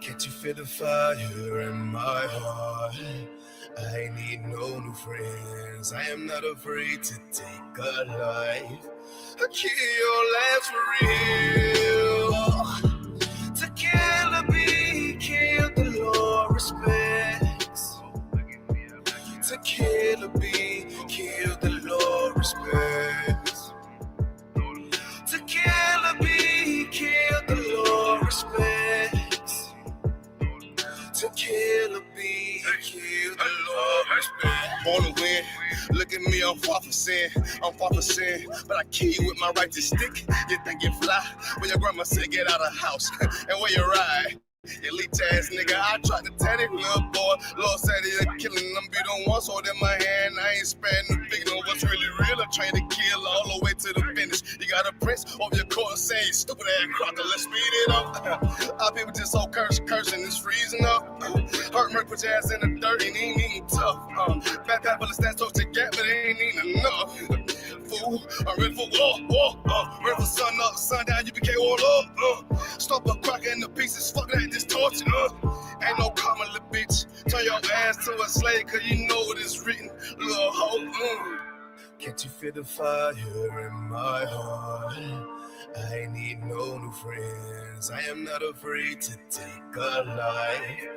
Can't you feel the fire in my heart? I need no new friends. I am not afraid to take a life. I kill your lives for real. To kill a bee, kill the Lord respects. To kill a bee, kill the Lord respects. To kill a bee, kill the Lord respects. To kill a bee, kill the Lord respect. Born to win, look at me, I'm far from sin. But I kill you with my righteous stick. You think you fly? When your grandma said get out of the house, and where you ride? Elite ass nigga, I tried to tell it, little boy. Lord said you're killing them, be the ones holding my hand. I ain't sparing the big no what's really real. I'm trying to kill all the way to the finish. You got a prince over your court saying, stupid ass crocker, let's speed it up. Our people just so cursing, it's freezing up. Hurt Merc, put your ass in the dirt, and ain't even tough. Backpack full of stats, so together, but it ain't even enough. Fool, I'm ready for war. Ready for sun up, sun down, U.P.K all up. Stop a cracker in the pieces, fuck that, this torture. Ain't no common little bitch. Turn your ass to a slave, cause you know what is written, little hoe. Can't you feel the fire in my heart? I need no new friends. I am not afraid to take a life.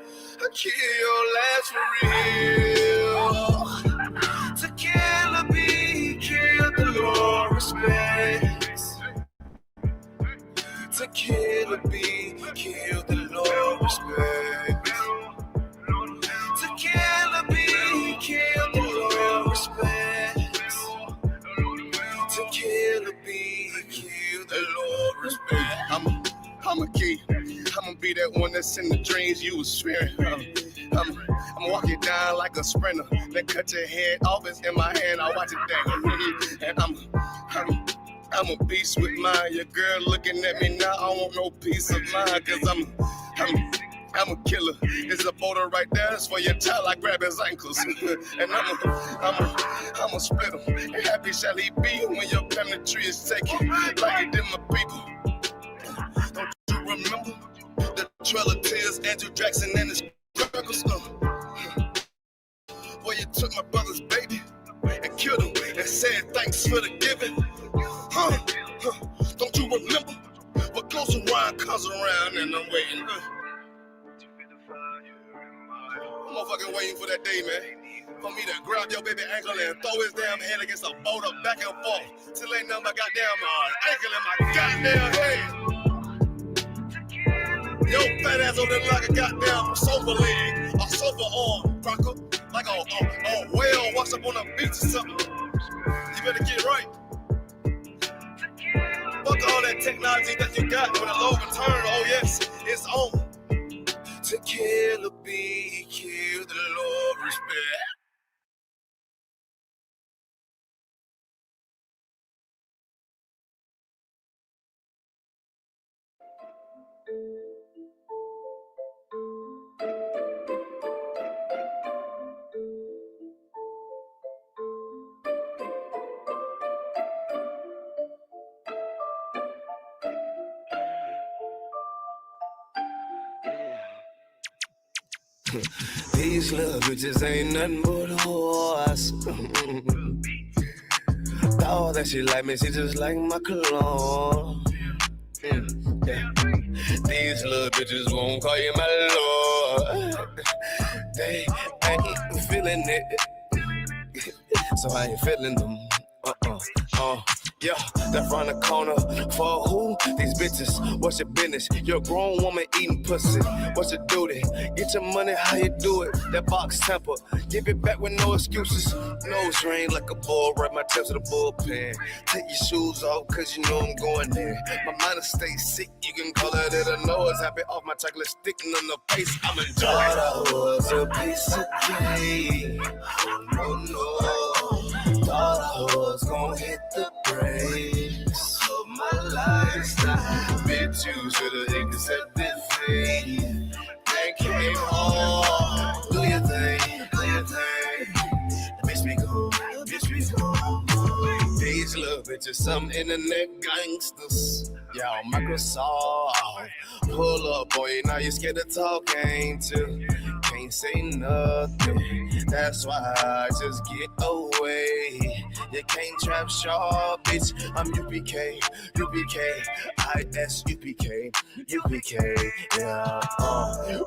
I kill your lives for real. To kill a bee, kill the Lord respects. To kill a bee, kill the Lord respects. To kill a bee, kill the Lord respects. To kill a bee, kill the Lord respects. I'm a key. I'ma be that one that's in the dreams you was fearing. I'ma walk you down like a sprinter. Then cut your head off, it's in my hand. I watch it down. And I'm a beast with mine. Your girl looking at me now. I want no peace of mind, cause I'm a killer. There's a boulder right there. It's for your child. I grab his ankles. And I'm a split him. And happy shall he be when your family tree is taken. Like he did my people. Don't you remember the Trail of Tears, Andrew Jackson and his crackers? Boy, you took my brother's baby and killed him and said thanks for the giving. Don't you remember what goes around comes around, and I'm waiting. I'm motherfucking waiting for that day, man. For me to grab your baby ankle and throw his damn head against a boulder back and forth till ain't nothing but goddamn ankle in my goddamn head. Yo, fat ass over there like a goddamn sofa leg or sofa arm, Bronco. Like a whale washed up on a beach or something. You better get right. Fuck all that technology that you got when a Logan turn. Oh yes, it's on. To kill a bee, kill the Lord respect. These little bitches ain't nothing but whores. Thought that she like me, she just like my cologne. Yeah. These little bitches won't call you my lord. They ain't feeling it, so I ain't feeling them. Yeah, that's round the corner. For who? These bitches. What's your business? You're a grown woman eating pussy. What's your duty? Get your money, how you do it? That box temper. Give it back with no excuses. Nose ring like a bull, right my tips to the bullpen. Take your shoes off, cause you know I'm going there. My mind stay sick, you can call it a nose. Happy off my chocolate sticking on the pace, I'm enjoying. Thought I was a piece of cake. Oh no. Thought I was gonna hit the brakes of my lifestyle. Bitch, you should've accepted fate and came home. Do your thing, bitch be gone, bitch be gone. Days these little bitches, some internet gangsters. Y'all Microsoft, pull up, boy, now you scared to talk, ain't you? Can't say nothing, that's why I just get away. You can't trap sharp, bitch, I'm UPK, I.S.U.P.K, UPK, yeah,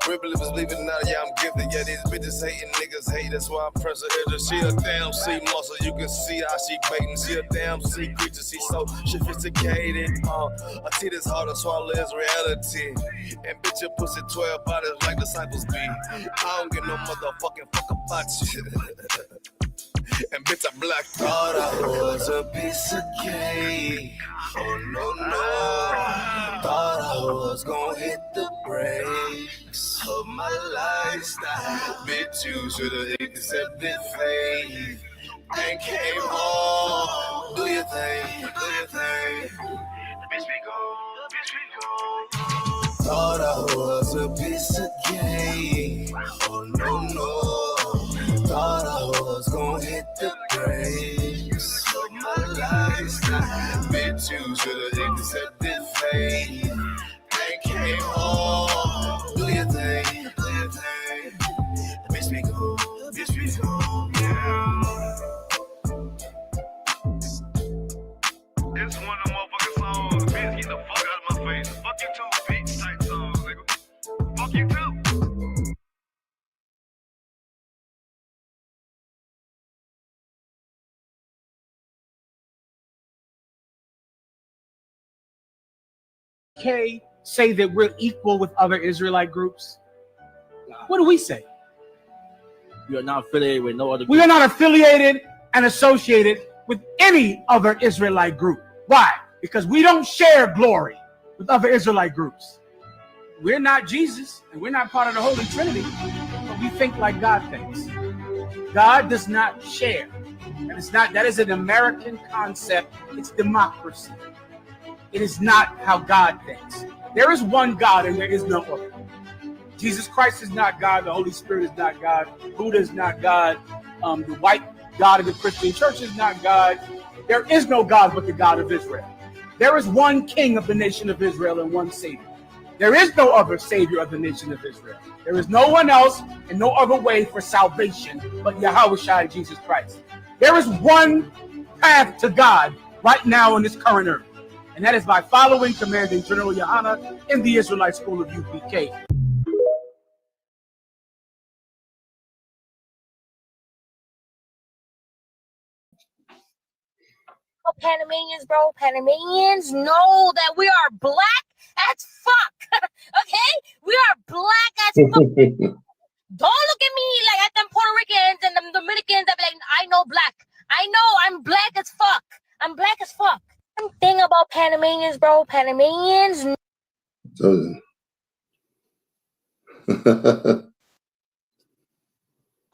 real believers leaving out, yeah, I'm gifted, yeah, these bitches hating, niggas hate, that's why I press her. She a damn sea muscle, you can see how she baiting. She a damn sea creature, she so sophisticated. I see this hard to swallow is reality. And bitch, your pussy 12 bodies like disciples be. I don't get no motherfucking fuck about you. And bitch, I'm black. Thought I was a piece of cake. Oh no, no. Thought I was gonna hit the brakes of my lifestyle. Bitch, you should've accepted fate and came home. Do your thing, do your thing. Bitch, we go, bitch, we go. Thought I was a piece of cake. Oh no, no. Thought I was gonna hit the brakes of my lifestyle. Bitch, you should've accepted fate and came home. Do your thing, do your thing. Bitch, we go, bitch, we go, yeah. It's one of the motherfucking songs. Bitch, get the fuck out of my face. Fuck you too, bitch, type songs, nigga. Fuck you too. Say that we're equal with other Israelite groups? What do we say? We are not affiliated with no other group. We are not affiliated and associated with any other Israelite group. Why? Because we don't share glory with other Israelite groups. We're not Jesus, and we're not part of the Holy Trinity, but we think like God thinks. God does not share. And it's not, that is an American concept. It's democracy. It is not how God thinks. There is one God and there is no other. Jesus Christ is not God. The Holy Spirit is not God. Buddha is not God. The white God of the Christian church is not God. There is no God but the God of Israel. There is one king of the nation of Israel and one savior. There is no other savior of the nation of Israel. There is no one else and no other way for salvation but Yahawashi Jesus Christ. There is one path to God right now in this current earth. And that is by following Commanding General YAHANNA in the Israelite School of UPK. Panamanians, bro. Panamanians know that we are black as fuck. Okay? We are black as fuck. Don't look at me like at them Puerto Ricans and them Dominicans that be like, I know black. I know I'm black as fuck. I'm black as fuck. One thing about Panamanians, bro. Panamanians.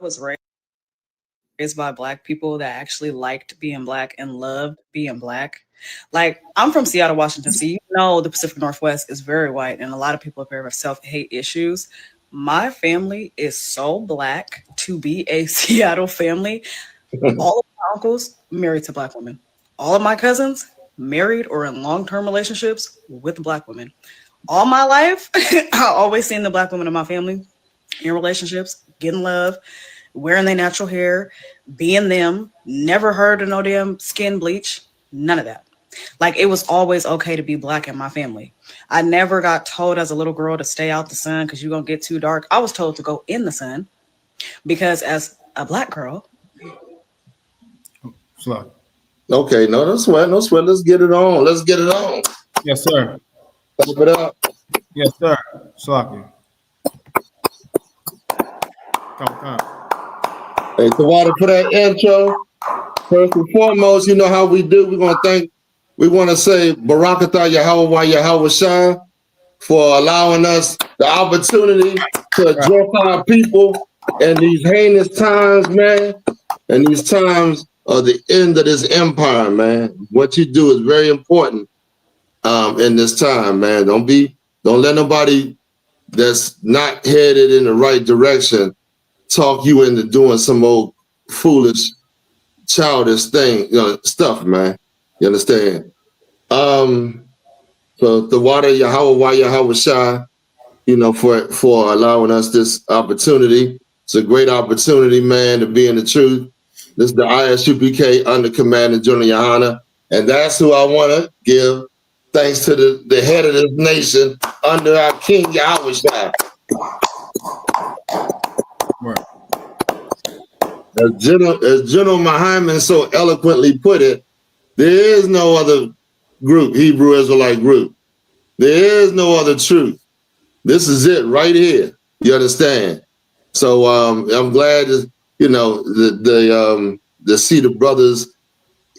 Was raised by black people that actually liked being black and loved being black. Like, I'm from Seattle, Washington, so you know the Pacific Northwest is very white and a lot of people have very self-hate issues. My family is so black to be a Seattle family. All of my uncles married to black women. All of my cousins married or in long-term relationships with black women. All my life, I always seen the black women in my family in relationships, getting love, wearing their natural hair, being them, never heard of no damn skin bleach, none of that. Like, it was always okay to be black in my family. I never got told as a little girl to stay out the sun because you're going to get too dark. I was told to go in the sun because as a black girl. Slow. Okay, no sweat, no sweat. Let's get it on. Let's get it on. Yes, sir. Pump it up. Yes, sir. Sloppy. Come. Hey, Tawada, for that intro. First and foremost, you know how we do. We want to say Barakatah Yahawashi for allowing us the opportunity to address our people in these heinous times, man. And these times of the end of this empire, man. What you do is very important in this time, man. Don't let nobody that's not headed in the right direction talk you into doing some old foolish, childish thing, stuff, man. You understand? So the water Yahweh Yahawashi, you know, for allowing us this opportunity. It's a great opportunity, man, to be in the truth. This is the I.S.U.P.K under Commander General Yahanna, and that's who I want to give thanks to the head of this nation under our King Yahawashi. Right. As General Muhammad so eloquently put it, there is no other group, Hebrew Israelite group. There is no other truth. This is it right here. You understand? So I'm glad, you know, to see the brothers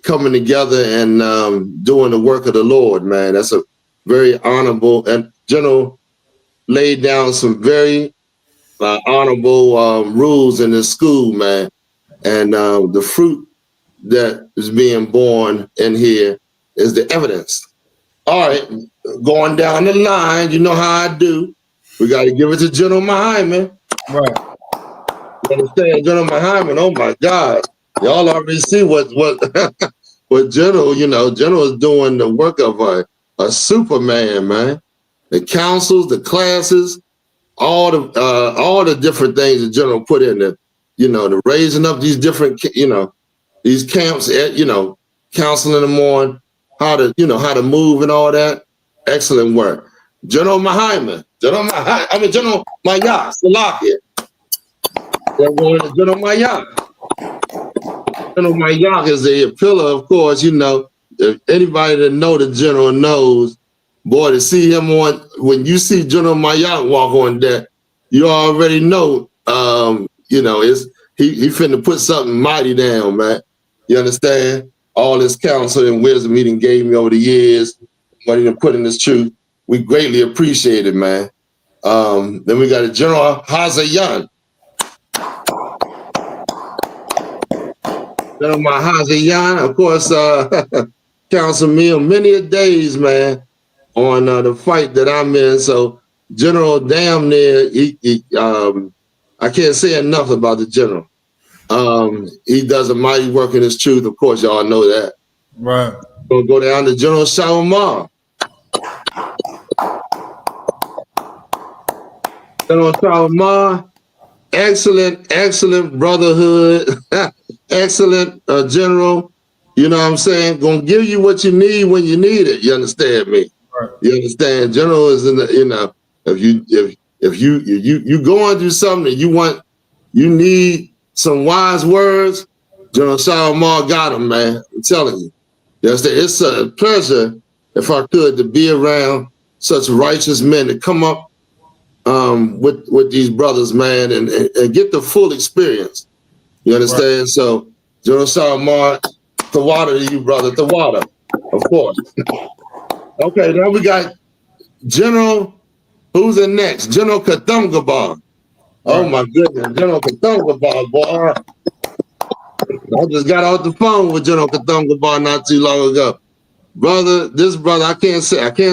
coming together and doing the work of the Lord, man. That's a very honorable, and General laid down some very honorable rules in this school, man. And the fruit that is being born in here is the evidence. All right, going down the line, you know how I do. We got to give it to General Muhammad. Right. You understand, General Muhammad? Oh my God, y'all already see what what General, you know, General is doing the work of a Superman, man. The councils, the classes, all the different things that General put in there. You know, the raising up these different, you know, these camps, you know, counseling them on how to move and all that. Excellent work. General Muhammad, General Mashayach, Salakia. They're going to General Mashayach. General Mashayach is a pillar, of course, you know. If anybody that know the general knows, boy, to see him on, when you see General Mashayach walk on deck, you already know, you know, he finna put something mighty down, man. You understand? All this counsel and wisdom he done gave me over the years, what he done put in this truth, we greatly appreciate it, man. Then we got a General Hazayan. General Hazayan, of course, counsel me on many a days, man, on the fight that I'm in. So General damn near, I can't say enough about the General. He does a mighty work in his truth. Of course, y'all know that. Right. We'll go down to General SHALAM. General SHALAM, excellent brotherhood, excellent General. You know what I'm saying? Gonna give you what you need when you need it. You understand me? Right. You understand? General is in the, you know, if you going through something and you need some wise words, General SHALAM got them, man. I'm telling you. Yes, it's a pleasure, if I could, to be around such righteous men to come up with these brothers, man, and get the full experience. You understand? Right. So, General SHALAM, Tawada to you, brother. Tawada, of course. Okay, now we got General, who's in next? General Kathungabar. Oh my goodness, General Kathungabar, boy. I just got off the phone with General Kathungabar not too long ago. Brother, this brother, I can't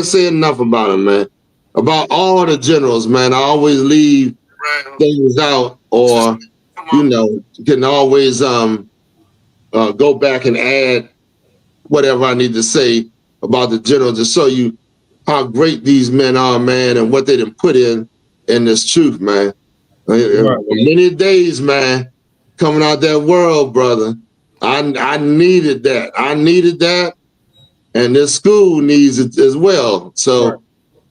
say enough about him, man. About all the generals, man. I always leave things out, or you know, can always go back and add whatever I need to say about the generals to show you how great these men are, man, and what they done put in this truth, man. Right. Many days, man, coming out that world, brother. I needed that. I needed that. And this school needs it as well. So, right.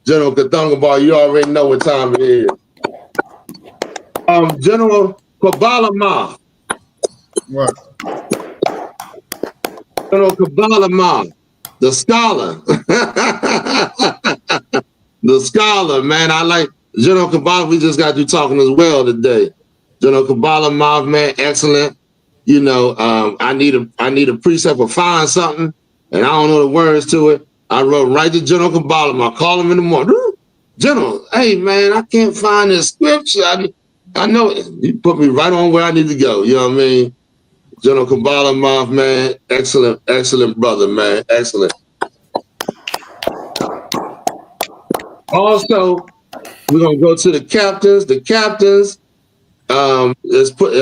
General Kathungabar, you already know what time it is. General Kabbalah, right. General Kabbalah, the scholar. The scholar, man. I like General Kabbalah. We just got through talking as well today. General Kabbalah, man, excellent. You know, I need a precept or find something, and I don't know the words to it. I wrote right to General Kabbalah. I call him in the morning. General, hey man, I can't find this scripture. I know it. You put me right on where I need to go. You know what I mean? General Kabbalah, man, excellent brother, man, excellent. Also, we're gonna go to the captains. The captains is put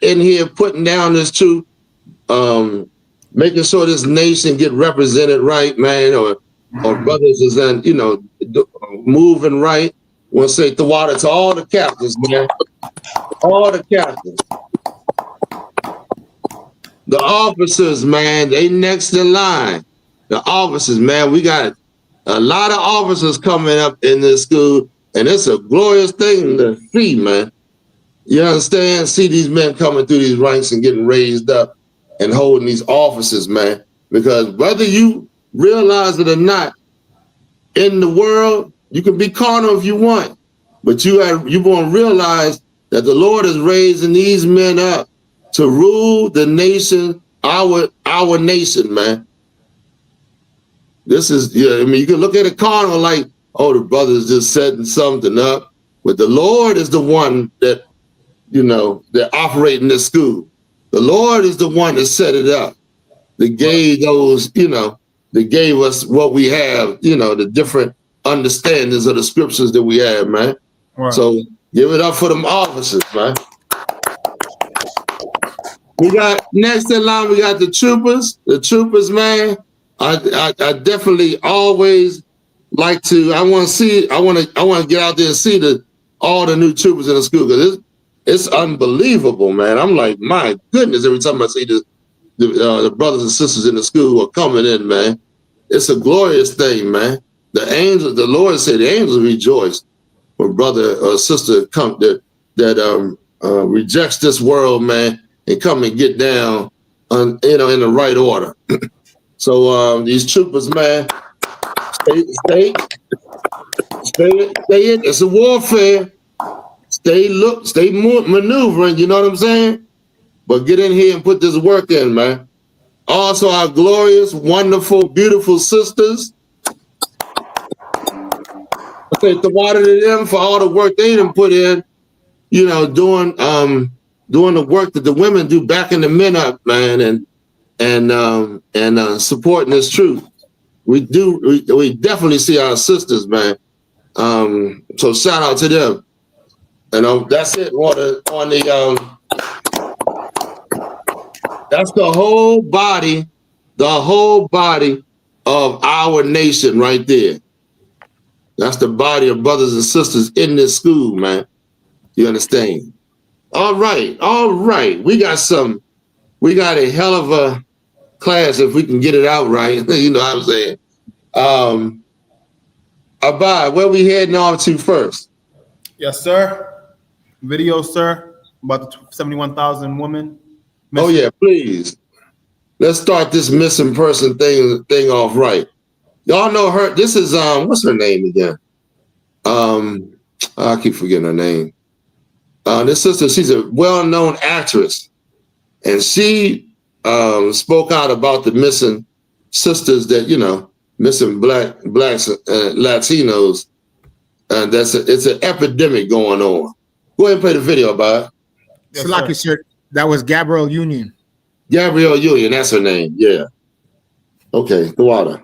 in here putting down this truth. making sure this nation get represented right, man, or brothers is in, you know, moving right. I want to say the water to all the captains, man. All the captains. The officers, man, they next in line. The officers, man, we got a lot of officers coming up in this school, and it's a glorious thing to see, man. You understand? See these men coming through these ranks and getting raised up and holding these offices, man. Because whether you realize it or not, in the world, you can be carnal if you want, but you're going to realize that the Lord is raising these men up to rule the nation, our nation, man. This is, yeah, I mean, you can look at it carnal like, oh, the brothers just setting something up, but the Lord is the one that, you know, that operating this school. The Lord is the one that set it up, that gave those, you know, that gave us what we have, you know, the different understandings of the scriptures that we have, man. Right. So give it up for them officers, man. We got next in line, we got the troopers. The troopers, man. I definitely always like to. I want to get out there and see all the new troopers in the school, because it's unbelievable, man. I'm like, my goodness, every time I see the brothers and sisters in the school are coming in, man. It's a glorious thing, man. The angels, the Lord said, the angels rejoice when brother or sister come that rejects this world, man, and come and get down, in the right order. So these troopers, man, stay in. It's a warfare. Stay maneuvering. You know what I'm saying? But get in here and put this work in, man. Also, our glorious, wonderful, beautiful sisters. I say the water to them for all the work they done put in. You know, doing the work that the women do, backing the men up, man, and supporting this truth. We definitely see our sisters, man. So shout out to them. And that's it on the that's the whole body of our nation right there. That's the body of brothers and sisters in this school, man. You understand? All right. We got a hell of a class if we can get it out right. You know what I'm saying? Abad, where we heading on to first? Yes, sir. Video, sir, about the 71,000 women. Oh yeah, please. Let's start this missing person thing off right. Y'all know her. This is what's her name again? I keep forgetting her name. This sister, she's a well-known actress, and she spoke out about the missing sisters that, you know, missing blacks, Latinos, and it's an epidemic going on. Go ahead and play the video about it. Yes, Salaki, sir. That was Gabrielle Union. Gabrielle Union, that's her name. Yeah. Okay, the water.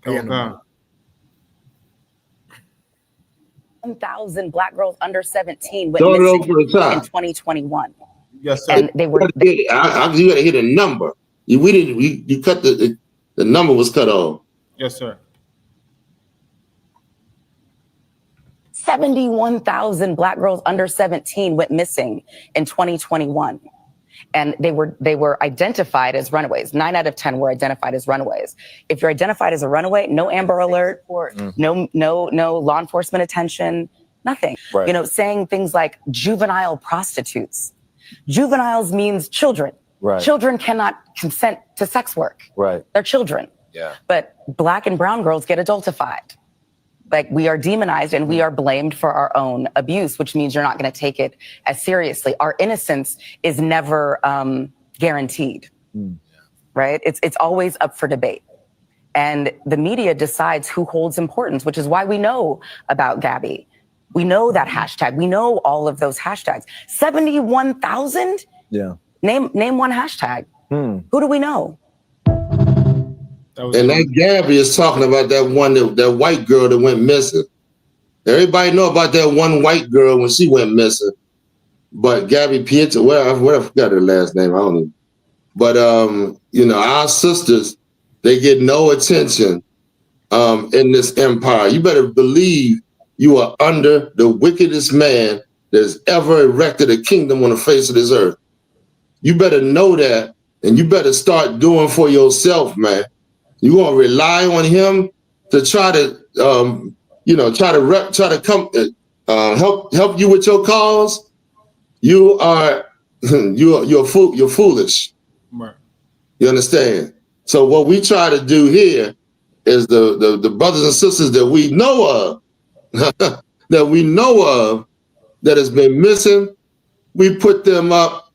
1,000 black girls under 17 went missing in 2021. Yes, sir. And they were. You got to hit a number. You cut the number was cut off. Yes, sir. 71,000 black girls under 17 went missing in 2021. And they were identified as runaways. 9 out of 10 were identified as runaways. If you're identified as a runaway, no Amber Alert, no law enforcement attention, nothing. Right. You know, saying things like juvenile prostitutes. Juveniles means children. Right. Children cannot consent to sex work. Right. They're children. Yeah. But black and brown girls get adultified. Like, we are demonized and we are blamed for our own abuse, which means you're not going to take it as seriously. Our innocence is never guaranteed, right? It's always up for debate. And the media decides who holds importance, which is why we know about Gabby. We know that hashtag. We know all of those hashtags. 71,000? Yeah. Name one hashtag. Who do we know? And that Gabby is talking about that white girl that went missing. Everybody know about that one white girl when she went missing. But Gabby Pietro, I forgot her last name. I don't know. But you know, our sisters, they get no attention in this empire. You better believe you are under the wickedest man that's ever erected a kingdom on the face of this earth. You better know that, and you better start doing for yourself, man. You want to rely on him to try to, you know, try to come help you with your cause. You are you're foolish. Right. You understand? So what we try to do here is the brothers and sisters that we know of, that has been missing, we put them up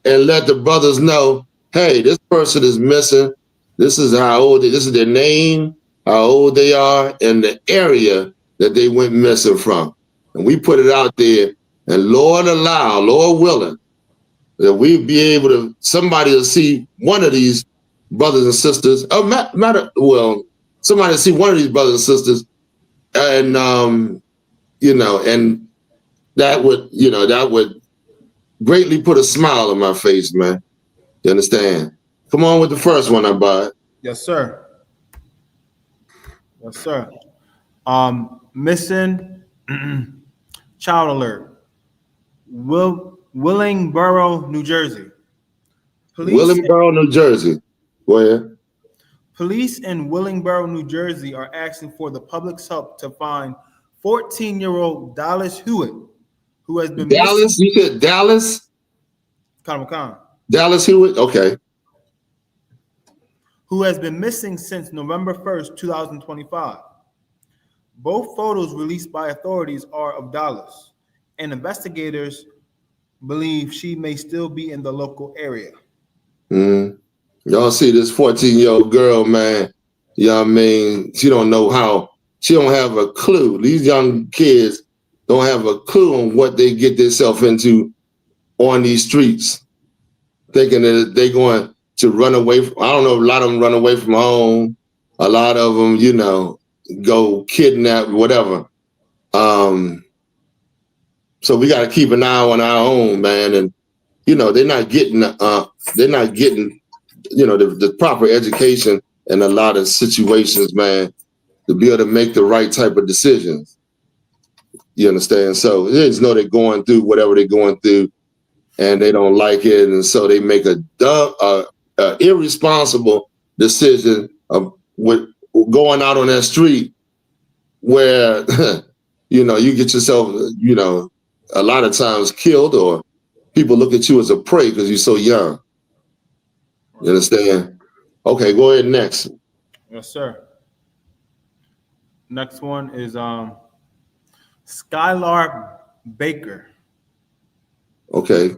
and let the brothers know, hey, this person is missing. This is how old this is their name, how old they are, and the area that they went missing from. And we put it out there, and Lord willing, that we be able to, somebody will see one of these brothers and sisters, somebody will see one of these brothers and sisters, and you know, and that would greatly put a smile on my face, man. You understand? Come on with the first one, Abad. Yes, sir. Yes, sir. Missing child alert. Willingboro, New Jersey. Willingboro, New Jersey. Go ahead. Police in Willingboro, New Jersey are asking for the public's help to find 14-year-old Dallas Hewitt, who has been Dallas? missing. You said Dallas? Khan. Dallas Hewitt? Okay. Who has been missing since November 1st, 2025. Both photos released by authorities are of Dallas, and investigators believe she may still be in the local area. Y'all see this 14-year-old girl, man. You know what I mean? She don't have a clue. These young kids don't have a clue on what they get themselves into on these streets, thinking that they're going to run away from, I don't know, a lot of them run away from home. A lot of them, you know, go kidnap, whatever. So we got to keep an eye on our own, man. And, you know, they're not getting, you know, the proper education in a lot of situations, man, to be able to make the right type of decisions. You understand? So they just know they're going through whatever they're going through, and they don't like it, and so they make a irresponsible decision of with going out on that street where you know you get yourself, you know, a lot of times killed, or people look at you as a prey because you're so young. You understand? Okay, go ahead next. Yes, sir. Next one is Skylar Baker. Okay.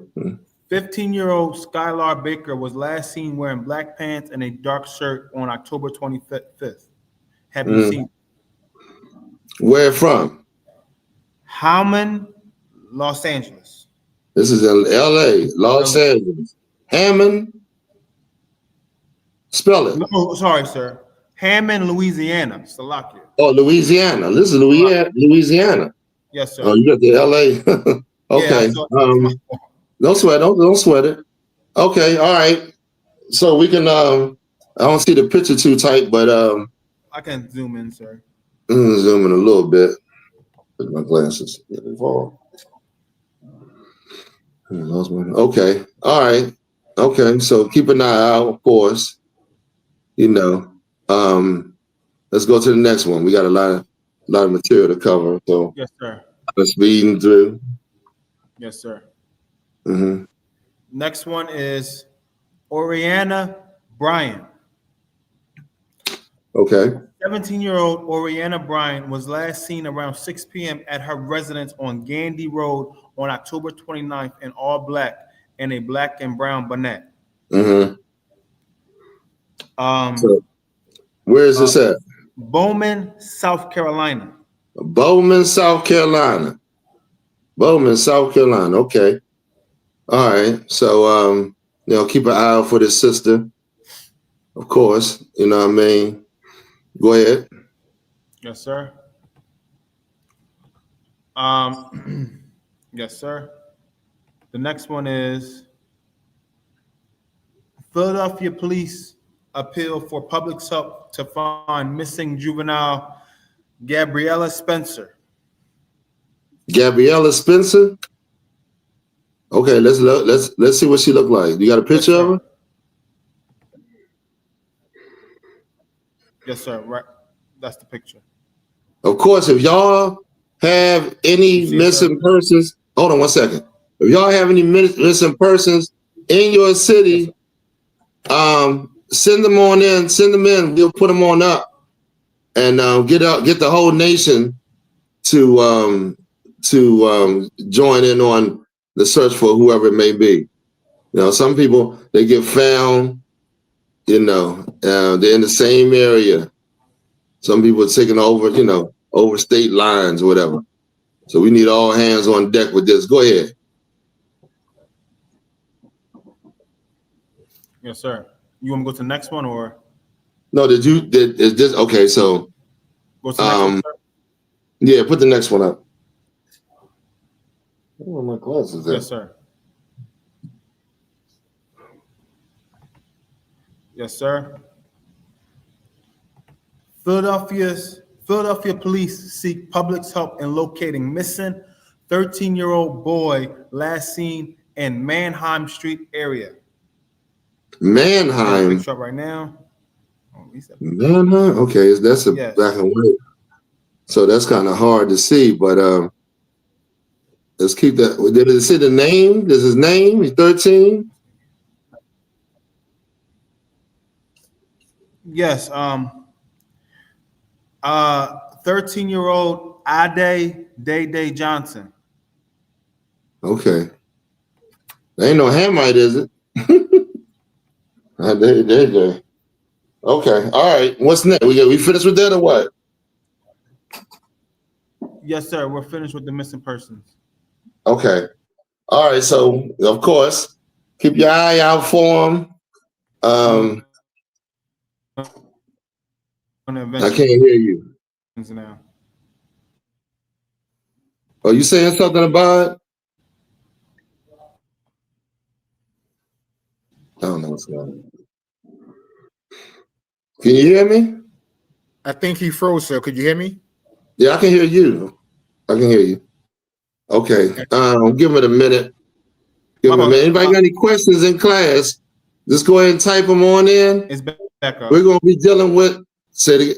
15-year-old Skylar Baker was last seen wearing black pants and a dark shirt on October 25th. Have you seen? Where from? Hammond, Los Angeles. This is in L.A., Los Angeles. Hammond? Spell it. No, sorry, sir. Hammond, Louisiana. Salakia. Oh, Louisiana. This is Louisiana. Yes, sir. Oh, you got the L.A. Okay. Yeah, don't sweat. Don't sweat it. Okay. All right. So we can. I don't see the picture too tight, but I can zoom in, sir. Zoom in a little bit. Put my glasses. Okay. All right. Okay. So keep an eye out, of course. You know. Let's go to the next one. We got a lot of material to cover. So yes, sir. Let's speeding through. Yes, sir. Mm-hmm. Next one is Oriana Bryant. Okay. 17-year-old Oriana Bryant was last seen around 6 p.m. at her residence on Gandy Road on October 29th in all black and a black and brown bonnet. Mm-hmm. So where is this at? Bowman, South Carolina. Bowman, South Carolina. Bowman, South Carolina. Okay. All right. So you know, keep an eye out for this sister. Of course. You know what I mean? Go ahead. Yes, sir. Yes, sir. The next one is Philadelphia police appeal for public's help to find missing juvenile Gabriella Spencer. Gabriella Spencer. Okay, let's look. Let's see what she looked like. You got a picture of her? Yes, sir. Right, that's the picture. Of course, if y'all have any missing persons, hold on one second. If y'all have any missing persons in your city, send them on in. Send them in. We'll put them on up, and get the whole nation to join in on the search for whoever it may be. You know, some people, they get found, you know, they're in the same area. Some people are taking over, you know, over state lines or whatever. So we need all hands on deck with this. Go ahead. Yes, sir. You want to go to the next one or? No, is this, okay, so. Go to the next one, sir? Yeah, put the next one up. Where are my glasses at? Yes, sir. Yes, sir. Philadelphia police seek public's help in locating missing 13-year-old boy last seen in Mannheim Street area. Mannheim. Picture up right now. Mannheim. Okay, that's a black and white. So that's kind of hard to see, but let's keep that. Did it say the name? Does his name? He's 13. Yes. 13-year-old Ade Day Johnson. Okay. There ain't no Hamite, is it? Day. Okay. All right. What's next? We finished with that or what? Yes, sir. We're finished with the missing persons. Okay. All right. So, of course, keep your eye out for them. I can't hear you. Now. Are you saying something about it? I don't know what's going on. Can you hear me? I think he froze, sir. Could you hear me? Yeah, I can hear you. I can hear you. Okay. Give it a minute. Anybody got any questions in class? Just go ahead and type them on in. It's back up. We're going to be dealing with, we're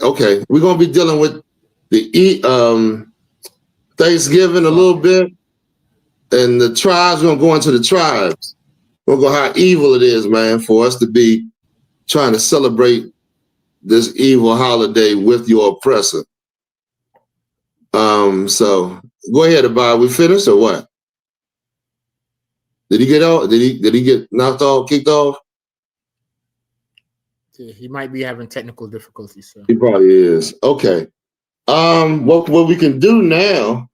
going to be dealing with the Thanksgiving a little bit. And the tribes, we're going to go into the tribes. We're going to go how evil it is, man, for us to be trying to celebrate this evil holiday with your oppressor. So go ahead, Abad. We finished or what? Did he get off? Did he get knocked off, kicked off? Yeah, he might be having technical difficulties, sir. He probably is. Okay. What we can do now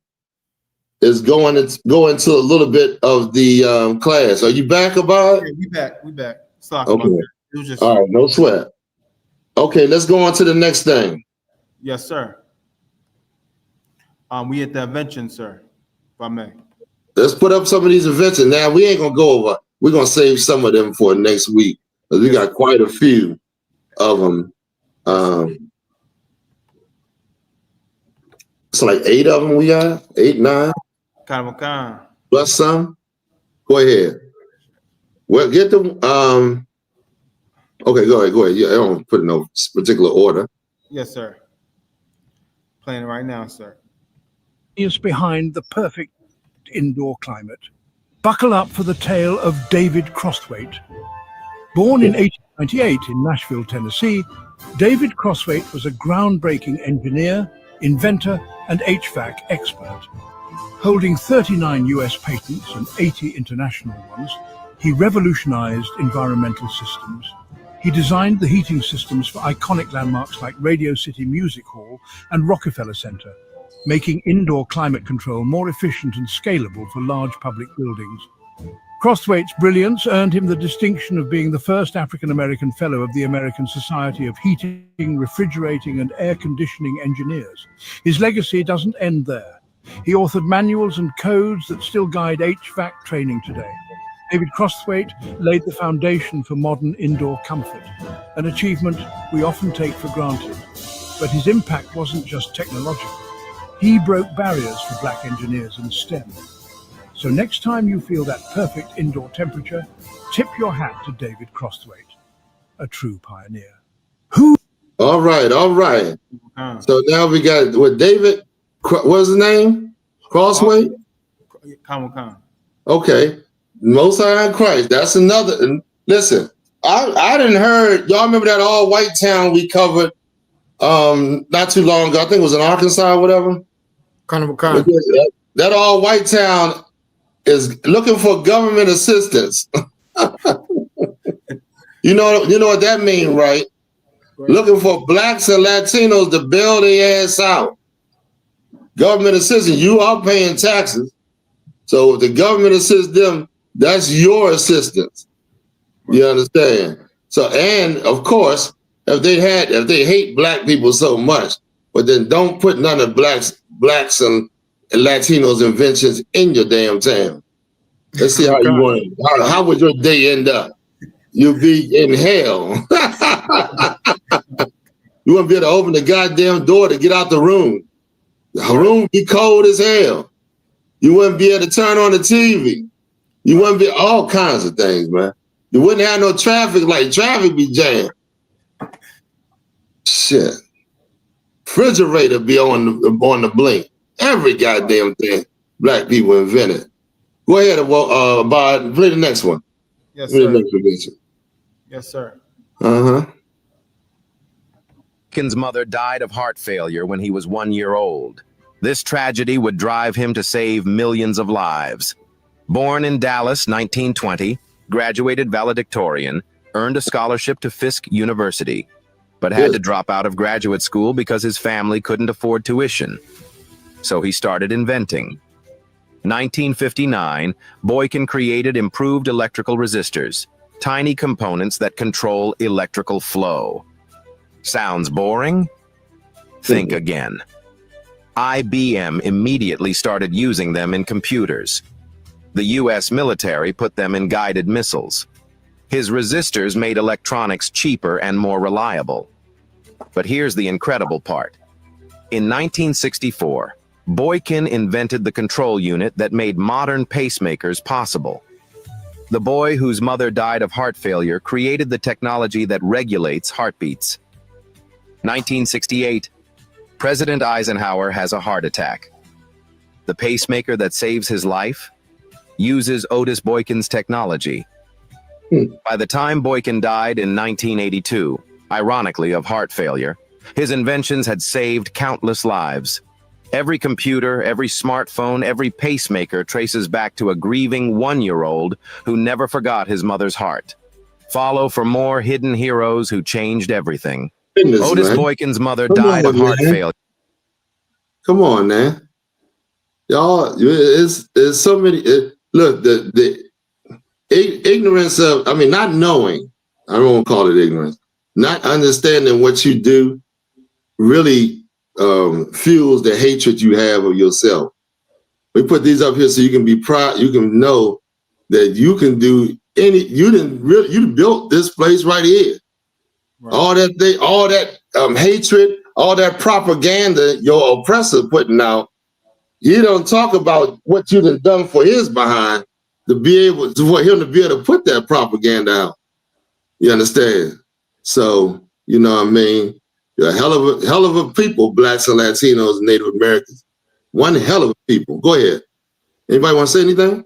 is go into a little bit of the class. Are you back, Abad? Yeah, we back. Sorry okay. It was just... All right, no sweat. Okay, let's go on to the next thing. Yes, sir. We at the invention, sir, if I may. Let's put up some of these inventions. Now, we ain't going to go over. We're going to save some of them for next week. Because we got quite a few of them. It's like 8 of them we got. 8, 9. Kind. Plus some. Go ahead. Well, get them. Okay, go ahead. Yeah, I don't put in no particular order. Yes, sir. Playing it right now, sir. Is behind the perfect indoor climate. Buckle up for the tale of David Crosthwaite. Born in 1898 in Nashville, Tennessee, David Crosthwaite was a groundbreaking engineer, inventor, and HVAC expert. Holding 39 US patents and 80 international ones, he revolutionized environmental systems. He designed the heating systems for iconic landmarks like Radio City Music Hall and Rockefeller Center, making indoor climate control more efficient and scalable for large public buildings. Crosthwaite's brilliance earned him the distinction of being the first African-American Fellow of the American Society of Heating, Refrigerating, and Air Conditioning Engineers. His legacy doesn't end there. He authored manuals and codes that still guide HVAC training today. David Crosthwaite laid the foundation for modern indoor comfort, an achievement we often take for granted. But his impact wasn't just technological. He broke barriers for black engineers in STEM. So next time you feel that perfect indoor temperature, tip your hat to David Crosthwaite, a true pioneer. All right. So now we got David, what's his name? Crossway? Khan. Okay. Most High in Christ. That's another. Listen, I didn't heard, y'all remember that all white town we covered not too long ago? I think it was in Arkansas or whatever. That all white town is looking for government assistance. You know what that means, right? Looking for blacks and Latinos to bail their ass out. Government assistance, you are paying taxes. So if the government assists them, that's your assistance. You understand? So, and of course, if they hate black people so much, but then don't put none of blacks and Latinos inventions in your damn town. Let's see how you want it. How would your day end up? You'll be in hell. You wouldn't be able to open the goddamn door to get out the room. The room be cold as hell. You wouldn't be able to turn on the TV. You wouldn't be all kinds of things, man. You wouldn't have no traffic, like traffic be jammed. Shit. Refrigerator be on the blink. Every goddamn thing black people invented. Go ahead, Bob, play the next one. Yes, sir. Yes, sir. Boykin's mother died of heart failure when he was 1 year old. This tragedy would drive him to save millions of lives. Born in Dallas, 1920, graduated valedictorian, earned a scholarship to Fisk University, but had to drop out of graduate school because his family couldn't afford tuition. So he started inventing. 1959, Boykin created improved electrical resistors, tiny components that control electrical flow. Sounds boring? Think again. IBM immediately started using them in computers. The US military put them in guided missiles. His resistors made electronics cheaper and more reliable. But here's the incredible part. In 1964, Boykin invented the control unit that made modern pacemakers possible. The boy whose mother died of heart failure created the technology that regulates heartbeats. 1968, President Eisenhower has a heart attack. The pacemaker that saves his life uses Otis Boykin's technology. By the time Boykin died in 1982, ironically of heart failure, his inventions had saved countless lives. Every computer, every smartphone, every pacemaker traces back to a grieving 1-year-old who never forgot his mother's heart. Follow for more hidden heroes who changed everything. Otis Boykin's mother died of heart failure. Come on, man. Y'all, it's so many. Look, the ignorance of, not knowing, I don't want to call it ignorance, not understanding what you do really fuels the hatred you have of yourself. We put these up here so you can be proud, you can know that you can do you built this place right here. Right. All that hatred, all that propaganda your oppressor putting out, you don't talk about what you done for his behind for him to be able to put that propaganda out. You understand? So, you know what I mean? You're a hell of a people, blacks and Latinos and Native Americans. One hell of a people. Go ahead. Anybody want to say anything?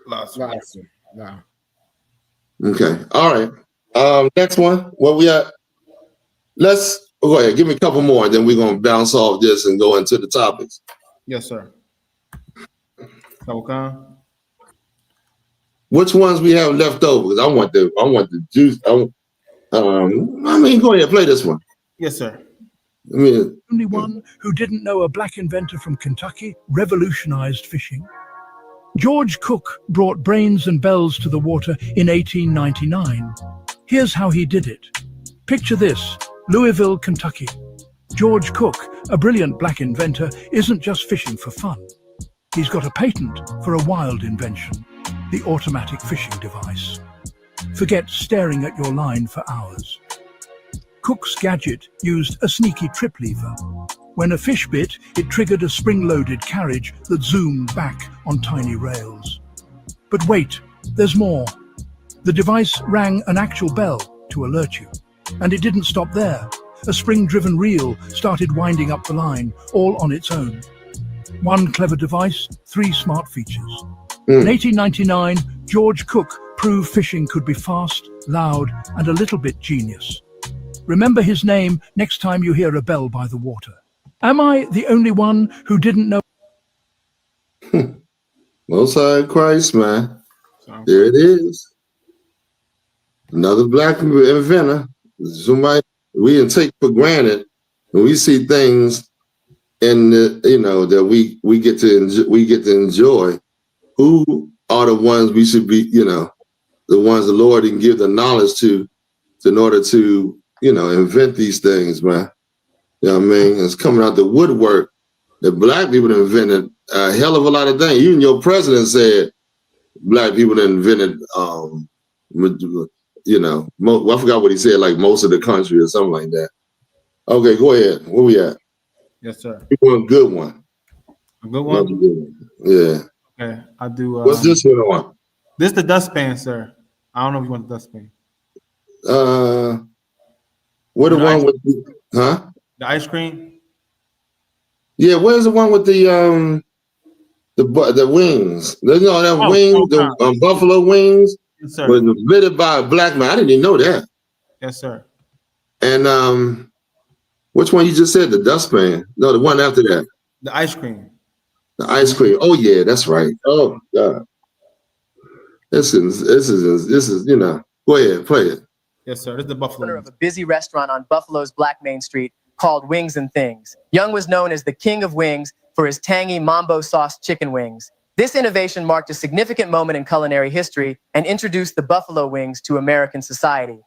No. Okay. All right. Next one. Where we at? Let's go ahead. Give me a couple more, and then we're gonna bounce off this and go into the topics. Yes, sir. Okay. Which ones we have left over? Because I want the juice. Go ahead, play this one. Yes, sir. Only one who didn't know a black inventor from Kentucky revolutionized fishing. George Cook brought brains and bells to the water in 1899. Here's how he did it. Picture this, Louisville, Kentucky. George Cook, a brilliant black inventor, isn't just fishing for fun. He's got a patent for a wild invention, the automatic fishing device. Forget staring at your line for hours. Cook's gadget used a sneaky trip lever. When a fish bit, it triggered a spring-loaded carriage that zoomed back on tiny rails. But wait, there's more. The device rang an actual bell to alert you. And it didn't stop there. A spring-driven reel started winding up the line, all on its own. One clever device, 3 smart features. In 1899, George Cook proved fishing could be fast, loud, and a little bit genius. Remember his name next time you hear a bell by the water. Am I the only one who didn't know? Most High Christ, man. There it is. Another black inventor. Somebody we didn't take for granted when we see things in the, that we get to enjoy. Who are the ones we should be, the ones the Lord didn't give the knowledge to in order to, invent these things, man. You know what I mean? It's coming out the woodwork. The black people invented a hell of a lot of things. Even your president said black people invented, I forgot what he said, like most of the country or something like that. Okay, go ahead. Where we at? Yes, sir. One good one. A good one? Good one. Yeah. Okay, I do. What's this one on? This is the dustpan, sir. I don't know if you want the dustpan. What the one with the, huh? The ice cream? Yeah, where's the one with the wings? Wings, the buffalo wings. Yes, sir. Was invented by a black man. I didn't even know that. Yes, sir. And which one you just said? The dustpan? No, the one after that. The ice cream. The ice cream. Oh yeah, that's right. Oh God. This is go ahead, play it. Yes, sir. This is the buffalo. Owner of a busy restaurant on Buffalo's Black Main Street called Wings and Things. Young was known as the king of wings for his tangy mambo sauce chicken wings. This innovation marked a significant moment in culinary history and introduced the buffalo wings to American society.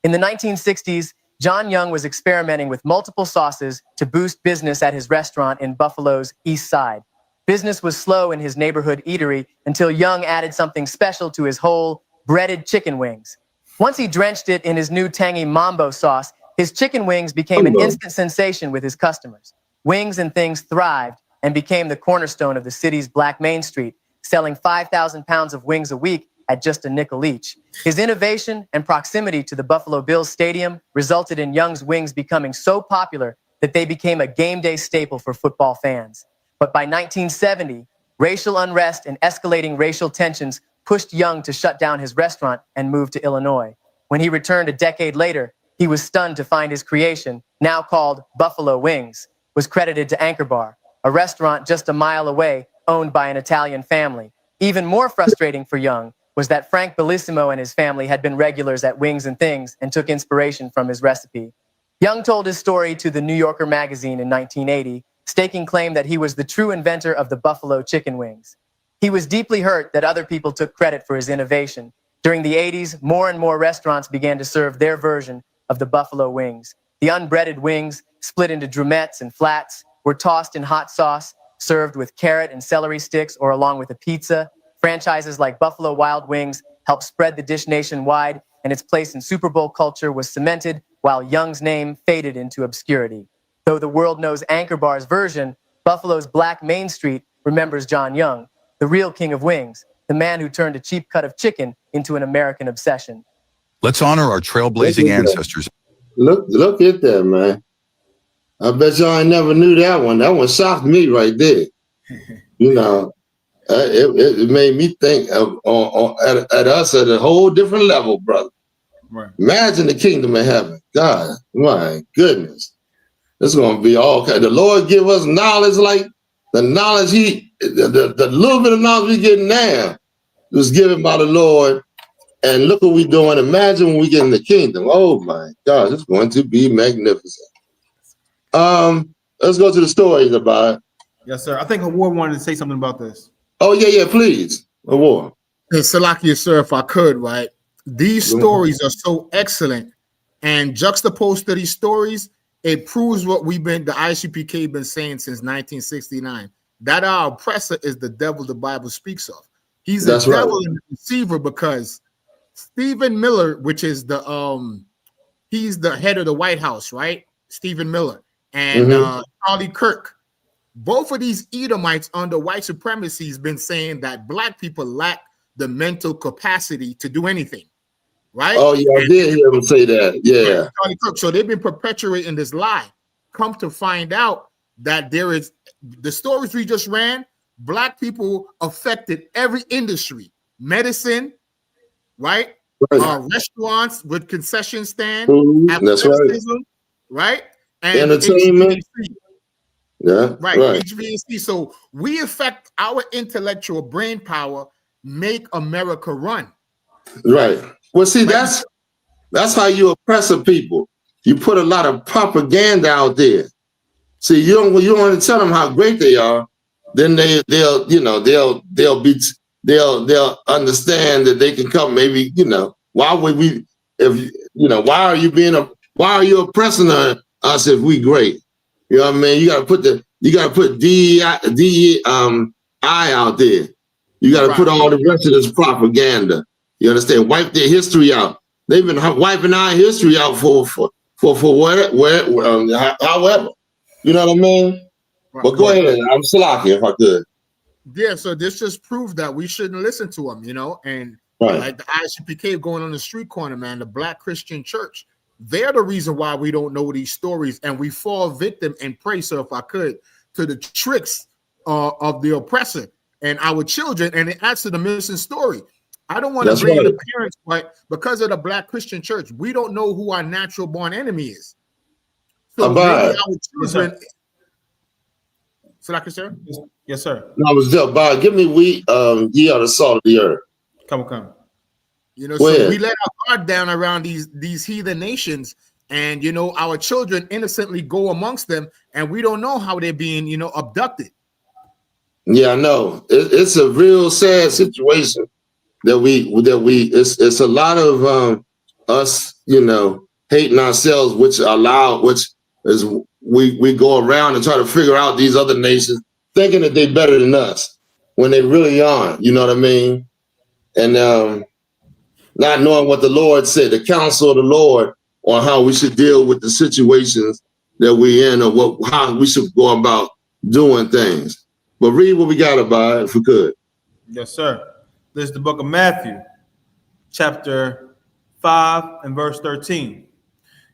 In the 1960s, John Young was experimenting with multiple sauces to boost business at his restaurant in Buffalo's East Side. Business was slow in his neighborhood eatery until Young added something special to his whole breaded chicken wings. Once he drenched it in his new tangy mambo sauce, his chicken wings became an instant sensation with his customers. Wings and Things thrived and became the cornerstone of the city's Black Main Street, selling 5,000 pounds of wings a week at just a nickel each. His innovation and proximity to the Buffalo Bills Stadium resulted in Young's wings becoming so popular that they became a game day staple for football fans. But by 1970, racial unrest and escalating racial tensions pushed Young to shut down his restaurant and move to Illinois. When he returned a decade later, he was stunned to find his creation, now called Buffalo Wings, was credited to Anchor Bar, a restaurant just a mile away owned by an Italian family. Even more frustrating for Young was that Frank Bellissimo and his family had been regulars at Wings and Things and took inspiration from his recipe. Young told his story to the New Yorker magazine in 1980, staking claim that he was the true inventor of the buffalo chicken wings. He was deeply hurt that other people took credit for his innovation. During the 80s, more and more restaurants began to serve their version of the buffalo wings. The unbreaded wings, split into drumettes and flats, were tossed in hot sauce, served with carrot and celery sticks or along with a pizza. Franchises like Buffalo Wild Wings helped spread the dish nationwide, and its place in Super Bowl culture was cemented while Young's name faded into obscurity. Though the world knows Anchor Bar's version, Buffalo's Black Main Street remembers John Young, the real king of wings, the man who turned a cheap cut of chicken into an American obsession. Let's honor our trailblazing ancestors. Look at that, man. I bet y'all ain't never knew that one. That one shocked me right there. It made me think of at us at a whole different level, brother. Right. Imagine the kingdom of heaven. God, my goodness. It's going to be all kind. The Lord give us knowledge like the knowledge the little bit of knowledge we get now was given by the Lord. And look what we're doing. Imagine when we get in the kingdom. Oh my God, it's going to be magnificent. Let's go to the stories about it. Yes, sir. I think Award wanted to say something about this. Oh, yeah, please. Award. Hey, Salakia, sir, if I could, right? These stories are so excellent. And juxtaposed to these stories, it proves what the I.S.U.P.K been saying since 1969. that our oppressor is the devil the Bible speaks of. He's That's a right. devil and a deceiver because Stephen Miller, which is he's the head of the White House, right? Stephen Miller and Charlie Kirk. Both of these Edomites under white supremacy has been saying that black people lack the mental capacity to do anything, right? Oh yeah, I did hear him say that. Yeah. Charlie Kirk. So they've been perpetuating this lie. Come to find out that there is the stories we just ran. Black people affected every industry, medicine, right? Restaurants with concession stand, That's right. right? And Entertainment. HVAC. Yeah, right. HVAC. So we affect our intellectual brain power, make America run. Right. Well, see, that's how you oppress a people. You put a lot of propaganda out there. See, you don't want to tell them how great they are. Then they'll understand that they can come. Maybe why would we? If why are you oppressing us if we great? You know what I mean? You got to put DEI out there. You got to put all the rest of this propaganda. You understand? Wipe their history out. They've been wiping our history out for however. You know what I mean? But go ahead. I'm Salaki if I could. Yeah, so this just proves that we shouldn't listen to them, and like the I.S.U.P.K going on the street corner, man, the Black Christian Church, they're the reason why we don't know these stories and we fall victim and prey, so if I could, to the tricks of the oppressor and our children, and it adds to the missing story. I don't want to blame the parents, but because of the Black Christian Church, we don't know who our natural born enemy is. So maybe our children. Sir? Yes, sir. No, I was there. Bob, give me ye are the salt of the earth. Come. So we let our guard down around these heathen nations, and our children innocently go amongst them, and we don't know how they're being abducted. Yeah, I know. It's a real sad situation that we it's a lot of us hating ourselves, which is we go around and try to figure out these other nations thinking that they're better than us when they really aren't. You know what I mean? And not knowing what the Lord said, the counsel of the Lord on how we should deal with the situations that we're in, or how we should go about doing things. But read what we got about it, if we could. Yes, sir. This is the book of Matthew, chapter 5 and verse 13.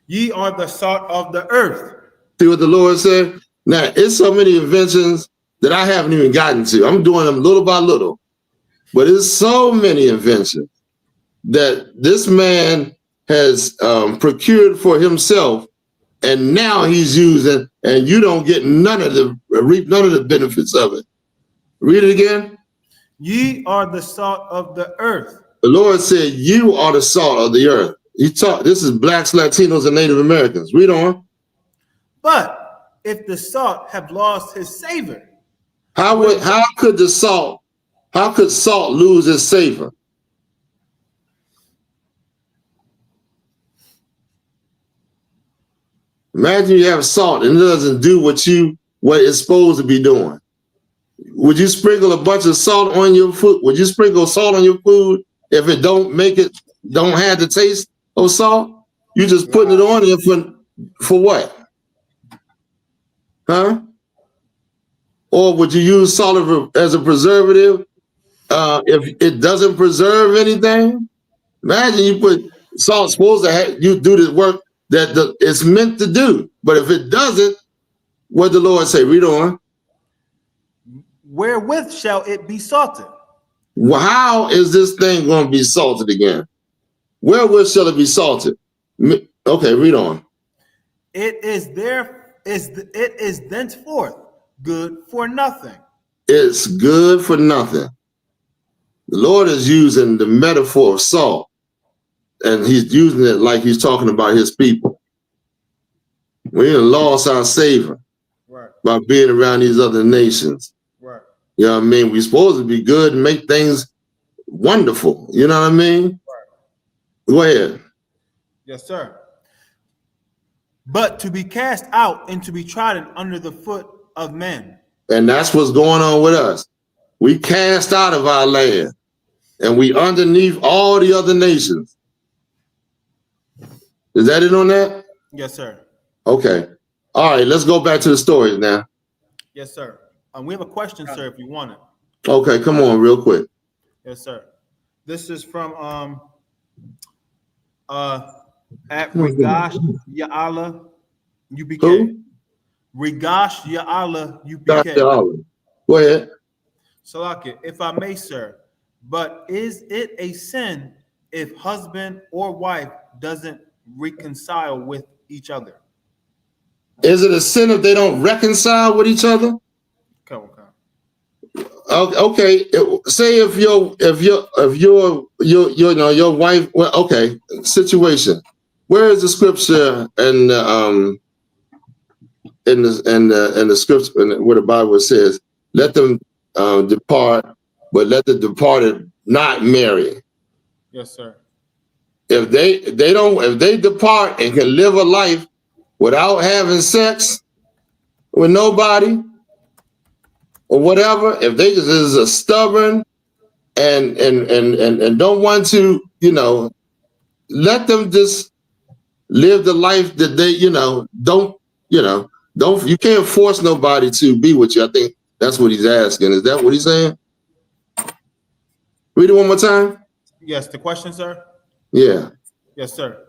Ye are the salt of the earth. See what the Lord said? Now, it's so many inventions that I haven't even gotten to. I'm doing them little by little. But it's so many inventions that this man has procured for himself, and now he's using, and you don't get none of the benefits of it. Read it again. Ye are the salt of the earth. The Lord said, you are the salt of the earth. This is Blacks, Latinos, and Native Americans. Read on. But if the salt have lost his savor, how could salt lose its savor? Imagine you have salt and it doesn't do what it's supposed to be doing. Would you sprinkle a bunch of salt on your food? Would you sprinkle salt on your food if it don't have the taste of salt? You just putting it on there for what? Huh? Or would you use salt as a preservative if it doesn't preserve anything? Imagine you put salt supposed to you do the work that it's meant to do. But if it doesn't, what the Lord say? Read on. Wherewith shall it be salted? Well, how is this thing going to be salted again? Wherewith shall it be salted? Okay, read on. It is thenceforth good for nothing. It's good for nothing. The Lord is using the metaphor of salt, and he's using it like he's talking about his people. We done lost our savor by being around these other nations. Right. You know what I mean? We're supposed to be good and make things wonderful. You know what I mean? Right. Go ahead. Yes, sir. But to be cast out and to be trodden under the foot of men. And that's what's going on with us. We cast out of our land, and we underneath all the other nations. Is that it on that? Yes, sir. Okay. All right, let's go back to the stories now. Yes, sir. We have a question, sir, if you want it. Okay, come on, real quick. Yes, sir. This is from at Rigash Ya'ala UPK. Who? Rigash Ya'ala UPK. Go ahead. Salakia, if I may, sir, but is it a sin if husband or wife doesn't reconcile with each other? Is it a sin if they don't reconcile with each other? Okay. Say if your wife. Well, okay. Situation. Where is the scripture in the scripture where the Bible says, "Let them depart, but let the departed not marry"? Yes, sir. If they depart and can live a life without having sex with nobody or whatever, if they just is a stubborn and don't want to, let them just live the life that they, you can't force nobody to be with you. I think that's what he's asking. Is that what he's saying? Read it one more time. Yes, the question, sir? Yeah. Yes, sir.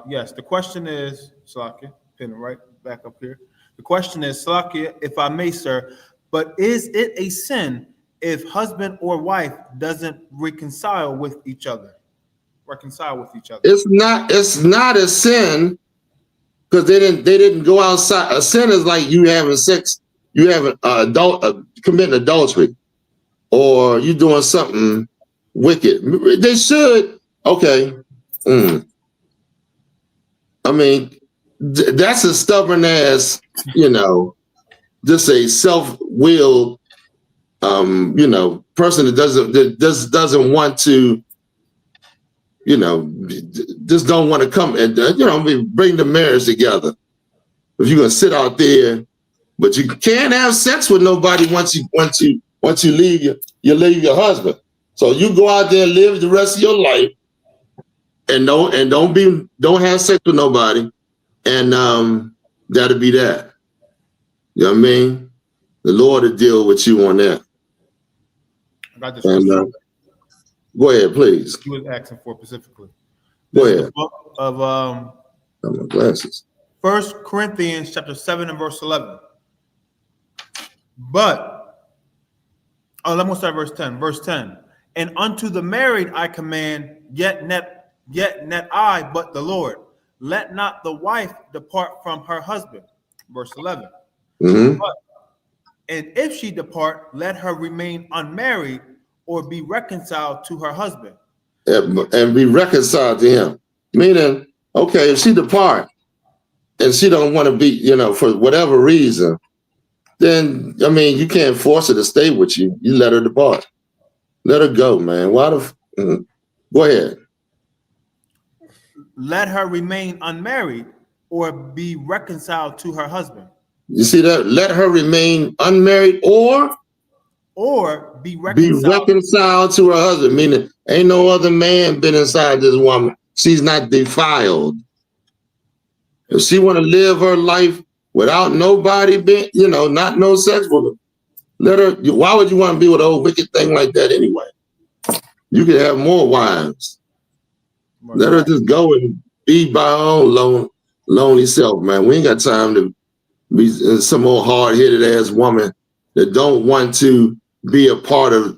Yes, the question is, Salakia, pin it right back up here. The question is, Salakia, if I may, sir, but is it a sin if husband or wife doesn't reconcile with each other? It's not a sin because they didn't go outside. A sin is like you having sex, you having committing adultery, or you doing something wicked. They should. Okay. I mean, that's a stubborn ass, just a self-willed, person that doesn't want to, just don't want to come and, bring the marriage together. If you're gonna sit out there, but you can't have sex with nobody once you leave your husband. So you go out there and live the rest of your life, and don't have sex with nobody, and that'll be that. You know what I mean? The Lord will deal with you on that. I got this. Go ahead, please. He was asking for specifically. Go ahead. The book of my glasses. 1 Corinthians chapter 7 and verse 11. But let me start verse 10. Verse 10. And unto the married I command, yet not I, but the Lord. Let not the wife depart from her husband. Verse 11. But, and if she depart, let her remain unmarried or be reconciled to her husband. And be reconciled to him. Meaning, okay, if she depart and she don't want to be, for whatever reason, then, you can't force her to stay with you. You let her depart. Let her go, man. Go ahead. Let her remain unmarried or be reconciled to her husband. You see that? Let her remain unmarried or be reconciled to her husband, meaning ain't no other man been inside this woman. She's not defiled. If she want to live her life without nobody being, not no sex with her, let her. Why would you want to be with an old wicked thing like that anyway? You could have more wives. Let her just go and be by her own lonely self, man. We ain't got time to be some old hard-headed ass woman that don't want to be a part of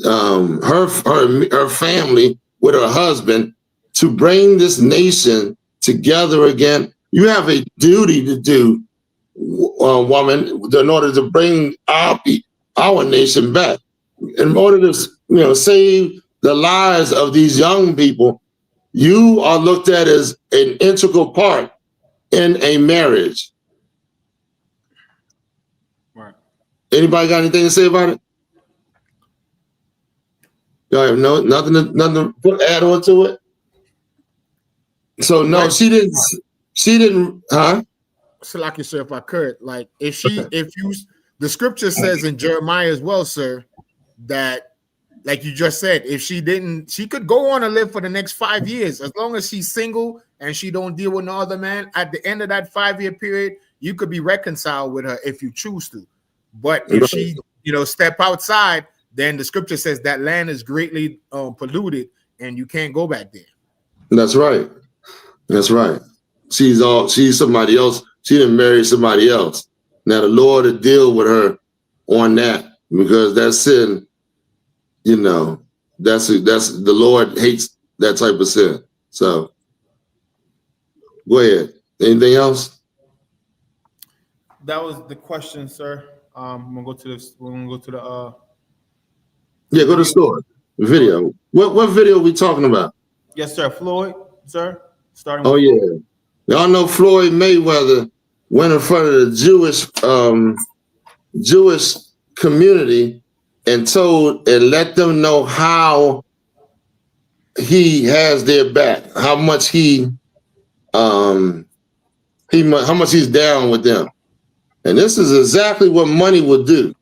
her family with her husband to bring this nation together again. You have a duty to do, woman, in order to bring our nation back. In order to save the lives of these young people, you are looked at as an integral part in a marriage. Right. Anybody got anything to say about it? Y'all have nothing to add on to it? So no, she didn't, huh? Salaki, sir, if I could, like, if the scripture says in Jeremiah as well, sir, that, like you just said, if she could go on and live for the next 5 years, as long as she's single and she don't deal with no other man. At the end of that 5-year period, you could be reconciled with her if you choose to. But if she, step outside, then the scripture says that land is greatly polluted and you can't go back there. That's right. That's right. She's somebody else. She didn't marry somebody else. Now the Lord will deal with her on that, because that's sin. That's the Lord hates that type of sin. So go ahead. Anything else? That was the question, sir. I'm gonna go to this. We're gonna go to the go to the story. Video. What video are we talking about? Yes, sir. Floyd, sir. Starting. Oh yeah. Y'all know Floyd Mayweather went in front of the Jewish community and let them know how he has their back, how much he's down with them. And this is exactly what money will do.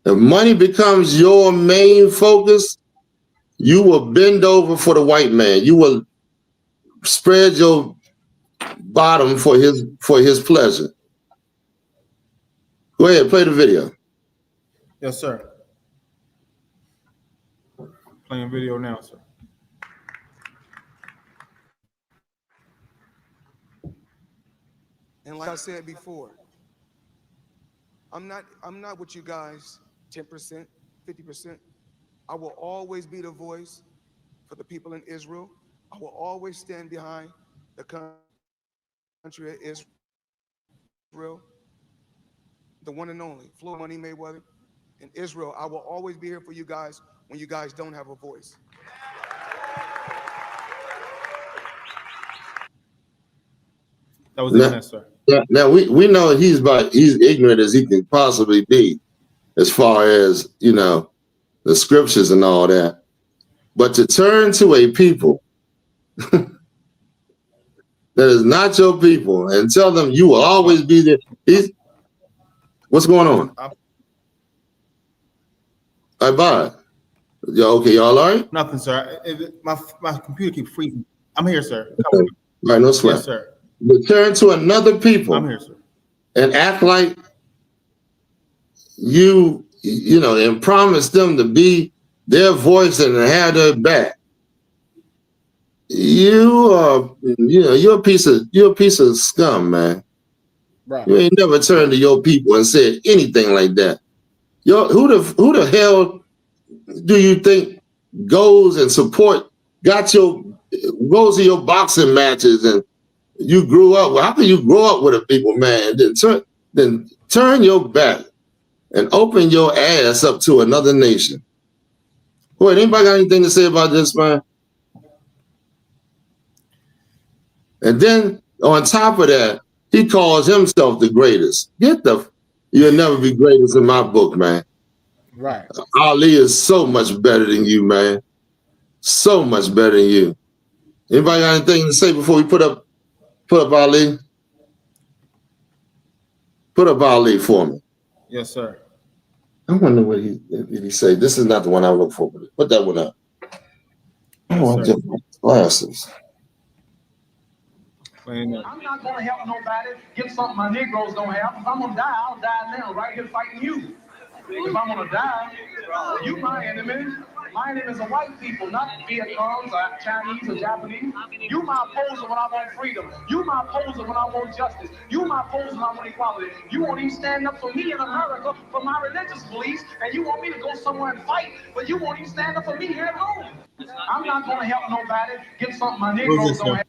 If money becomes your main focus, you will bend over for the white man. You will spread your bottom for his pleasure. Go ahead, play the video. Yes, sir. Playing video now, sir. And like I said before, I'm not with you guys 10%, 50%. I will always be the voice for the people in Israel. I will always stand behind the country of Israel, the one and only Floyd Money Mayweather. In Israel, I will always be here for you guys when you guys don't have a voice. That was it, sir. Now we know he's ignorant as he can possibly be, as far as the scriptures and all that. But to turn to a people that is not your people and tell them you will always be there. What's going on? I buy. Okay, y'all all right? Nothing, sir. My computer keeps freezing. I'm here, sir. Okay. All right, no sweat. Yes, sir. Return to another people. I'm here, sir. And act like and promise them to be their voice and to have their back. You're a piece of scum, man. Right. You ain't never turned to your people and said anything like that. Who the hell do you think goes to your boxing matches and you grew up? Well, how can you grow up with a people, man? Then turn your back and open your ass up to another nation. Boy, anybody got anything to say about this, man? And then on top of that, he calls himself the greatest. You'll never be greatest in my book, man. Right. Ali is so much better than you, man. So much better than you. Anybody got anything to say before we put up Ali? Put up Ali for me. Yes, sir. I wonder what did he say. This is not the one I look for. Put that one up. I want to get my glasses. I'm not going to help nobody get something my Negroes don't have. If I'm going to die, I'll die now, right here fighting you. If I'm going to die, you my enemy. My enemy is the white people, not Vietnamese or Chinese or Japanese. You my opposer when I want freedom. You my opposer when I want justice. You my opposer when I want equality. You won't even stand up for me in America for my religious beliefs, and you want me to go somewhere and fight, but you won't even stand up for me here at home. I'm not going to help nobody get something my Negroes don't have.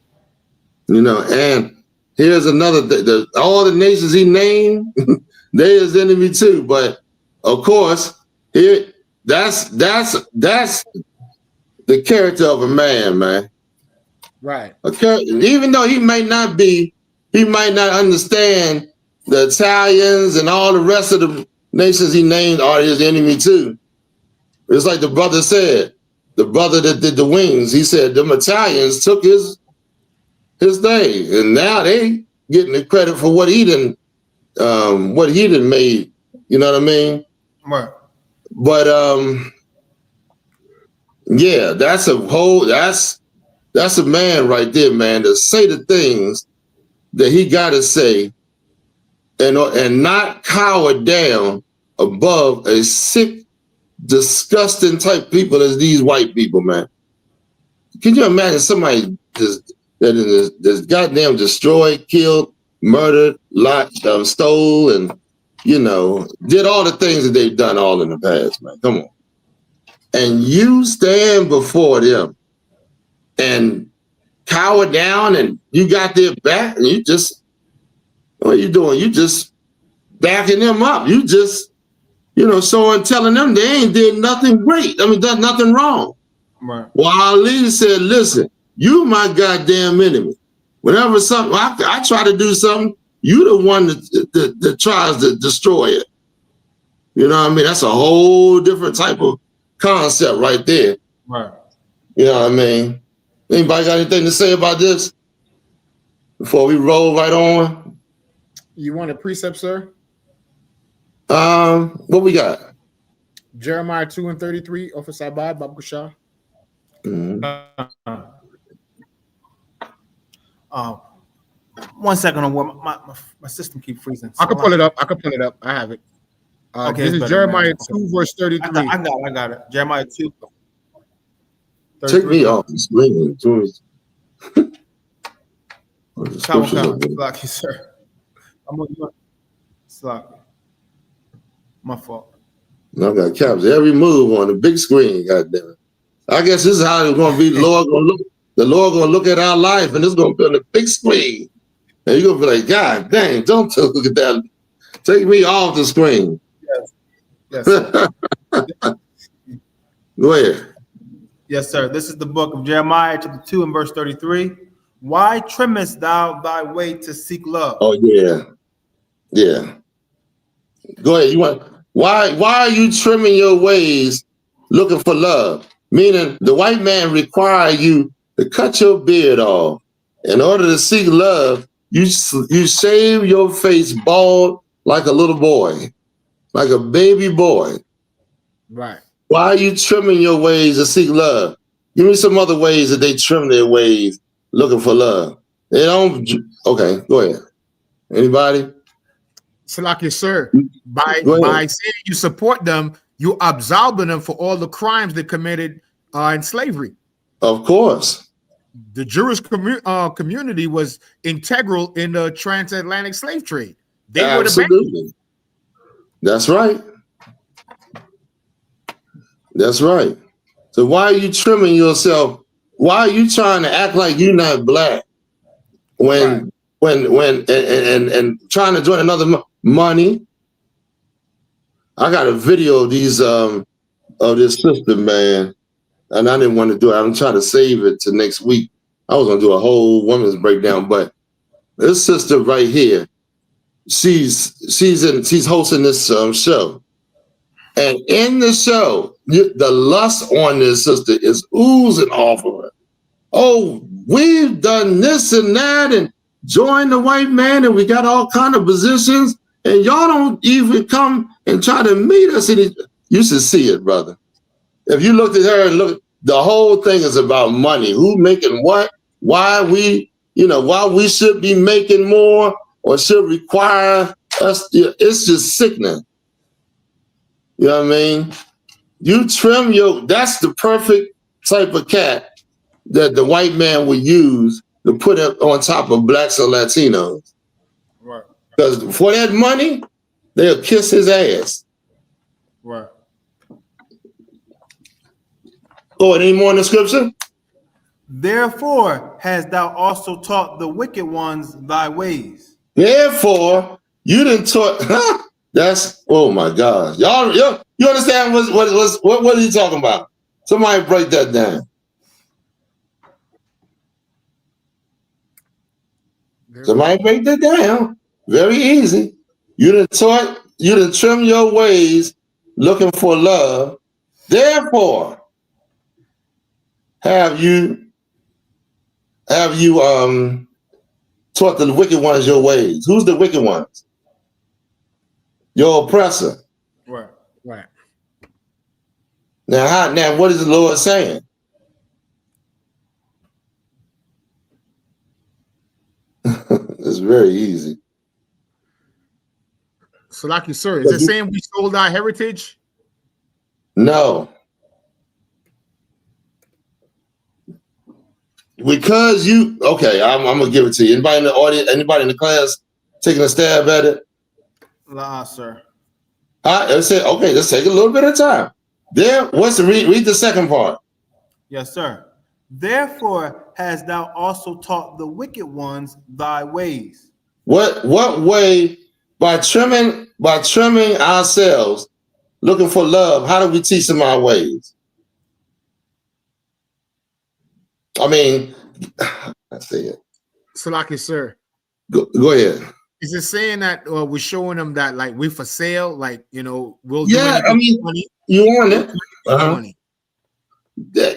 And here's another thing. All the nations he named, they his enemy too. But of course, that's the character of a man. Right. Even though he might not understand the Italians and all the rest of the nations he named are his enemy too. It's like the brother said, the brother that did the wings, he said them Italians took his thing, and now they getting the credit for what he didn't made. You know what I mean? Right. But yeah, that's a man right there, man, to say the things that he got to say and not cower down above a sick, disgusting type people as these white people, man. Can you imagine somebody that's goddamn destroyed, killed, murdered, stole, and did all the things that they've done all in the past, man. Come on. And you stand before them and cower down and you got their back and you just, what are you doing? You just backing them up. You just, telling them they ain't did nothing great. I mean, done nothing wrong. Right. Well, Ali said, listen, you my goddamn enemy. Whenever something, I try to do something, you the one that tries to destroy it. You know what I mean? That's a whole different type of concept right there. Right. You know what I mean? Anybody got anything to say about this before we roll right on? You want a precept, sir? What we got? Jeremiah 2:33, Officer Abad, Babu Shah. One second on what my system keep freezing. I can pull it up. I have it. Okay, this is better, Jeremiah man. 2 verse 33. I got it. Jeremiah 2. Take me off the screen. Slocky, sir. I'm on your Slocky. My fault. I got caps every move on the big screen. Goddamn it! I guess this is how it's going to be. The Lord going to look at our life, and it's going to be on the big screen. And you're going to be like, God dang! Don't look at that. Take me off the screen. Yes. Sir. Go ahead. Yes, sir. This is the book of Jeremiah, chapter 2 and verse 33. Why trimmest thou thy way to seek love? Oh yeah. Go ahead. Why are you trimming your ways looking for love? Meaning the white man require you to cut your beard off. In order to seek love, you shave your face bald like a little boy, like a baby boy. Right. Why are you trimming your ways to seek love? Give me some other ways that they trim their ways looking for love. They don't. Okay, go ahead. Anybody? Salaki, sir. By saying you support them, you absolving them for all the crimes they committed in slavery. Of course. The Jewish community was integral in the transatlantic slave trade. They Absolutely. That's right. That's right. So why are you trimming yourself? Why are you trying to act like you're not black when trying to join another money? I got a video of these of this sister, man, and I didn't want to do it. I'm trying to save it to next week. I was gonna do a whole women's breakdown, but this sister right here, she's hosting this show. And in the show, the lust on this sister is oozing off of her. Oh, we've done this and that and joined the white man and we got all kind of positions and y'all don't even come and try to meet us. You should see it, brother. If you looked at her and look, the whole thing is about money. Who making what? Why we should be making more or should require us. It's just sickening. You know what I mean? You trim that's the perfect type of cat that the white man would use to put up on top of blacks or Latinos. Right. Because for that money, they'll kiss his ass. Right. Oh, any more in the scripture? Therefore hast thou also taught the wicked ones thy ways. Therefore, you didn't taught. That's, oh my God. Y'all, you understand what are you talking about? Somebody break that down. Somebody break that down. Very easy. You done trim your ways looking for love. Therefore, have you taught taught the wicked ones your ways. Who's the wicked ones? Your oppressor. Right. Right. Now what is the Lord saying? It's very easy. So, like you, sir, is it saying we sold our heritage? No. Because okay, I'm gonna give it to you. Anybody in the audience, anybody in the class taking a stab at it? La, sir. I said, okay, let's take a little bit of time. There, read the second part. Yes, sir. Therefore hast thou also taught the wicked ones thy ways. What way? By trimming ourselves, looking for love, how do we teach them our ways? I mean, I see it. So, like you, sir. Go ahead. Is it saying that we're showing them that like we for sale, like we'll do anything for money? You want it? Money.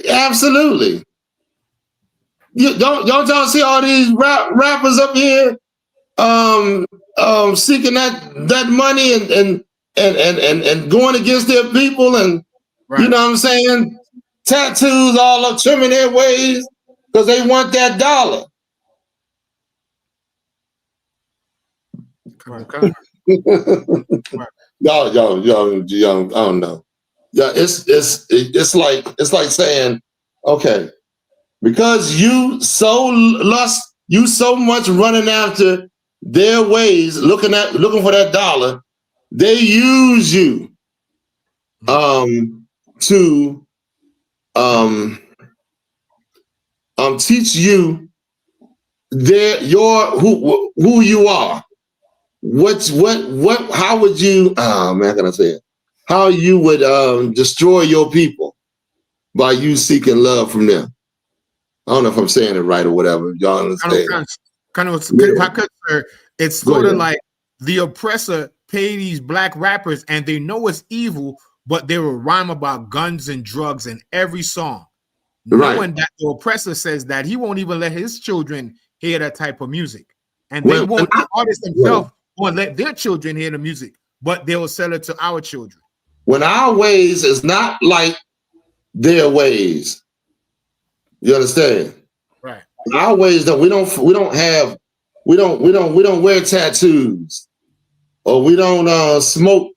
Absolutely. Y'all see all these rappers up here seeking that money and going against their people, and you know what I'm saying? Tattoos all up, trimming their ways because they want that dollar. Y'all, I don't know. Yeah, it's like saying, okay, because you so much running after their ways, looking for that dollar, they use you to teach you who you are. How would you, how can I say it? How you would destroy your people by you seeking love from them. I don't know if I'm saying it right or whatever. Y'all understand? It's sort of like the oppressor pay these black rappers and they know it's evil, but they will rhyme about guns and drugs in every song. Knowing that the oppressor says that he won't even let his children hear that type of music. And they won't, the artists themselves won't let their children hear the music, but they will sell it to our children. When our ways is not like their ways. You understand? Right. Our ways that we don't wear tattoos, or we don't smoke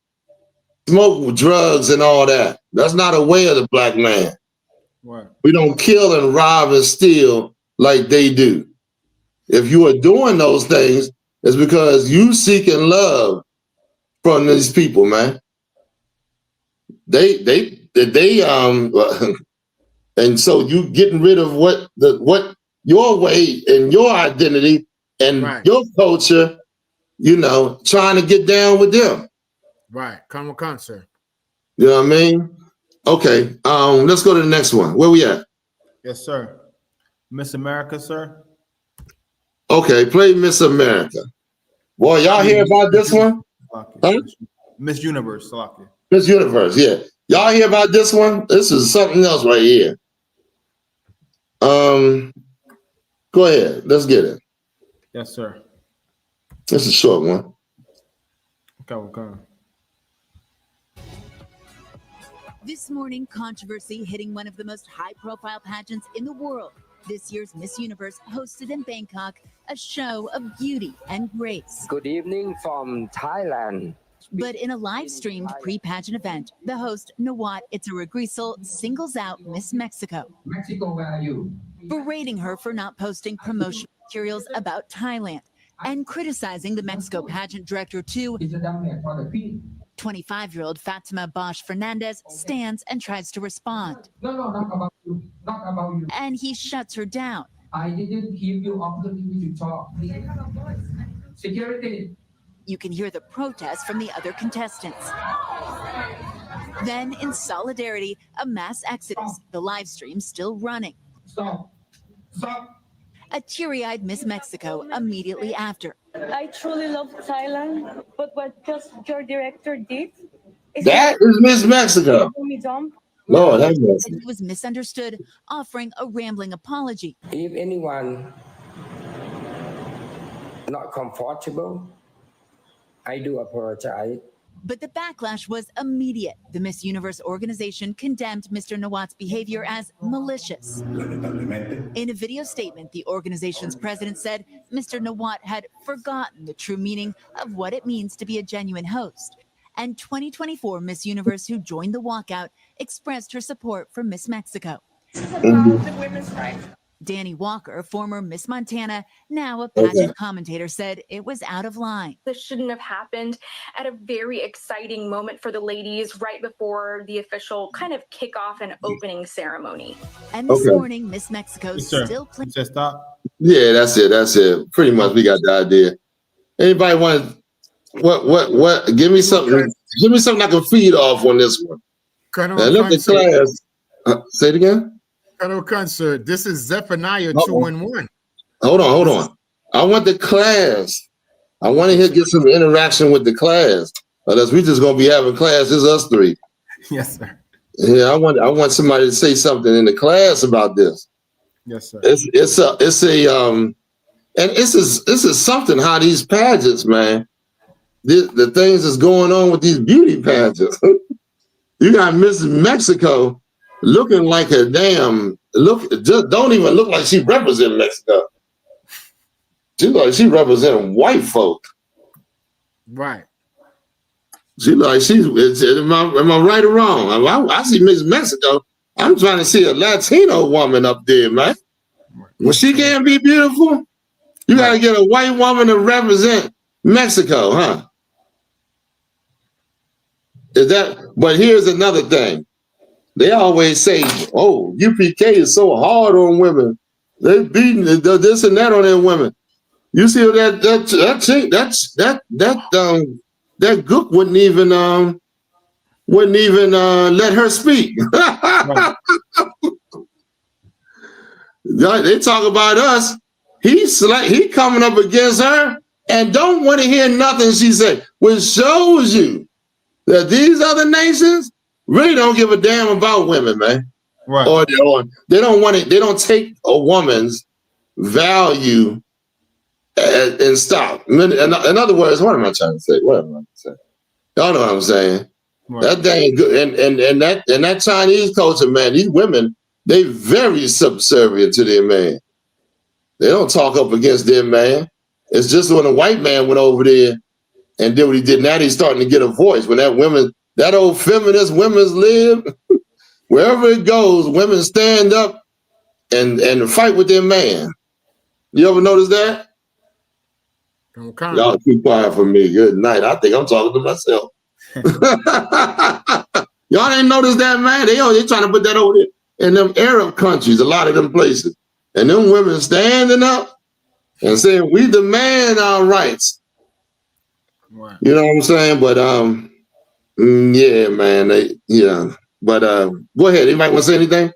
drugs and all that. That's not a way of the black man. Right. We don't kill and rob and steal like they do. If you are doing those things, it's because you seeking love from these people, man. They and so you getting rid of what your way and your identity and your culture, trying to get down with them. Right. Come on, sir. You know what I mean? Okay. Let's go to the next one. Where we at? Yes, sir. Miss America, sir. Okay, play Miss America. Boy, y'all hear about this one? Huh? Miss Universe, Salaki. Miss Universe, yeah. Y'all hear about this one? This is something else right here. Go ahead. Let's get it. Yes, sir. This is a short one. Okay. This morning, controversy hitting one of the most high-profile pageants in the world. This year's Miss Universe hosted in Bangkok a show of beauty and grace. Good evening from Thailand. But in a live-streamed pre-pageant event, the host, Nawat Itzaragrisal, singles out Miss Mexico. Mexico, where are you? Berating her for not posting promotional materials about Thailand and criticizing the Mexico pageant director too. 25-year-old Fatima Bosch Fernandez stands and tries to respond. No, not about you. Not about you. And he shuts her down. I didn't give you opportunity to talk. Security. You can hear the protest from the other contestants. Then, in solidarity, a mass exodus, the live stream still running. Stop. A teary-eyed Miss Mexico immediately after. I truly love Thailand, but what just your director did That is Miss Mexico. Lord, have mercy. He was misunderstood, offering a rambling apology. If anyone not comfortable. I do apologize. But the backlash was immediate. The Miss Universe organization condemned Mr. Nawat's behavior as malicious. In a video statement, the organization's president said Mr. Nawat had forgotten the true meaning of what it means to be a genuine host. And 2024 Miss Universe, who joined the walkout, expressed her support for Miss Mexico. The women's rights. Danny Walker, former Miss Montana, now a pageant commentator, said it was out of line. This shouldn't have happened at a very exciting moment for the ladies right before the official kind of kickoff and opening ceremony. And this morning, Miss Mexico still playing. Stop. Yeah, that's it. That's it. Pretty much, we got the idea. Anybody want what? Give me something. Give me something I can feed off on this one. Look at class. Say it again. Colonel Concert, this is Zephaniah 2-1. Hold on. I want the class. I want to get some interaction with the class. Unless we just gonna be having class. It's us three. Yes, sir. Yeah, I want somebody to say something in the class about this. Yes, sir. It's a and this is something how these pageants, man. The things that's going on with these beauty pageants. You got Miss Mexico looking like a damn just don't even look like she represents Mexico. She representing white folk. Right. She like am I right or wrong? I see Miss Mexico. I'm trying to see a Latino woman up there, man. Well, she can't be beautiful. You gotta get a white woman to represent Mexico, huh? But here's another thing. They always say, "Oh, UPK is so hard on women. They're beating this and that on their women." You see that chick, that gook wouldn't even let her speak. They talk about us. He coming up against her and don't want to hear nothing she say, which shows you that these other nations really don't give a damn about women, man. Right. Or they don't want it. They don't take a woman's value and stop. In other words, what am I trying to say? Y'all know what I'm saying. Right. That dang good. And that Chinese culture, man. These women, they very subservient to their man. They don't talk up against their man. It's just when a white man went over there and did what he did. Now he's starting to get a voice. When that old feminist women's lib, wherever it goes, women stand up and fight with their man. You ever notice that? Okay. Y'all keep quiet for me. Good night. I think I'm talking to myself. Y'all ain't noticed that, man? They trying to put that over there in them Arab countries, a lot of them places. And them women standing up and saying, we demand our rights. Right. You know what I'm saying? But yeah, man. But go ahead. Anybody want to say anything?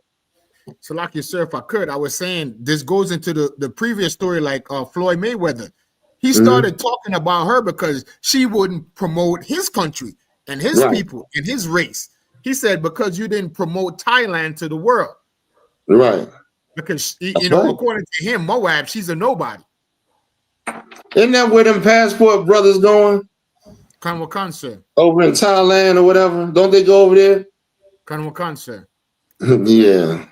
So like you, sir, if I could, I was saying this goes into the previous story, like Floyd Mayweather. He started talking about her because she wouldn't promote his country and his people and his race. He said, because you didn't promote Thailand to the world. Right. Because, according to him, Moab, she's a nobody. Isn't that where them passport brothers going? Kanwakan, over in Thailand or whatever. Don't they go over there? Kanwakan. Yeah.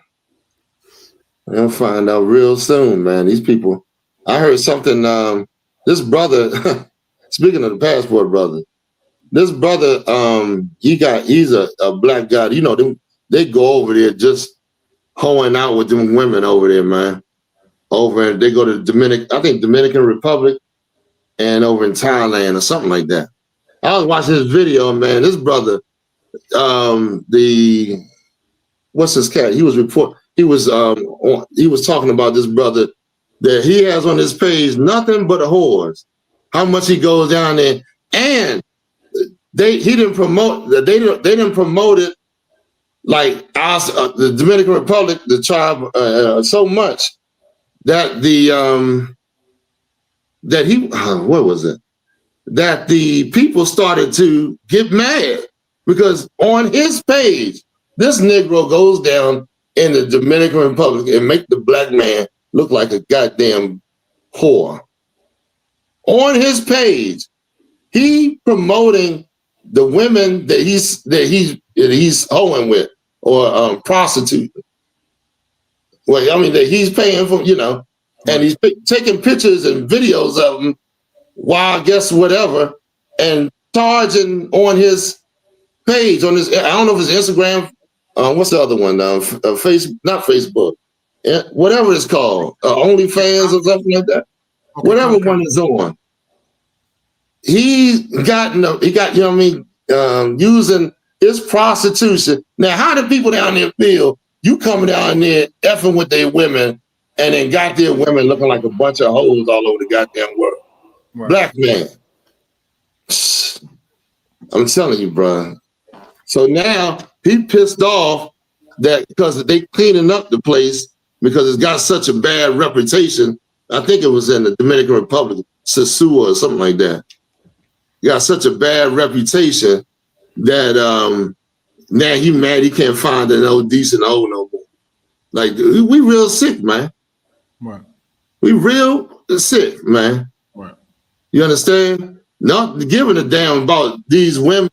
They'll find out real soon, man. These people. I heard something. This brother, speaking of the passport brother, this brother, he's a black guy. You know, they go over there just hoeing out with them women over there, man. Over and they go to Dominican Republic and over in Thailand or something like that. I was watching this video, man. This brother, what's his cat? He was talking about this brother that he has on his page nothing but a whores. How much he goes down there, and they didn't promote it like us, the Dominican Republic, the tribe, so much that that the people started to get mad because on his page, this Negro goes down in the Dominican Republic and make the black man look like a goddamn whore. on his page, he promoting the women that he's hoeing with or prostituting. Well, I mean that he's paying for, you know, and he's taking pictures and videos of them while I guess whatever, and charging on his page on his. I don't know if it's Instagram. What's the other one? Facebook, not Facebook. Whatever it's called, OnlyFans or something like that. Okay, whatever one is on. He got, you know what I mean, using his prostitution. Now, how do people down there feel? You coming down there effing with their women, and then got their women looking like a bunch of hoes all over the goddamn world. Right. Black man. I'm telling you, bro. So now he pissed off that because they cleaning up the place because it's got such a bad reputation. I think it was in the Dominican Republic, Sasua or something like that. Got such a bad reputation that now he mad he can't find an old decent hole no more. Like, we real sick, man. Right. We real sick, man. Right. You understand? Not giving a damn about these women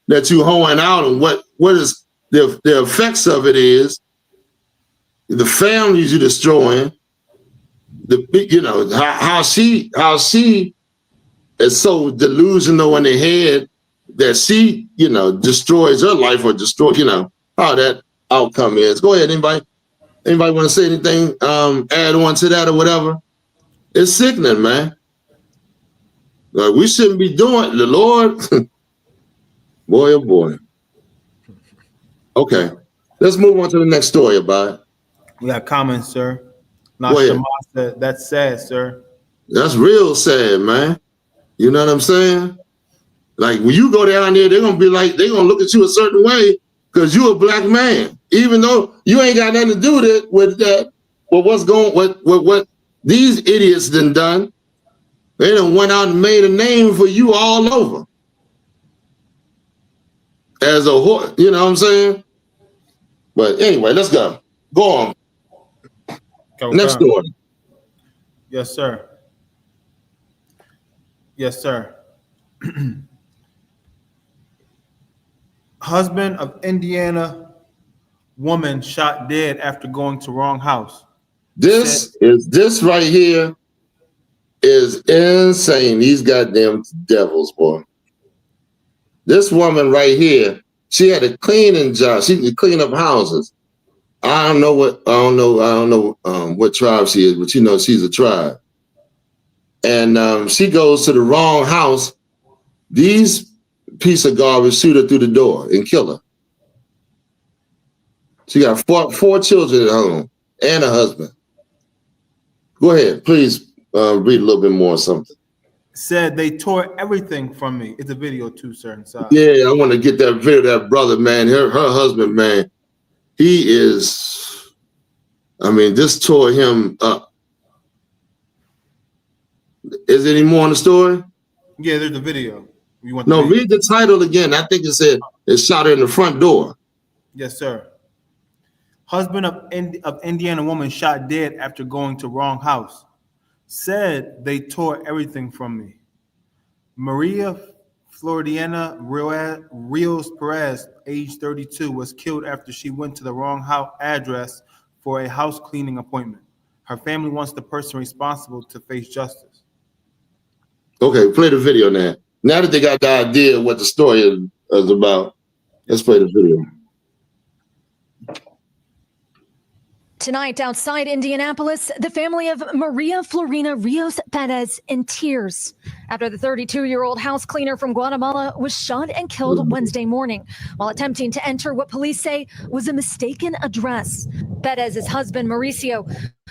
that you hoeing out and what is the effects of it is, the families you're destroying, you know, how she is so delusional in the head that she, you know, destroys her life or you know, how that outcome is. Go ahead, anybody want to say anything, add on to that or whatever? It's sickening, man. Like, we shouldn't be doing the Lord. Boy, oh boy. Okay, let's move on to the next story about it. We got comments, sir. Said, that's sad, sir. That's real sad, man. You know what I'm saying? Like, when you go down there, they're gonna be like, they're gonna look at you a certain way because you're a black man, even though you ain't got nothing to do with that. Well, what these idiots done? They done went out and made a name for you all over. As a whore, you know what I'm saying? But anyway, let's go. Go on. Next story. Yes, sir. Yes, sir. Husband of Indiana woman shot dead after going to wrong house. This right here is insane. These goddamn devils, boy. This woman right here, she had a cleaning job. She could clean up houses. I don't know what tribe she is, but you know she's a tribe. And she goes to the wrong house. These piece of garbage shoot her through the door and kill her. She got four children at home and a husband. Go ahead, please read a little bit more or something. Said they tore everything from me. It's a video too, sir. Inside. Yeah, I want to get that video of that brother, man. Her husband, man. He is, I mean, this tore him up. Is there any more on the story? Yeah, there's a video. You want no, read the title again. I think it said it shot her in the front door. Yes, sir. Husband of Indiana woman shot dead after going to wrong house. Said they tore everything from me. Maria Floridiana Rios Perez, age 32, was killed after she went to the wrong house address for a house cleaning appointment. Her family wants the person responsible to face justice. Okay, play the video now. Now that they got the idea of what the story is about, let's play the video. Tonight, outside Indianapolis, the family of Maria Florina Rios Perez in tears after the 32-year-old house cleaner from Guatemala was shot and killed Wednesday morning while attempting to enter what police say was a mistaken address. Perez's husband, Mauricio,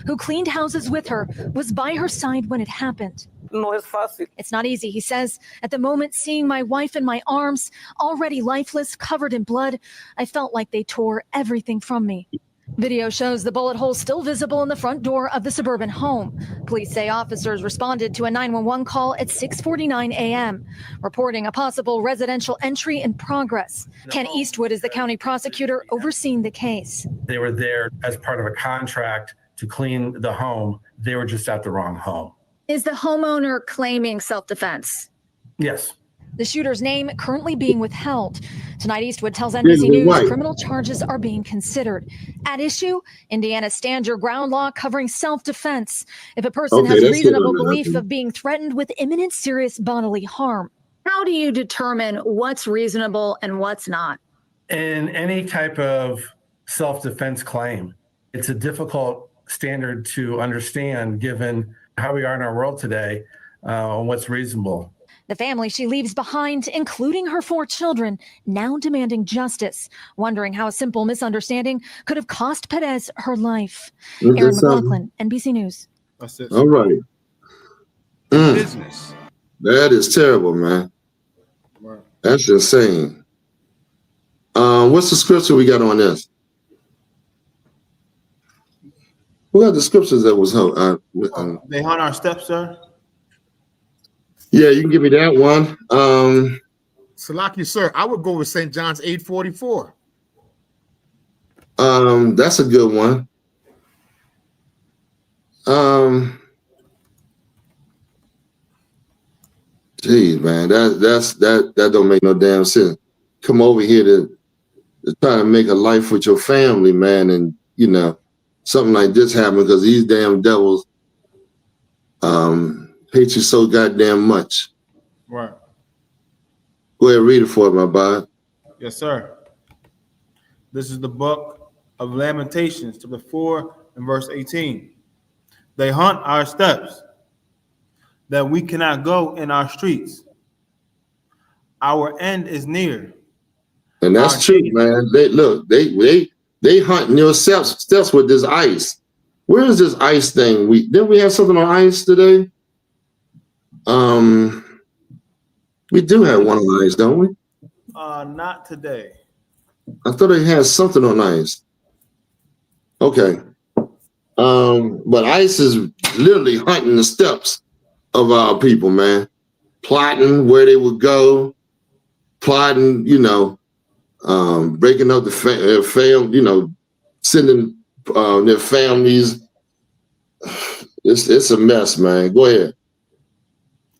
who cleaned houses with her, was by her side when it happened. It's not easy, he says. At the moment, seeing my wife in my arms, already lifeless, covered in blood, I felt like they tore everything from me. Video shows the bullet hole still visible in the front door of the suburban home. Police say officers responded to a 911 call at 6:49 a.m., reporting a possible residential entry in progress. Ken Eastwood is the county prosecutor overseeing the case. They were there as part of a contract to clean the home. They were just at the wrong home. Is the homeowner claiming self-defense? Yes. The shooter's name currently being withheld. Tonight, Eastwood tells NBC News criminal charges are being considered. At issue, Indiana's Stand Your Ground law covering self-defense. If a person has reasonable belief of being threatened with imminent serious bodily harm. How do you determine what's reasonable and what's not? In any type of self-defense claim, it's a difficult standard to understand given how we are in our world today on what's reasonable. The family she leaves behind, including her 4 children, now demanding justice, wondering how a simple misunderstanding could have cost Perez her life. Aaron McLaughlin, NBC News. That's it. All right. Business. That is terrible, man. Right. That's insane. What's the scripture we got on this? Who got the scriptures that was they hunt our steps, sir. Yeah, you can give me that one. Salaki, sir, I would go with St. John's 8:44. That's a good one. Geez, man, that don't make no damn sense. Come over here to try to make a life with your family, man, and you know, something like this happen because these damn devils hate you so goddamn much. Right. Go ahead, read it for me, my boy. Yes, sir. This is the book of Lamentations, chapter 4 and verse 18. They hunt our steps, that we cannot go in our streets. Our end is near. And that's true, man. They hunting your steps with this ice. Where is this ice thing? Didn't we have something on ice today? We do have one on ice, don't we? Not today. I thought they had something on ice. Okay. But ICE is literally hunting the steps of our people, man. Plotting where they would go, plotting, you know, breaking up their family, you know, sending their families. It's a mess, man. Go ahead.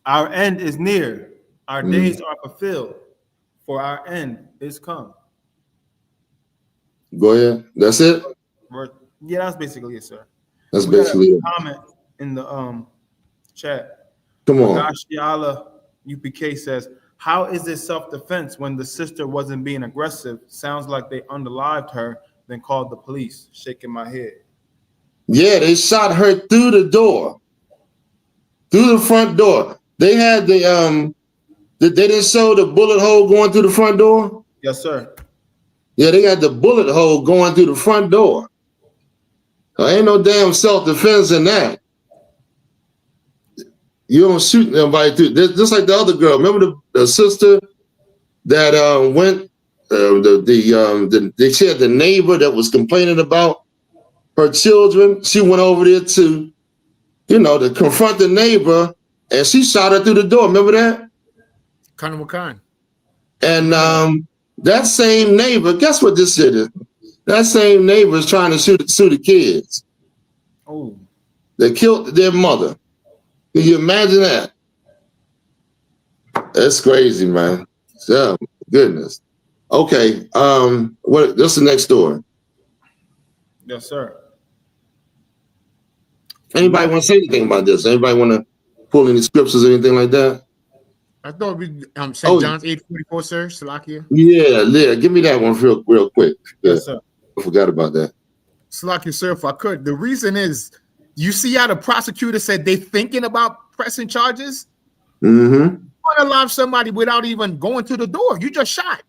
Our end is near. Our days are fulfilled, for our end is come. Go ahead. That's it? Yeah, that's basically it, sir. That's basically it. Comment in the chat. Come on. I.S.U.P.K says, how is this self-defense when the sister wasn't being aggressive? Sounds like they underlived her, then called the police. Shaking my head. Yeah, they shot her through the door. Through the front door. They had they didn't show the bullet hole going through the front door? Yes, sir. Yeah, they got the bullet hole going through the front door. Ain't no damn self-defense in that. You don't shoot nobody through. Just like the other girl. Remember the sister that went? She had the neighbor that was complaining about her children. She went over there to, you know, to confront the neighbor, and she shot her through the door. Remember that? Khan. And that same neighbor, guess what this shit is? That same neighbor is trying to sue the kids. Oh. They killed their mother. Can you imagine that? That's crazy, man. Oh, goodness. Okay. What's the next story? Yes, sir. Anybody want to say anything about this? Anybody want to pull any scriptures or anything like that? I thought we St. John's 8:44, sir. Salakia. Yeah. Give me that one real quick. Yes, sir. I forgot about that. Salakia, sir, if I could. The reason is, you see how the prosecutor said they thinking about pressing charges? Mm-hmm. You want to live somebody without even going to the door. You just shot.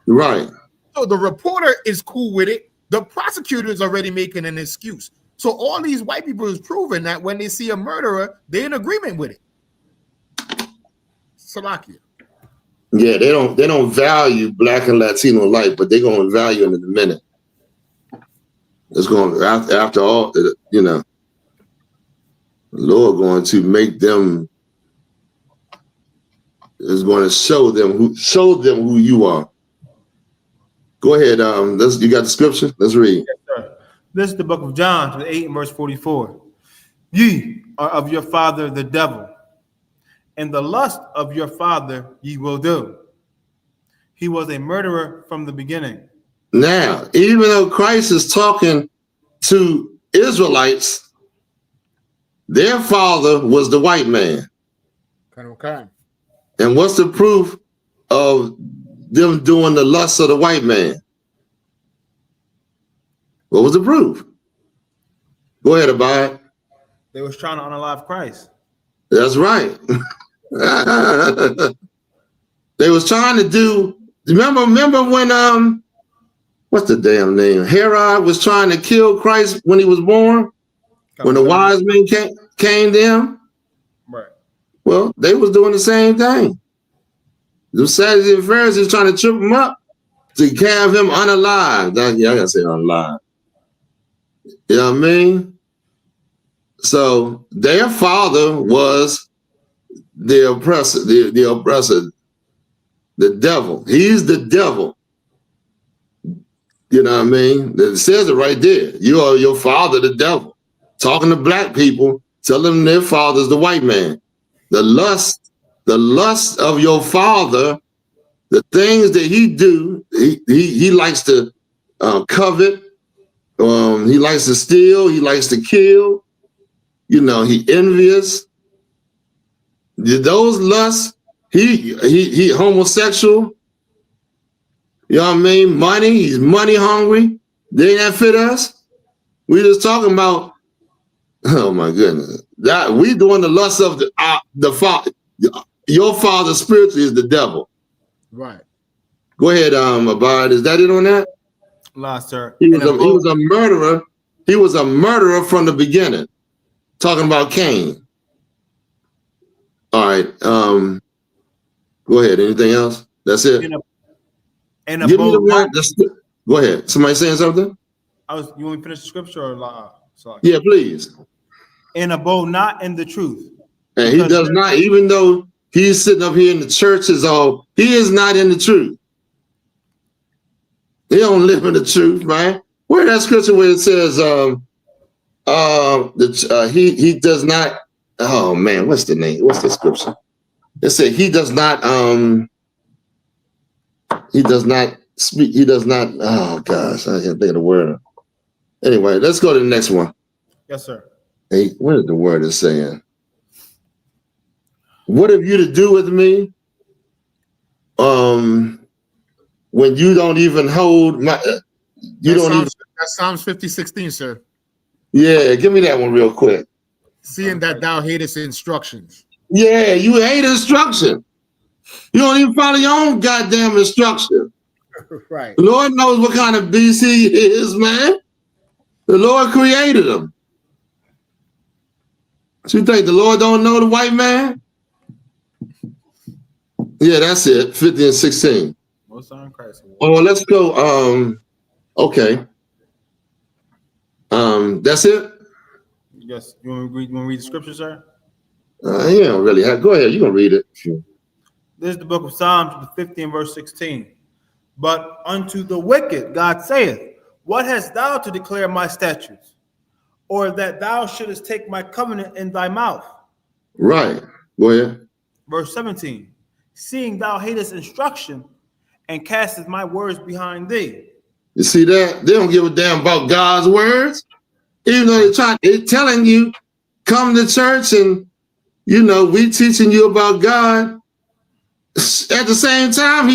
Right. So the reporter is cool with it. The prosecutor is already making an excuse. So all these white people is proving that when they see a murderer, they're in agreement with it. Salakia. Yeah, they don't value Black and Latino life, but they're going to value it in a minute. It's going after all, you know. The Lord going to make them, is going to show them who you are. Go ahead. You got the scripture? Let's read. Yes, sir. This is the book of John, 8 and verse 44. Ye are of your father the devil, and the lust of your father ye will do. He was a murderer from the beginning. Now, even though Christ is talking to Israelites, their father was the white man. Okay. And what's the proof of them doing the lust of the white man? What was the proof? Go ahead, Abide. They was trying to unalive Christ. That's right. They was trying to do. Remember when what's the damn name? Herod was trying to kill Christ when he was born. When the wise men came to him. Right. Well, they was doing the same thing. The Sadducees and Pharisees trying to trip him up to have him unalive. Yeah, I gotta say unalive. You know what I mean? So their father was the oppressor, the oppressor, the devil. He's the devil. You know what I mean? It says it right there. You are your father, the devil. Talking to black people, telling them their father's the white man. The lust of your father, the things that he do, he likes to covet. He likes to steal. He likes to kill. You know, he envious. Those lusts, he homosexual. You know what I mean? Money, he's money hungry. Didn't that fit us? We just talking about, oh my goodness. That we doing the lust of the father. Your father spiritually is the devil. Right. Go ahead, Abad. Is that it on that? Lost, sir. He was a murderer. He was a murderer from the beginning. Talking about Cain. All right. Go ahead. Anything else? That's it. Give me the one. Go ahead. Somebody saying something? You want me to finish the scripture or yeah, please. And abode not in the truth. And he does not, even though he's sitting up here in the church he is not in the truth. He don't live in the truth, right? Where that scripture where it says he does not, oh man, what's the name? What's the scripture? It said he does not speak, he does not, oh gosh, I can't think of the word. Anyway, let's go to the next one. Yes, sir. Hey, what is the word it's saying? What have you to do with me? When you don't even hold my, That's Psalms 50:16, sir. Yeah, give me that one real quick. Seeing that thou hatest instructions. Yeah, you hate instruction. You don't even follow your own goddamn instruction. Right. The Lord knows what kind of beast he is, man. The Lord created him. So you think the Lord don't know the white man? Yeah, that's it. 50 and 16. Oh, let's go. Okay. That's it? Yes. You want to read the scripture, sir? You don't really have. Go ahead. You can read it. This is the book of Psalms, 50 and verse 16. But unto the wicked God saith, what hast thou to declare my statutes? Or that thou shouldest take my covenant in thy mouth? Right. Go ahead. Verse 17. Seeing thou hatest instruction and castest my words behind thee. You see that? They don't give a damn about God's words. Even though they're telling you, come to church and, we teaching you about God. At the same time,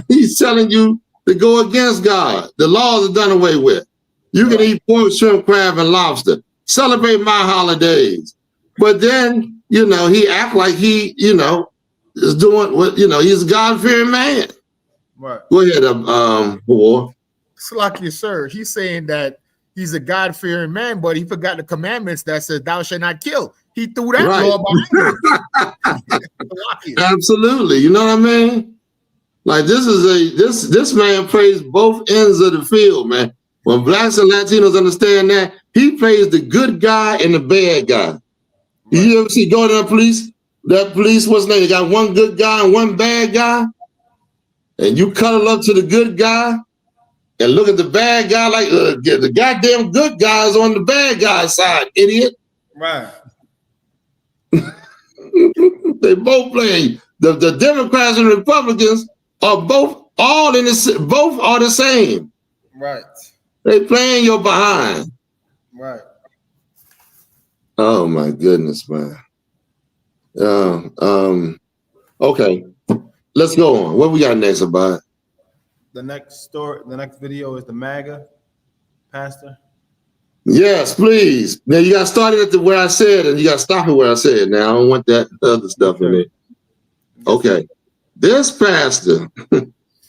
he's telling you to go against God. The laws are done away with. You can eat pork, shrimp, crab, and lobster. Celebrate my holidays. But then, he act like he, is doing what, he's a God-fearing man. Right. Go ahead, boy. It's like you, sir. He's saying that he's a God-fearing man, but he forgot the commandments that says thou shalt not kill. He threw that law behind him. Absolutely. You know what I mean? Like this man plays both ends of the field, man. When blacks and Latinos understand that, he plays the good guy and the bad guy. Right. You ever see go to that police, what's his name? They got one good guy and one bad guy. And you cuddle up to the good guy and look at the bad guy like the goddamn good guys on the bad guy side, idiot. Right. They both playing. The Democrats and Republicans are both all in the both are the same. Right. They playing your behind. Right. Oh my goodness, man. Okay. Let's go on. What we got next about? The next video is the MAGA pastor. Yes, please. Now you got started at where I said, and you got to stop it where I said. Now I don't want that other stuff in there. Okay. This pastor,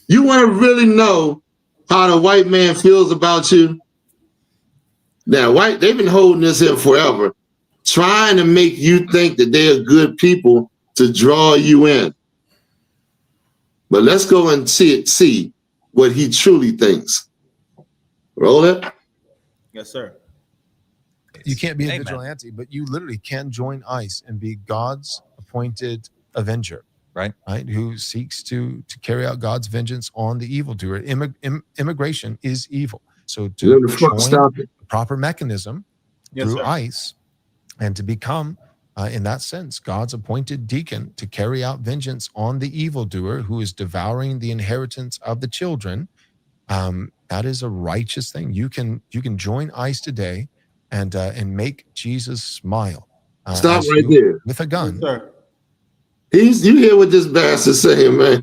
you want to really know how the white man feels about you? Now, they've been holding this in forever, trying to make you think that they are good people to draw you in. But let's go and see what he truly thinks. Roll it. Yes, sir. You can't be a vigilante, but you literally can join ICE and be God's appointed avenger, right? Who seeks to carry out God's vengeance on the evildoer. Immigration is evil. So to join the proper mechanism through ICE and to become, in that sense, God's appointed deacon to carry out vengeance on the evildoer who is devouring the inheritance of the children, that is a righteous thing. You can join ICE today and make Jesus smile. Stop right there. With a gun. Yes, you hear what this bastard's saying, man.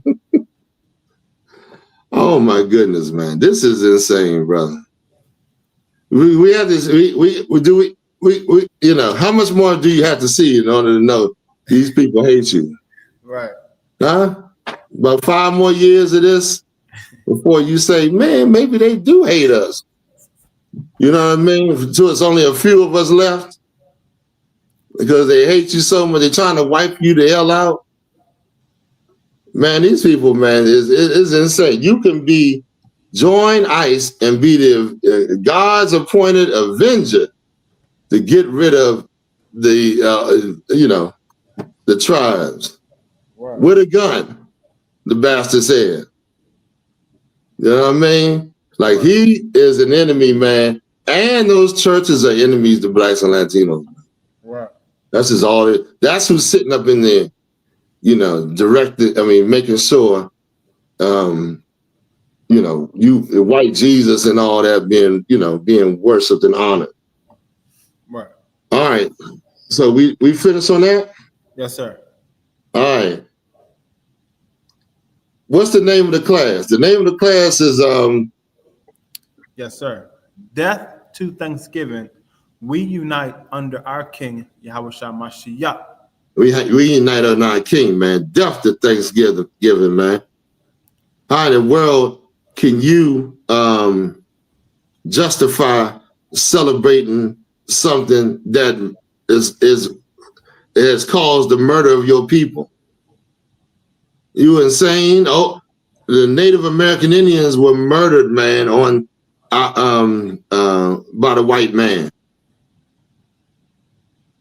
Oh my goodness, man. This is insane, brother. We have this, you know, how much more do you have to see in order to know these people hate you? Right. Huh? About 5 more years of this before you say, man, maybe they do hate us. You know what I mean? Until it's only a few of us left because they hate you so much, they're trying to wipe you the hell out. Man, these people, man, is insane. You can join ICE and be the God's appointed avenger to get rid of the, the tribes. Right. With a gun, the bastard said. You know what I mean? Like, he is an enemy, man. And those churches are enemies to blacks and Latinos. Right. That's just all it. That's who's sitting up in there, making sure, you white Jesus and all that being worshipped and honored. Right. All right. So we finished on that? Yes, sir. All right. What's the name of the class? The name of the class is yes, sir. Death to Thanksgiving. We unite under our King, Yahawashi Mashayach. We unite under our King, man. Death to Thanksgiving, man. How in the world can you justify celebrating something that has caused the murder of your people? You insane? Oh, the Native American Indians were murdered, man, by the white man.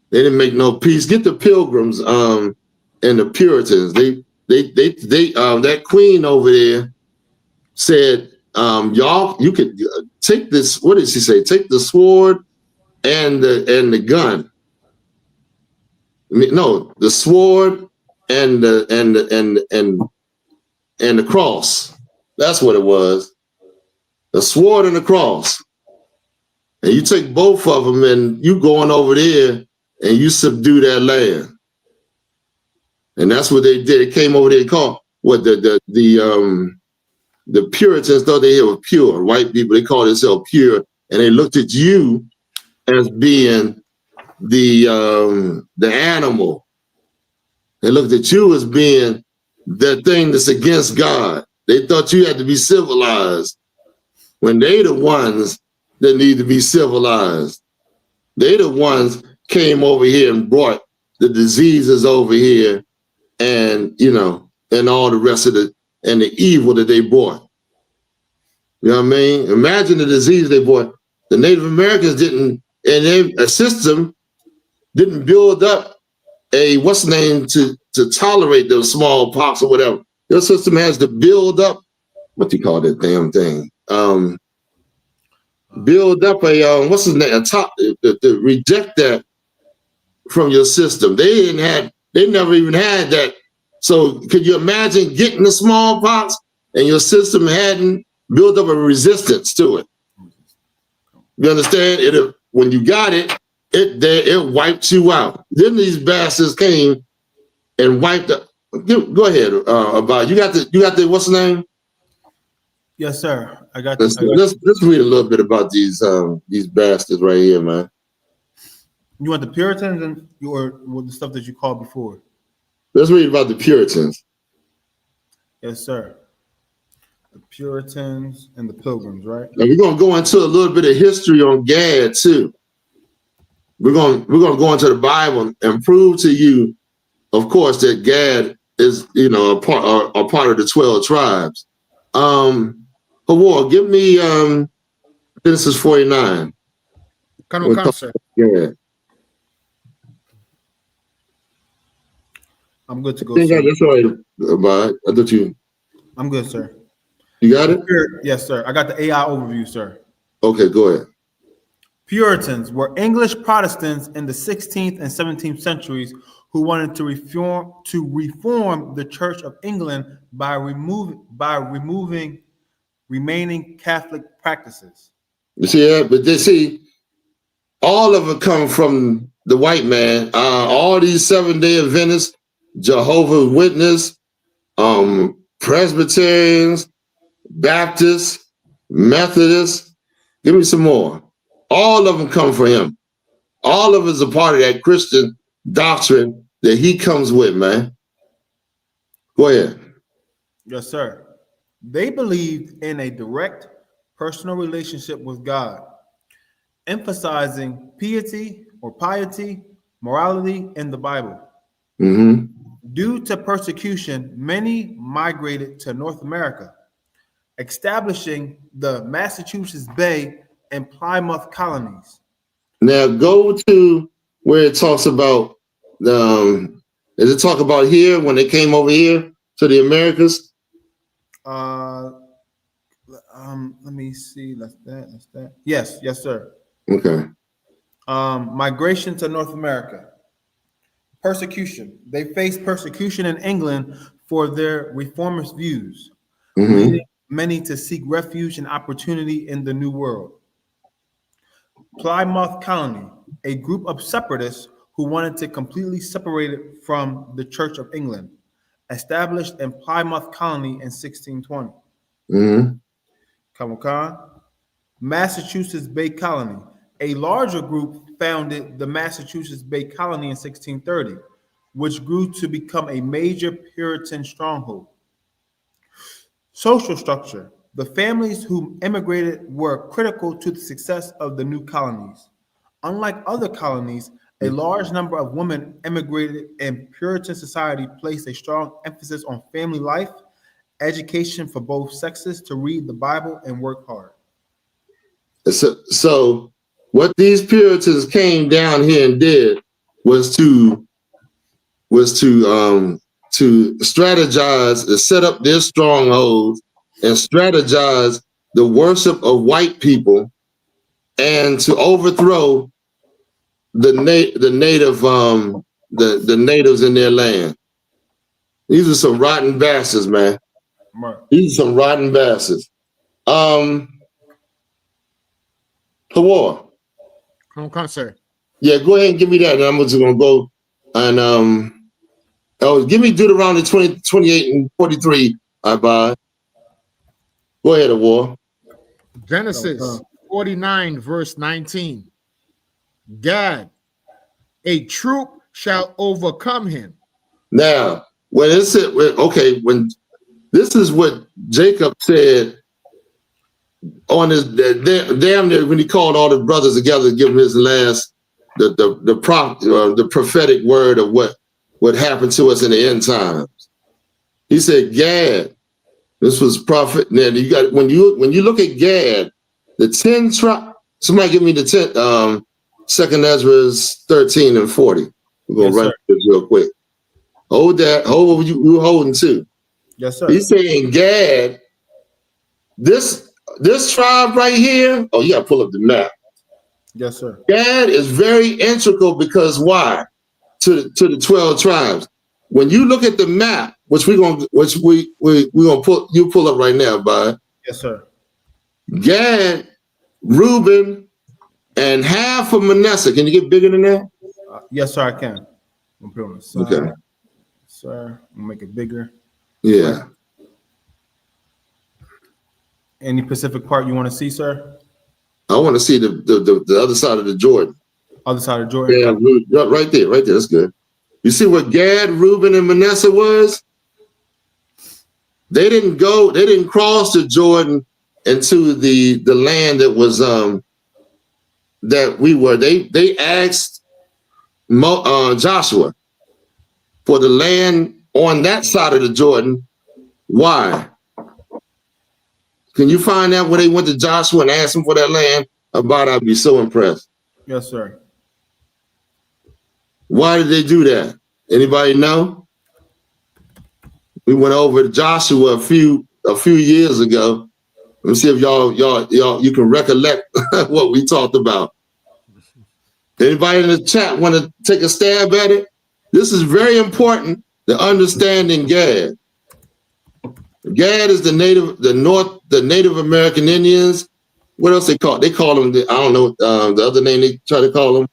They didn't make no peace. Get the Pilgrims and the Puritans. They that queen over there said, y'all, you could take this. What did she say? Take the sword and the gun. No, the sword and the cross. That's what it was. The sword and the cross. And you take both of them and you going over there and you subdue that land. And that's what they did. It came over there and called what the Puritans thought they were pure. White people, they called themselves pure. And they looked at you as being the animal. They looked at you as being the thing that's against God. They thought you had to be civilized when they the ones that need to be civilized. They the ones came over here and brought the diseases over here and, and all the rest of the evil that they brought. You know what I mean? Imagine the disease they brought. The Native Americans didn't, and a system didn't build up to tolerate the smallpox or whatever. Your system has to build up, what do you call that damn thing? Build up to reject that from your system. They never even had that. So could you imagine getting the smallpox and your system hadn't built up a resistance to it? You understand? When you got it, it wiped you out. Then these bastards came and wiped up. Go ahead, about you got the what's the name? Yes, sir. I got Let's read a little bit about these bastards right here, man. You want the Puritans or the stuff that you called before? Let's read about the Puritans. Yes, sir. The Puritans and the Pilgrims, right? Now we're gonna go into a little bit of history on Gad too. We're gonna go into the Bible and prove to you, of course, that Gad is a part of the 12 tribes. Hawar, give me Genesis 49. Yeah. I'm good to go. That's all right, Abad. I thought you. I'm good, sir. You got it? Yes, sir. I got the AI overview, sir. Okay, go ahead. Puritans were English Protestants in the 16th and 17th centuries who wanted to reform the Church of England by removing remaining Catholic practices. You see that? But all of it come from the white man. All these Seventh-day Adventists, Jehovah's Witness, Presbyterians, Baptists, Methodists. Give me some more. All of them come from him. All of us are part of that Christian doctrine that he comes with, man. Go ahead. Yes, sir. They believed in a direct personal relationship with God, emphasizing piety, morality in the Bible. Mm-hmm. Due to persecution, many migrated to North America, establishing the Massachusetts Bay and Plymouth colonies. Now go to where it talks about, does it talk about here when they came over here to the Americas? Let me see. That's that. Yes, sir. Okay. Migration to North America. Persecution. They faced persecution in England for their reformist views, leading many to seek refuge and opportunity in the New World. Plymouth Colony, a group of separatists who wanted to completely separate it from the Church of England, established in Plymouth Colony in 1620. Massachusetts Bay Colony, a larger group founded the Massachusetts Bay Colony in 1630, which grew to become a major Puritan stronghold. Social structure. The families who immigrated were critical to the success of the new colonies. Unlike other colonies, a large number of women immigrated, and Puritan society placed a strong emphasis on family life, education for both sexes to read the Bible and work hard. So what these Puritans came down here and did was to strategize and set up their strongholds and strategize the worship of white people and to overthrow the natives in their land. These are some rotten bastards, man. Right. These are some rotten bastards. Hawar. Come, sir. Yeah, go ahead and give me that, and I'm just gonna go and give me Deuteronomy 28 and 43. Abad. Go ahead, Hawar. Genesis 49, verse 19. Gad, a troop shall overcome him. Now, when it said, when this is what Jacob said on his damn near when he called all the brothers together to give him his last the prophetic word of what happened to us in the end times. He said, Gad, this was prophet. Now you got when you look at Gad, the 10 tribes. Somebody give me the 10. 2nd Ezra 13 and 40. We're gonna write this real quick. Hold that. Hold what you holding to. Yes, sir. He's saying Gad. This tribe right here. Oh, you gotta pull up the map. Yes, sir. Gad is very integral because why? to the 12 tribes. When you look at the map, which we gonna pull up right now, bud. Yes, sir. Gad, Reuben, and half of Manasseh. Can you get bigger than that? Yes, sir, I can. I'm put it on the side. Okay. Sir, I'm gonna make it bigger. Yeah. Right. Any specific part you want to see, sir? I want to see the other side of the Jordan. Other side of Jordan? Yeah, right there. That's good. You see what Gad, Reuben, and Manasseh was? They didn't cross the Jordan into the land that was that we were. They asked Joshua for the land on that side of the Jordan. Why? Can you find out where they went to Joshua and asked him for that land? I'd be so impressed. Yes, sir. Why did they do that? Anybody know? We went over to Joshua a few years ago. Let me see if y'all you can recollect what we talked about. Anybody in the chat want to take a stab at it? This is very important to understanding Gad. Gad is the Native American Indians. What else they call? They call them. I don't know the other name they try to call them.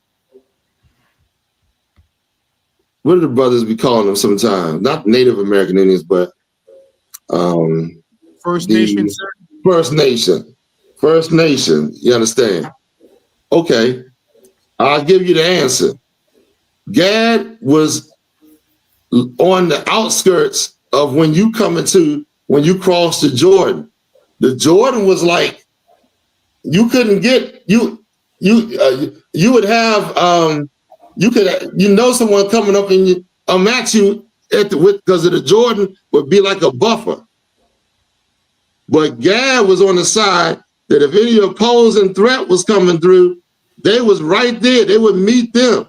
What do the brothers be calling them sometimes? Not Native American Indians, but First Nation, sir. First Nation. First Nation. You understand? Okay. I'll give you the answer. Gad was on the outskirts of when you cross the Jordan. The Jordan was like you couldn't get you would have someone coming up and at you because of the Jordan would be like a buffer. But Gad was on the side that if any opposing threat was coming through, they was right there. They would meet them.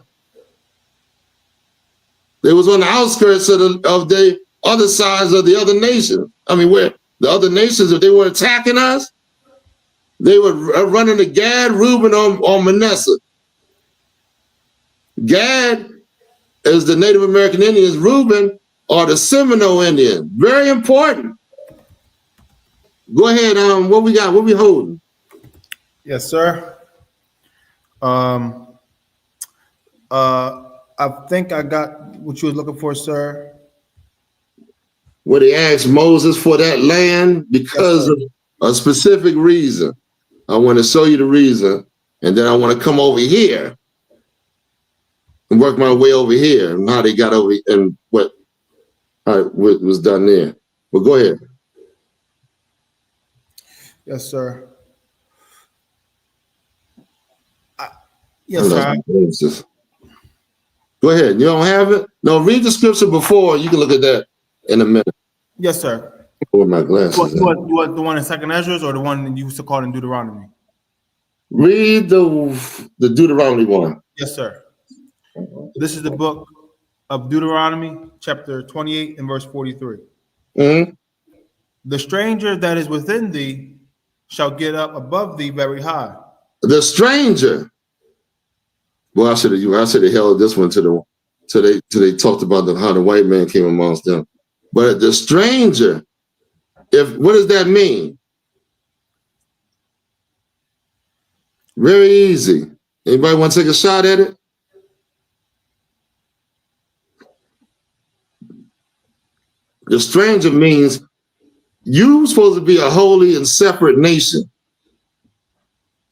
They was on the outskirts of the other sides of the other nations. I mean, where the other nations, if they were attacking us, they were running to Gad, Reuben, on Manasseh. Gad is the Native American Indians. Reuben are the Seminole Indians. Very important. Go ahead. What we got? What we holding? Yes, sir. I think I got what you were looking for, sir. Where they asked Moses for that land because of a specific reason. I want to show you the reason, and then I want to come over here and work my way over here and how they got over and what was done there. But go ahead. Yes, sir. Yes, sir. Go ahead. You don't have it? No, read the scripture before. You can look at that in a minute. Yes, sir. With my glasses. You want the one in 2nd Ezra or the one that you used to call in Deuteronomy? Read the Deuteronomy one. Yes, sir. This is the book of Deuteronomy, chapter 28 and verse 43. Mm-hmm. The stranger that is within thee shall get up above thee very high. The stranger. Well, I should have held this one till they talked about how the white man came amongst them. But the stranger, what does that mean? Very easy. Anybody want to take a shot at it? The stranger means you're supposed to be a holy and separate nation.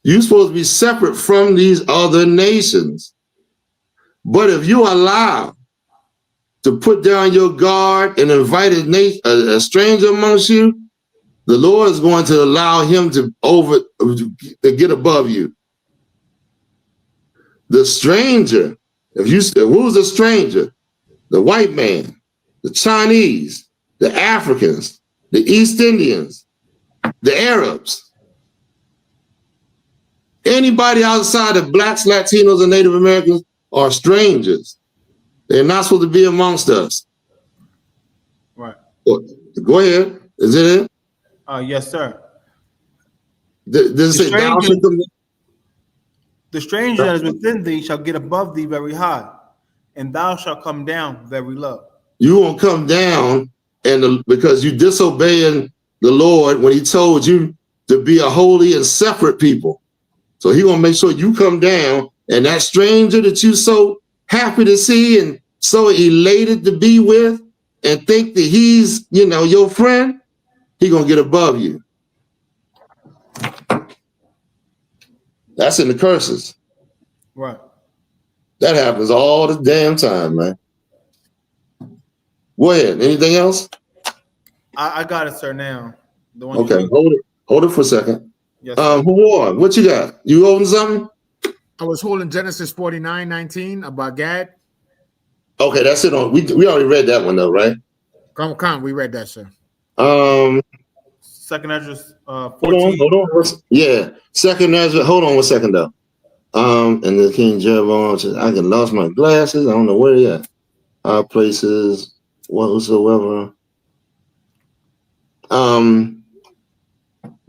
You're supposed to be separate from these other nations. But if you allow to put down your guard and invite a stranger amongst you, the Lord is going to allow him to get above you. The stranger, who's the stranger? The white man, the Chinese, the Africans, the East Indians, the Arabs. Anybody outside of blacks, Latinos, and Native Americans are strangers. They're not supposed to be amongst us. Right. Go ahead. Is it? Yes, sir. Does it say thou shalt come? The stranger that is within thee shall get above thee very high. and thou shalt come down very low. You won't come down, and because you disobeying the Lord when he told you to be a holy and separate people. So he gonna make sure you come down, and that stranger that you so happy to see and so elated to be with and think that he's, you know, your friend, he gonna get above you. That's in the curses. Right. That happens all the damn time, man. Go ahead. Anything else? I got it, sir, now. The one Okay, hold it for a second. Yes, sir. Juan, what you got? You holding something? I was holding Genesis 49:19 about Gad. Okay, that's it. We already read that one though, right? Come, we read that, sir. Second Ezra 14. Hold on. Yeah, Second Ezra. Hold on 1 second though. And the King Jeroboam says, I can lost my glasses. I don't know where they at. Our places whatsoever.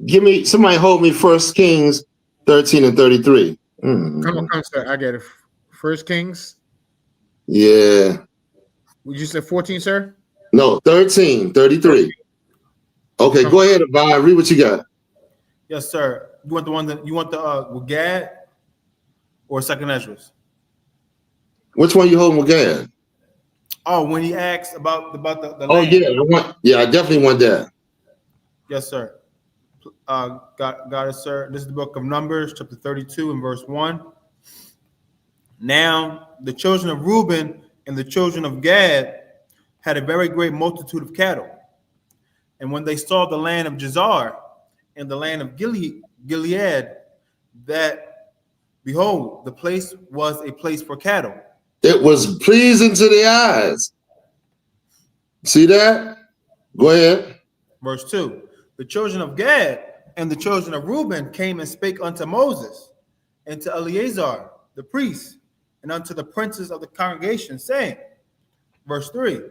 Give me somebody hold me 1 Kings 13 and 33. Come, sir. I get it. 1 Kings. Yeah. Would you say 14, sir? No, 13, 33. Okay, go ahead, Abide. Read what you got. Yes, sir. You want the one that you want the with Gad or Second Ezra's? Which one you holding with Gad? Oh, when he asks about the Oh land. I definitely want that. Yes, sir. Got it, sir. This is the book of Numbers, chapter 32 and verse 1. Now the children of Reuben and the children of Gad had a very great multitude of cattle. And when they saw the land of Jazar and the land of Gilead, that, behold, the place was a place for cattle. It was pleasing to the eyes. See that? Go ahead. Verse 2. The children of Gad and the children of Reuben came and spake unto Moses and to Eleazar the priest and unto the princes of the congregation, saying, verse 3,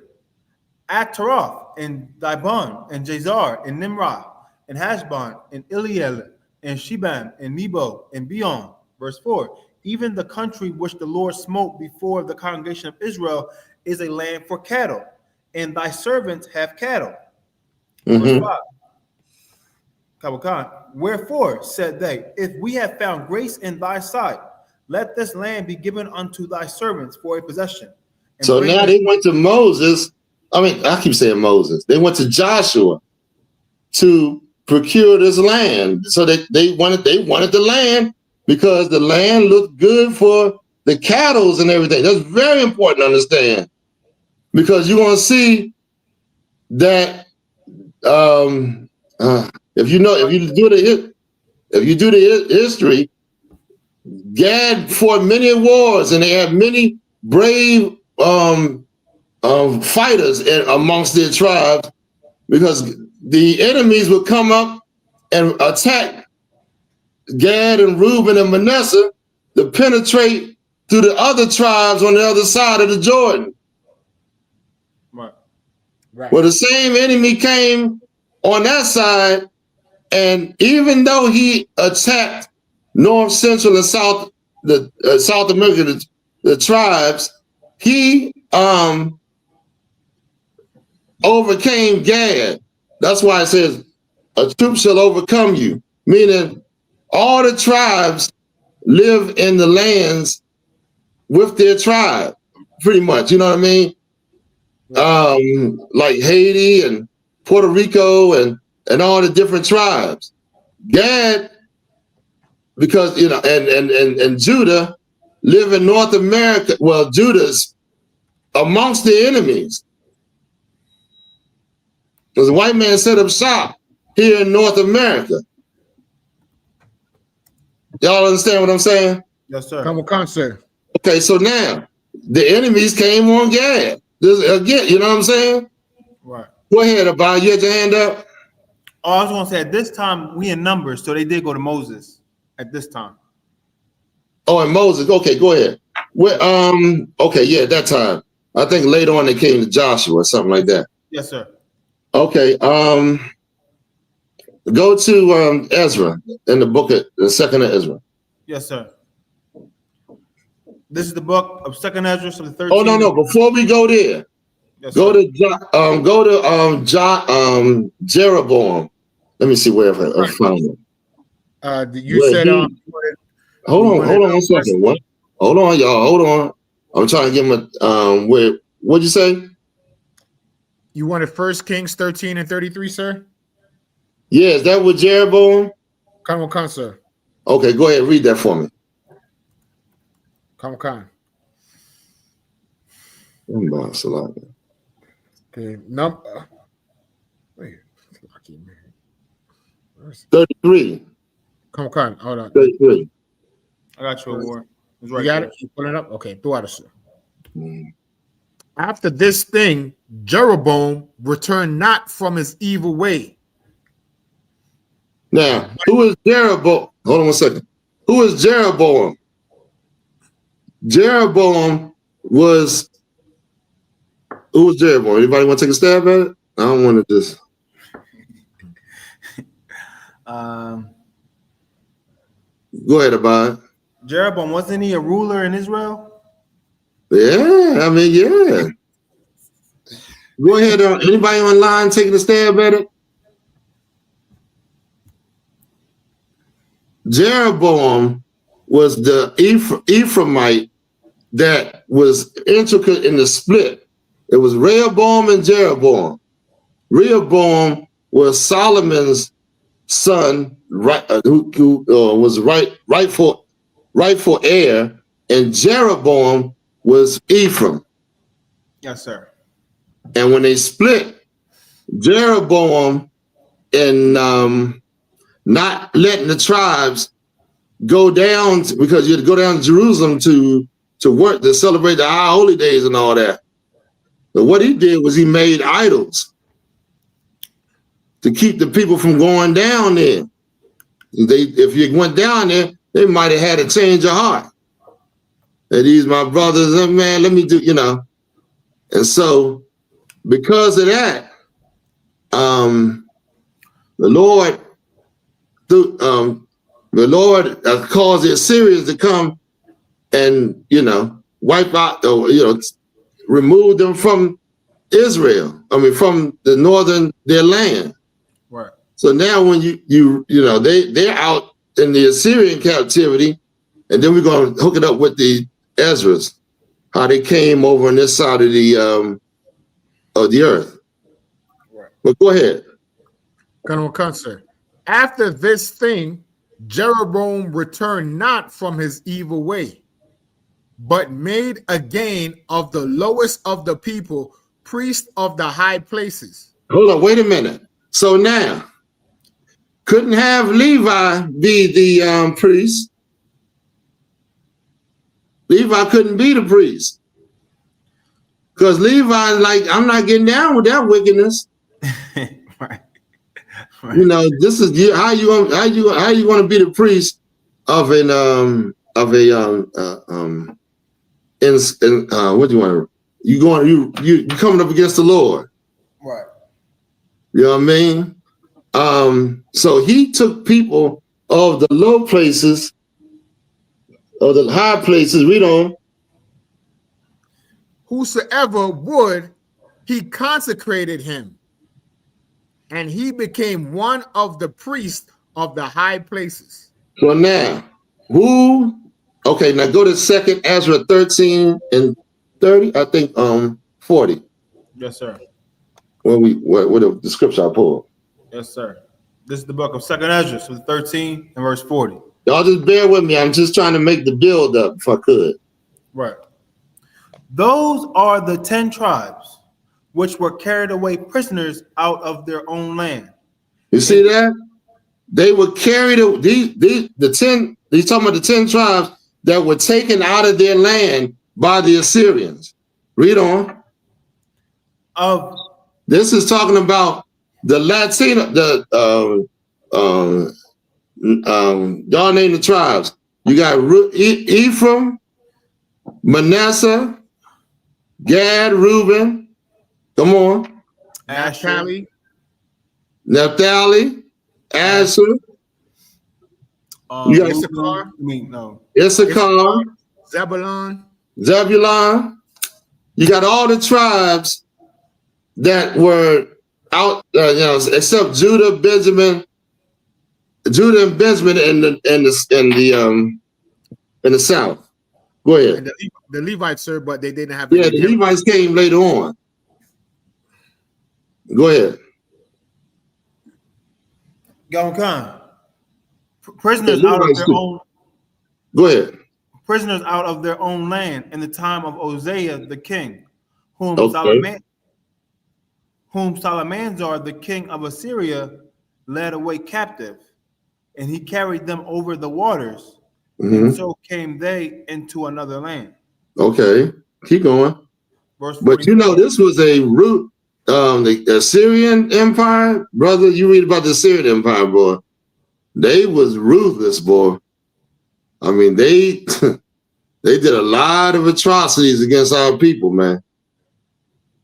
at Taroth and Dibon and Jazar and Nimrah and Hashbon and Eliel and Shebam and Nebo and Beon. Verse 4, even the country which the Lord smote before the congregation of Israel is a land for cattle, and thy servants have cattle. Verse 5, wherefore, said they, if we have found grace in thy sight, let this land be given unto thy servants for a possession. And so now they went to Moses. I keep saying Moses. They went to Joshua to procure this land. So they wanted the land because the land looked good for the cattle and everything. That's very important to understand, because you're going to see that if you do the history, Gad fought many wars and they had many brave fighters amongst their tribes, because the enemies would come up and attack Gad and Reuben and Manasseh to penetrate through the other tribes on the other side of the Jordan. Right. Well, the same enemy came on that side, and even though he attacked North, Central, and South, South America, the tribes, he overcame Gad. That's why it says, a troop shall overcome you, meaning all the tribes live in the lands with their tribe, pretty much, you know what I mean? Like Haiti and Puerto Rico and all the different tribes. Gad, because, you know, and Judah live in North America. Well, Judah's amongst the enemies. Because the white man set up shop here in North America. Y'all understand what I'm saying? Yes, sir. Come, sir. Okay, so now the enemies came on Gad. Again, you know what I'm saying? Right. Go ahead, Abba. You had your hand up? Oh, I was going to say, at this time, we in Numbers, so they did go to Moses at this time. Oh, and Moses. Okay, go ahead. Okay, yeah, that time. I think later on they came to Joshua or something like that. Yes, sir. Okay, go to Ezra in the book of the second of Ezra. Yes, sir. This is the book of 2nd Ezra of the 13th. Oh no! Before we go there, Yes, go to Jeroboam. Let me see where I found it. You said hold on 1 second. What? Hold on, y'all. Hold on. I'm trying to give him a where. What'd you say? You wanted 1 Kings 13 and 33, sir? Yeah, is that with Jeroboam? Come on, sir. Okay, go ahead. Read that for me. Come on. Okay, number. Wait, 33. Come on, hold on. 33. I got you, War. Right, you got it? You pull it up? Okay, throw it, sir. After this thing, Jeroboam returned not from his evil way. Now, who is Jeroboam? Hold on 1 second. Who is Jeroboam? Jeroboam was. Who was Jeroboam? Anybody want to take a stab at it? I don't want to just. Go ahead, Abad. Jeroboam, wasn't he a ruler in Israel? Yeah, I mean, yeah. Go ahead. Anybody online taking a stab at it? Jeroboam was the Ephraimite that was intricate in the split. It was Rehoboam and Jeroboam. Rehoboam was Solomon's son, who was rightful heir, and Jeroboam was Ephraim. Yes, sir. And when they split, Jeroboam and not letting the tribes go down, because you had to go down to Jerusalem to work, to celebrate the high holy days and all that. But what he did was he made idols to keep the people from going down there. If you went down there, they might have had a change of heart. And these my brothers, and man, let me do, And so, because of that, the Lord caused the Assyrians to come and wipe out, remove them from Israel. I mean, from the northern their land. Right. So now when they're out in the Assyrian captivity, and then we're going to hook it up with the Ezra's, how they came over on this side of the earth. Right. But go ahead. Sir. After this thing, Jeroboam returned not from his evil way, but made a gain of the lowest of the people, priests of the high places. Hold on, wait a minute. So now, couldn't have Levi be the priest. Levi couldn't be the priest. Because Levi is like, I'm not getting down with that wickedness. Right. This is how you want to be the priest of what do you want to? You coming up against the Lord. Right. You know what I mean? So he took people of the low places, of the high places. Read on. Whosoever would, he consecrated him, and he became one of the priests of the high places. So now, who? Okay, now go to 2nd Ezra 13 and 30. I think 40. Yes, sir. What the scripture I pulled. Yes, sir. This is the book of 2nd Ezra, so 13 and verse 40. Y'all just bear with me. I'm just trying to make the build up if I could. Right. Those are the 10 tribes which were carried away prisoners out of their own land. You see that? They were carried. The 10. He's talking about the 10 tribes that were taken out of their land by the Assyrians. Read on. This is talking about the Latino, y'all name the tribes. You got Ephraim, Manasseh, Gad, Reuben. Come on. Naphtali, Asher. You got Issachar. Issachar, Zebulon. Zebulon. You got all the tribes that were out, except Judah, Benjamin, and Benjamin in the south. Go ahead. And the Levites, sir, but they didn't have. Yeah, the Levites came later on. Go ahead. Prisoners out of their own. Go ahead. Prisoners out of their own land in the time of Uzziah the king, whom Salmanazar the king of Assyria led away captive, and he carried them over the waters, and so came they into another land. Okay, keep going. But this was a root, the Assyrian Empire, brother. You read about the Assyrian Empire, boy. They was ruthless, boy. I mean, they they did a lot of atrocities against our people, man.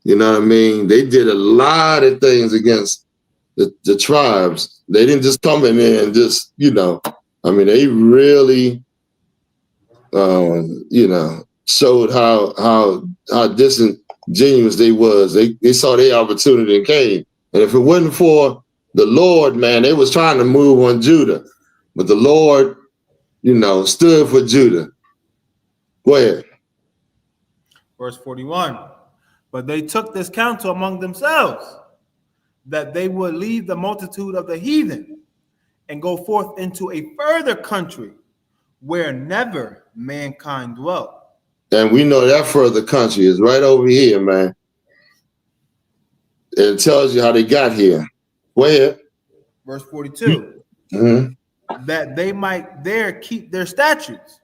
You know what I mean? They did a lot of things against the tribes. They didn't just come in there and just, I mean, they really, showed how disingenuous they was. They saw their opportunity and came. And if it wasn't for the Lord, man, they was trying to move on Judah. But the Lord, stood for Judah. Go ahead. Verse 41. But they took this counsel among themselves, that they would leave the multitude of the heathen and go forth into a further country where never mankind dwelt. And we know that further country is right over here, man. It tells you how they got here. Go ahead. Verse 42. That they might there keep their statutes,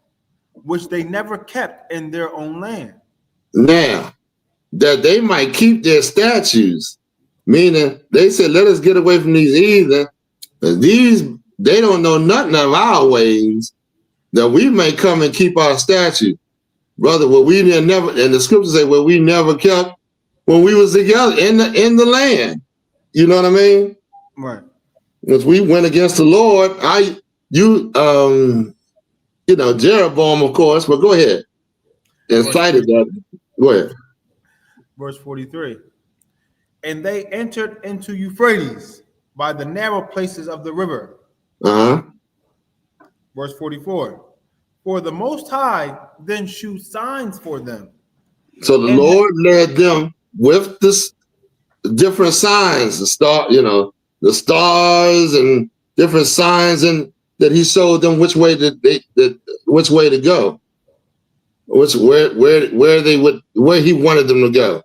which they never kept in their own land. Now, that they might keep their statutes, meaning they said, let us get away from these heathen. They don't know nothing of our ways, that we may come and keep our statute. Brother, what we never, and the scriptures say, what we never kept when we was together in the land. You know what I mean? Right. Because we went against the Lord. Jeroboam, of course, but go ahead. Incited that. Go ahead. Verse 43. And they entered into Euphrates by the narrow places of the river. Verse 44. For the Most High then shewed signs for them. So the Lord led them with this different signs, the stars and different signs, and that he showed them which way to go, where he wanted them to go.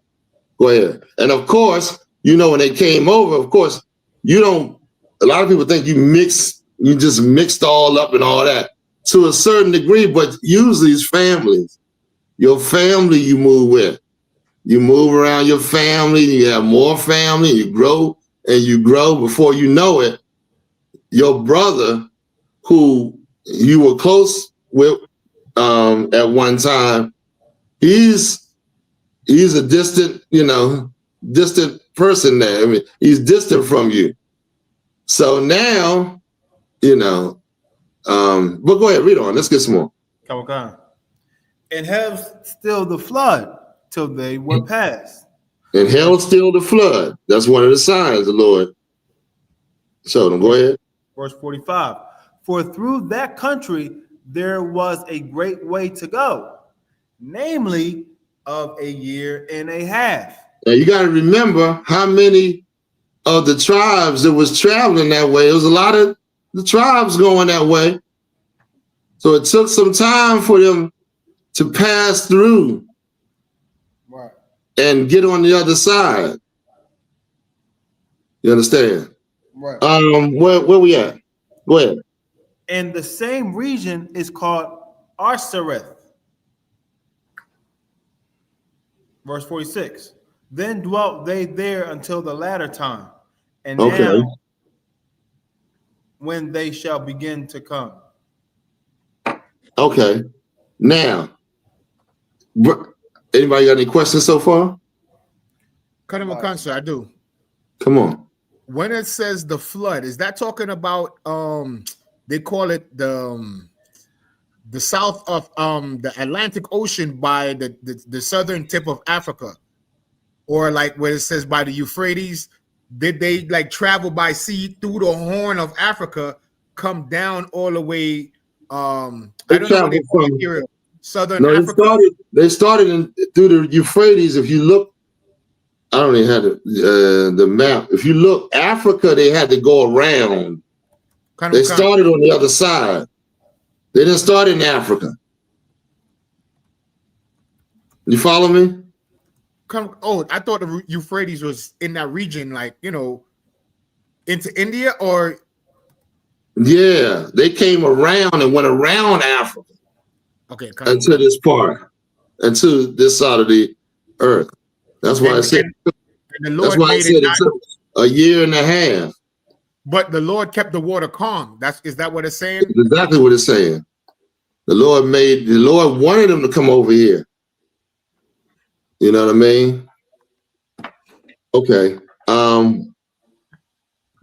Go ahead. And of course, when they came over, of course, a lot of people think you just mixed all up and all that to a certain degree, but usually it's families. Your family you move with. You move around your family, you have more family, you grow before you know it. Your brother, who you were close with at one time, he's a distant person now. I mean, he's distant from you. So now, but go ahead, read on. Let's get some more. Come on. And held still the flood till they were past. And held still the flood. That's one of the signs the Lord showed them. Go ahead. Verse 45. For through that country there was a great way to go, namely of a year and a half. Now you got to remember how many of the tribes that was traveling that way. It was a lot of the tribes going that way. So it took some time for them to pass through and get on the other side. You understand? Right. Where we at? Go ahead. And the same region is called Arsareth. Verse 46. Then dwelt they there until the latter time, and now when they shall begin to come. Okay. Now, anybody got any questions so far? Cut him a concert, I do. Come on. When it says the flood, is that talking about they call it the the south of the Atlantic Ocean by the southern tip of Africa, or like where it says by the Euphrates? Did they like travel by sea through the Horn of Africa, come down all the way? I don't know what they call it here, southern Africa. They started through the Euphrates. If you look, I don't even have the map. If you look, Africa, they had to go around. They started on the other side. They didn't start in Africa. You follow me? Oh, I thought the Euphrates was in that region, like, you know, into India, or? Yeah, they came around and went around Africa. Okay. Until this part, until this side of the earth. That's why I said. That's why I said it took a year and a half. But the Lord kept the water calm. Is that what it's saying? That's exactly what it's saying. The Lord wanted them to come over here. You know what I mean? Okay. Go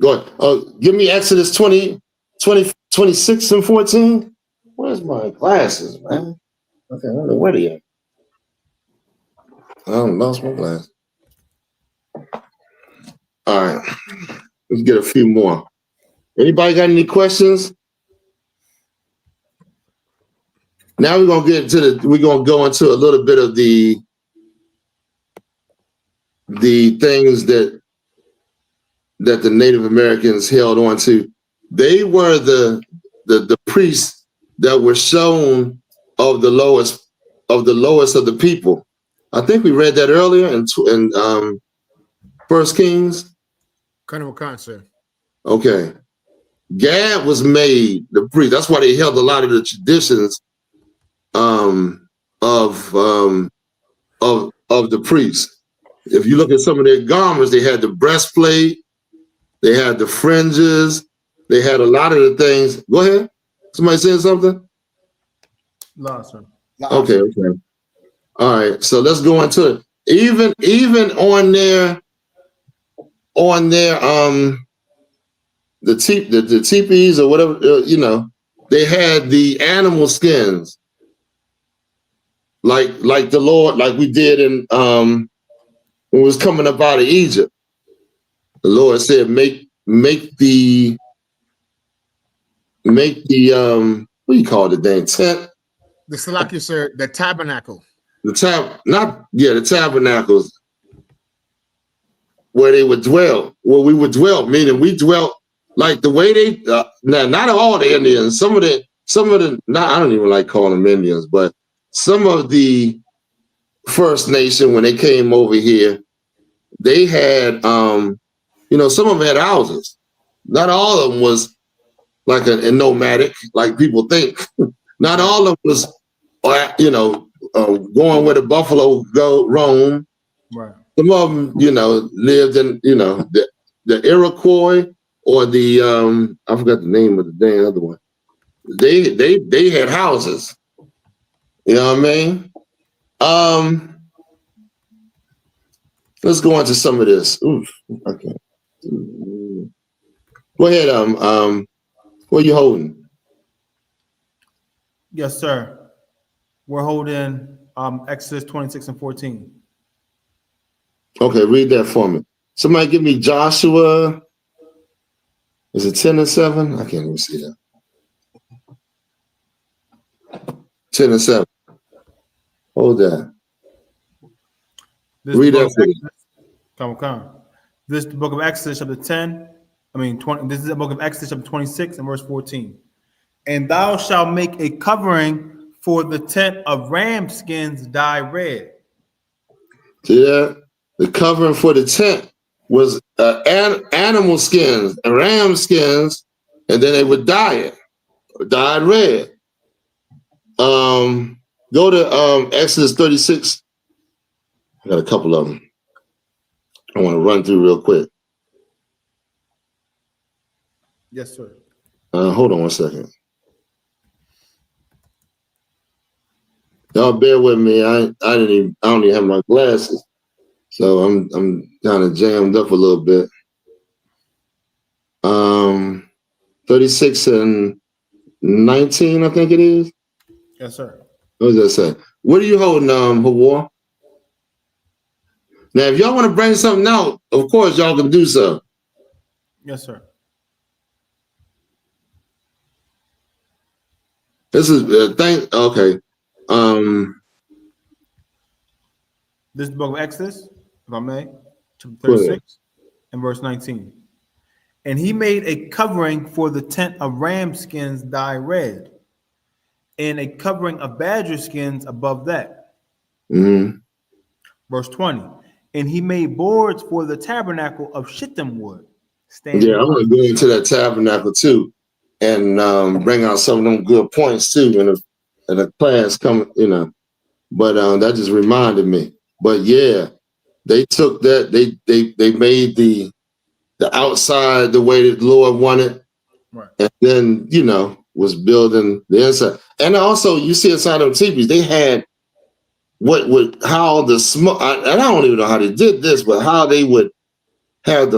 ahead. Give me Exodus 20, 26 and 14. Where's my glasses, man? Okay, I don't know where they are. I lost my glasses. All right. Let's get a few more. Anybody got any questions? Now we're gonna go into a little bit of the things that the Native Americans held on to. They were the priests that were shown of the lowest of the people. I think we read that earlier in 1 Kings. Kind of a concept. Okay. Gad was made the priest. That's why they held a lot of the traditions of the priests. If you look at some of their garments, they had the breastplate, they had the fringes, they had a lot of the things. Go ahead. Somebody saying something? Lost one. Okay. All right. So let's go into it. Even on their the teepees or whatever, they had the animal skins. Like the Lord, like we did in when we was coming up out of Egypt. The Lord said, make the what do you call the dang tent? The Salakia, sir, the tabernacle. The tabernacles where they would dwell, where we would dwell, meaning we dwelt like the way they now not all the Indians, some of the I don't even like calling them Indians, but some of the First Nation, when they came over here, they had some of them had houses. Not all of them was like a nomadic, like people think. Not all of them was going where the buffalo go roam. Right. Some of them, lived in the Iroquois or the I forgot the name of the damn other one. They had houses. You know what I mean? Let's go into some of this. Oof, okay. Go ahead. What are you holding? Yes, sir. We're holding Exodus 26 and 14. Okay, read that for me. Somebody give me Joshua. Is it 10 and 7? I can't even see that. 10 and 7. Hold that. Read that for me. Come. This is the book of Exodus chapter 10. 20. This is the book of Exodus chapter 26 and verse 14. And thou shalt make a covering for the tent of ram skins dyed red. See that? The covering for the tent was animal skins and ram skins, and then they would dye it, dyed red. Go to Exodus 36. I got a couple of them I want to run through real quick. Yes, sir. Hold on one second. Y'all bear with me. I don't even have my glasses, so I'm kind of jammed up a little bit. 36 and 19, I think it is. Yes, sir. What does that say? What are you holding, Hawa? Now, if y'all want to bring something out, of course y'all can do so. Yes, sir. This is okay. This is the book of Exodus, if I may, chapter 36 and verse 19. And he made a covering for the tent of ram skins dyed red, and a covering of badger skins above that. Mm-hmm. Verse 20. And he made boards for the tabernacle of shittim wood. Yeah, I'm gonna go into that tabernacle too, and bring out some of them good points too in a class coming, you know. But that just reminded me. But yeah, they took that, they made the outside the way that the Lord wanted, right. And then was building the inside. And also, you see inside of teepees, they had how the smoke. And I don't even know how they did this, but how they would have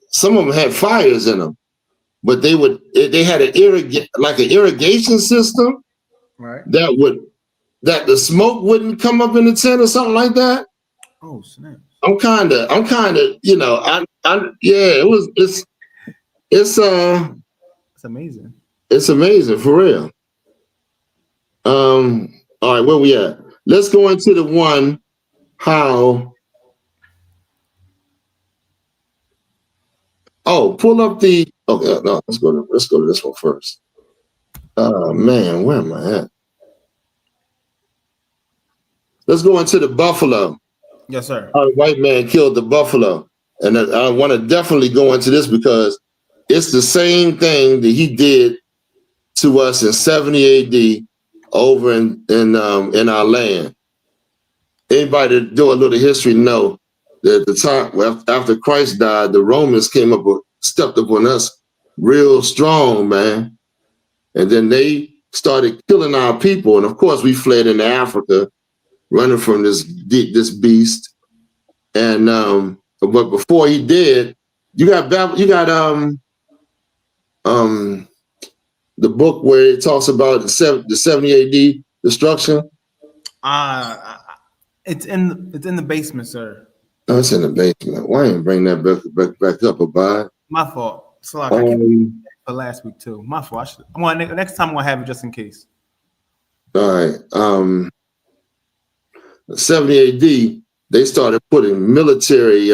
some of them had fires in them, but they had an irrigation system, right? That the smoke wouldn't come up in the tent or something like that. Oh snap! I'm kind of it's amazing. It's amazing for real. All right, where we at? Let's go into the one how. Oh, pull up the. Okay, no, let's go to this one first. Oh man, where am I at? Let's go into the buffalo. Yes, sir. How the white man killed the buffalo, and I want to definitely go into this because it's the same thing that he did to us in 70 A.D. over in our land. Anybody that do a little history know that at the time after Christ died, the Romans stepped up on us real strong, man. And then they started killing our people. And of course, we fled into Africa, running from this beast. And but before he did, you got the book where it talks about the 70 AD destruction. It's in the basement, sir. Oh, it's in the basement. Why ain't bring that back up, Abad? My fault. So like I keep for last week too. My fault. Next time I'm gonna have it just in case. All right. 70 AD, they started putting military.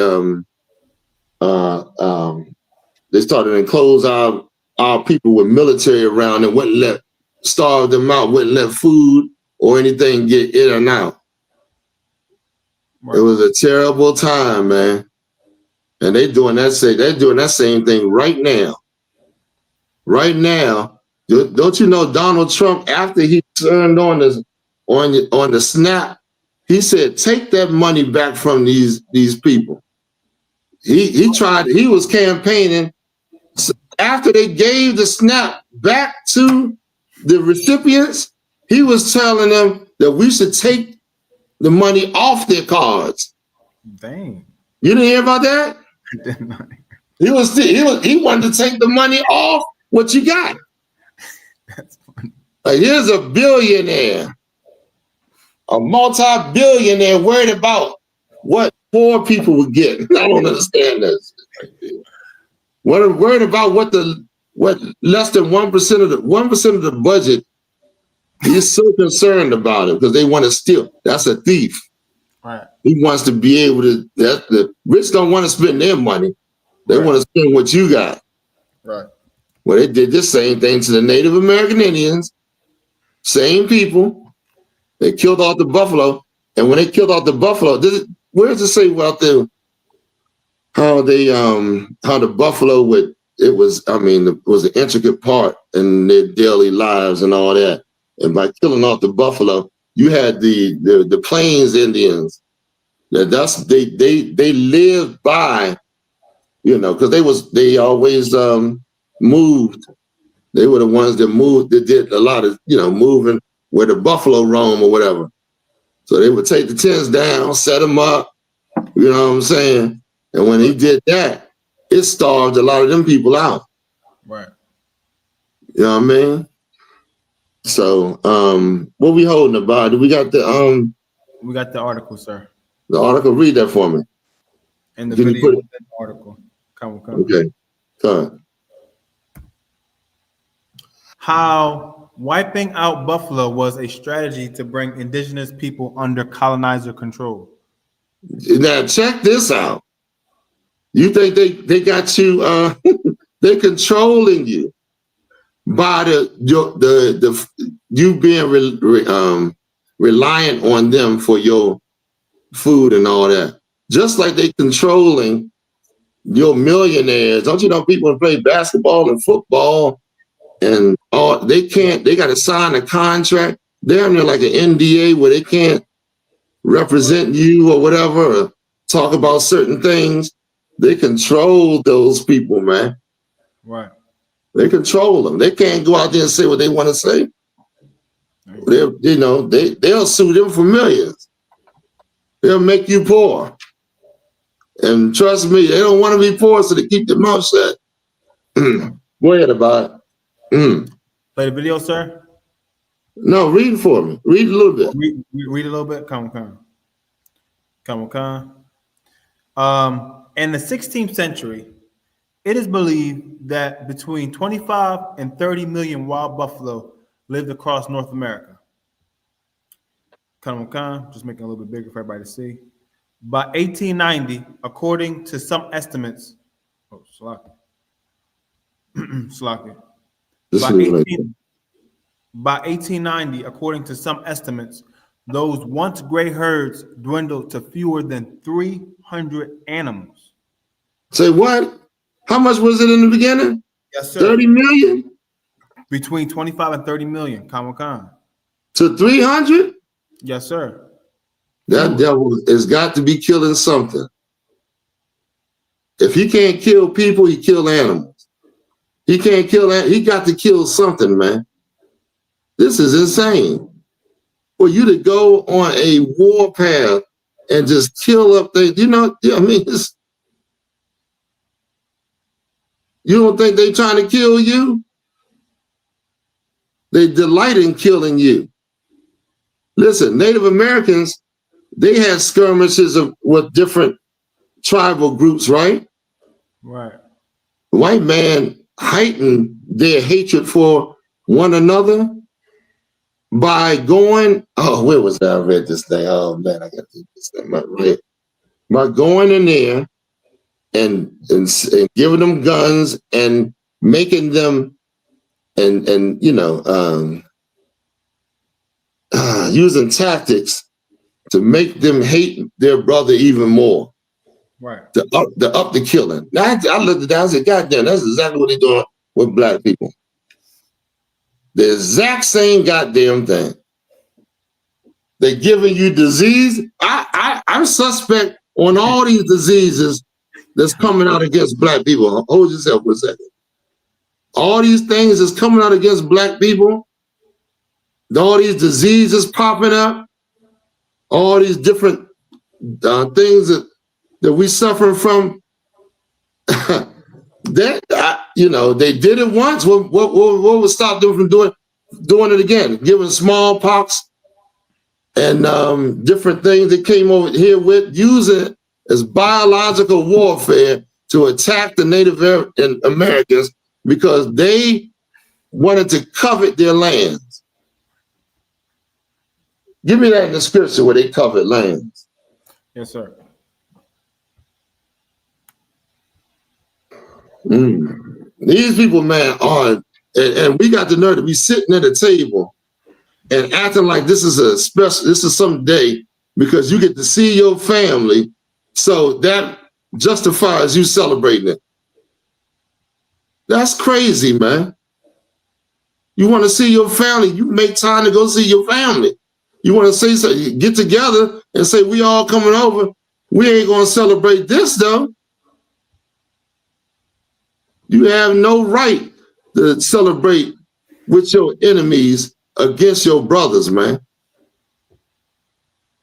They started to enclose our people with military around and wouldn't starve them out, wouldn't let food or anything get in and out. Right. It was a terrible time, man. And they're doing that same thing right now. Right now, don't you know Donald Trump, after he turned on the snap, he said, take that money back from these people. He was campaigning. After they gave the snap back to the recipients, he was telling them that we should take the money off their cards. Dang. You didn't hear about that? I did not. He wanted to take the money off what you got. That's funny. Like, here's a billionaire, a multi-billionaire worried about what poor people would get. I don't understand this. Worried about what less than 1% of the budget. He's so concerned about it because they want to steal. That's a thief. Right. He wants to be able to. The rich don't want to spend their money. They want to spend what you got. Right. Well, they did this same thing to the Native American Indians. Same people. They killed off the buffalo, and when they killed off the buffalo, where does it say about them? How the buffalo it was an intricate part in their daily lives and all that. And by killing off the buffalo, you had the Plains Indians. They lived by, because they always moved. They were the ones that moved, that did a lot of, moving where the buffalo roam or whatever. So they would take the tents down, set them up, you know what I'm saying? And when he did that, it starved a lot of them people out. Right. You know what I mean? So, what we holding about? We got the We got the article, sir. The article. Read that for me. And the Can you video put within the article. Come. Okay. Come. How wiping out buffalo was a strategy to bring indigenous people under colonizer control. Now check this out. You think they got you? They're controlling you by the you being reliant on them for your food and all that. Just like they controlling your millionaires. Don't you know people who play basketball and football and all? They can't. They got to sign a contract. They're under like an NDA where they can't represent you or whatever, or talk about certain things. They control those people, man. Right. They control them. They can't go out there and say what they want to say. They'll sue them for millions. They'll make you poor. And trust me, they don't want to be poor, so they keep their mouth shut. Go ahead about it. Play the video, sir. No, read for me. Read a little bit. Read a little bit. Come. In the 16th century, it is believed that between 25 and 30 million wild buffalo lived across North America. Just making it a little bit bigger for everybody to see. By 1890, according to some estimates, By 1890, according to some estimates, those once gray herds dwindled to fewer than 300 animals. Say what? How much was it in the beginning? Yes, sir. 30 million? Between 25 and 30 million. To 300? Yes, sir. That devil has got to be killing something. If he can't kill people, he kill animals. He can't kill that. He got to kill something, man. This is insane. For you to go on a war path and just kill up things, you don't think they're trying to kill you? They delight in killing you. Listen, Native Americans, they had skirmishes with different tribal groups, right? Right. The white man heightened their hatred for one another by going, where was that? I read this thing. Oh man, I got to do this thing. By going in there and giving them guns and making them using tactics to make them hate their brother even more. Right. To up the killing. Now I looked at that, I said, God damn, that's exactly what they're doing with black people. The exact same goddamn thing. They're giving you disease. I'm suspect on all these diseases that's coming out against black people. Hold yourself for a second. All these things that's coming out against black people, all these diseases popping up, all these different things that we suffering from. They did it once. What would stop them from doing it again? Giving smallpox and different things that came over here with, using it as biological warfare to attack the Native Americans because they wanted to covet their lands. Give me that in the scripture where they covet lands. Yes, sir. These people, man, and we got the nerve to be sitting at a table and acting like this is some day because you get to see your family, so that justifies you celebrating it. That's crazy, man. You want to see your family, you make time to go see your family. You want to say something, get together and say, we all coming over. We ain't going to celebrate this, though. You have no right to celebrate with your enemies against your brothers, man.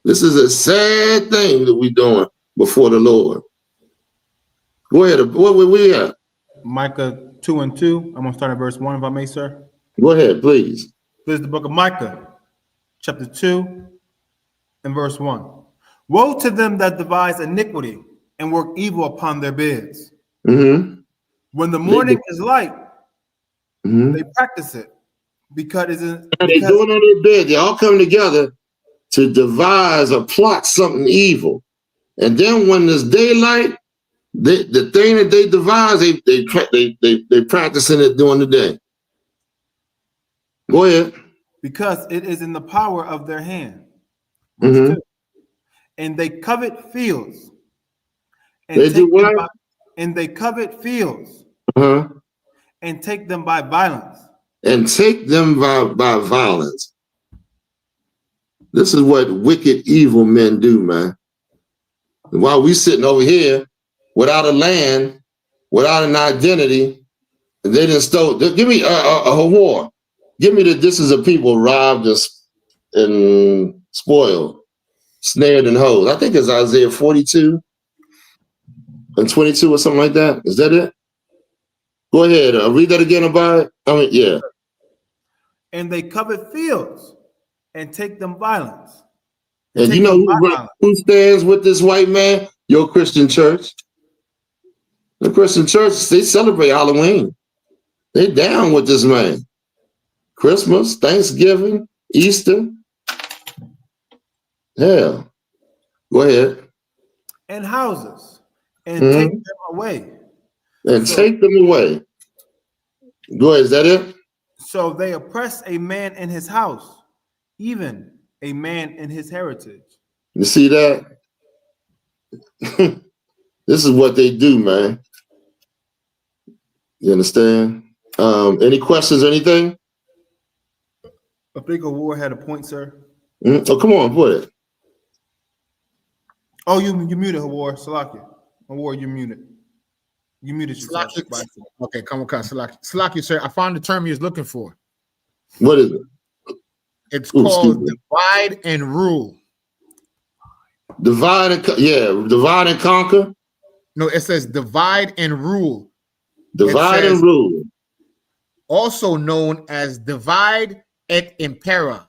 This is a sad thing that we're doing before the Lord. Go ahead. What we at? Micah 2:2. I'm going to start at verse 1, if I may, sir. Go ahead, please. There's the book of Micah, chapter 2 and verse 1. Woe to them that devise iniquity and work evil upon their beds. Mm-hmm. When the morning is light, Mm-hmm. they practice it because it's and they're doing on their bed. They all come together to devise or plot something evil. And then when there's daylight, the thing that they devise, they practicing it during the day. Go ahead. because it is in the power of their hand. Mm-hmm. And they covet fields. They do what? And they covet fields. Uh-huh. And take them by violence. And take them by violence. This is what wicked, evil men do, man. While we sitting over here without a land, without an identity, and they didn't stole. Give me a war. Give me that this is a people robbed and spoiled, snared and hoes. I think it's Isaiah 42 and 22 or something like that. Is that it? Go ahead. Read that again about it. I mean, yeah. And they covet fields and take them violence. And you know who stands with this white man? Your Christian church. The Christian church, they celebrate Halloween. They down with this man. Christmas, Thanksgiving, Easter. Yeah. Go ahead. And houses. And take them away. And take them away. Go ahead, is that it? So they oppress a man in his house, even a man in his heritage. You see that? This is what they do, man. You understand? Any questions or anything? I think a war had a point, sir. Oh, come on, put it. Oh, you muted Hawar, Salakia. Hawar, you muted. You muted yourself. Okay, come on, Salakia, sir. I found the term he was looking for. What is it? It's called divide and rule. Divide and conquer. No, it says divide and rule. Divide and rule. Also known as divide et impera,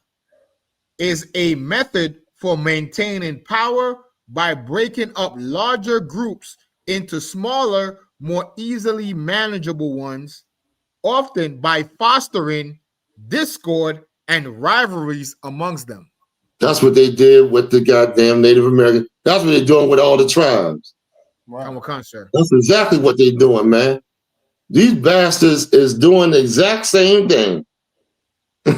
is a method for maintaining power by breaking up larger groups into smaller, more easily manageable ones, often by fostering discord and rivalries amongst them. That's what they did with the goddamn Native American. That's what they're doing with all the tribes. Wow. Sir. That's exactly what they're doing, man. These bastards is doing the exact same thing. Like,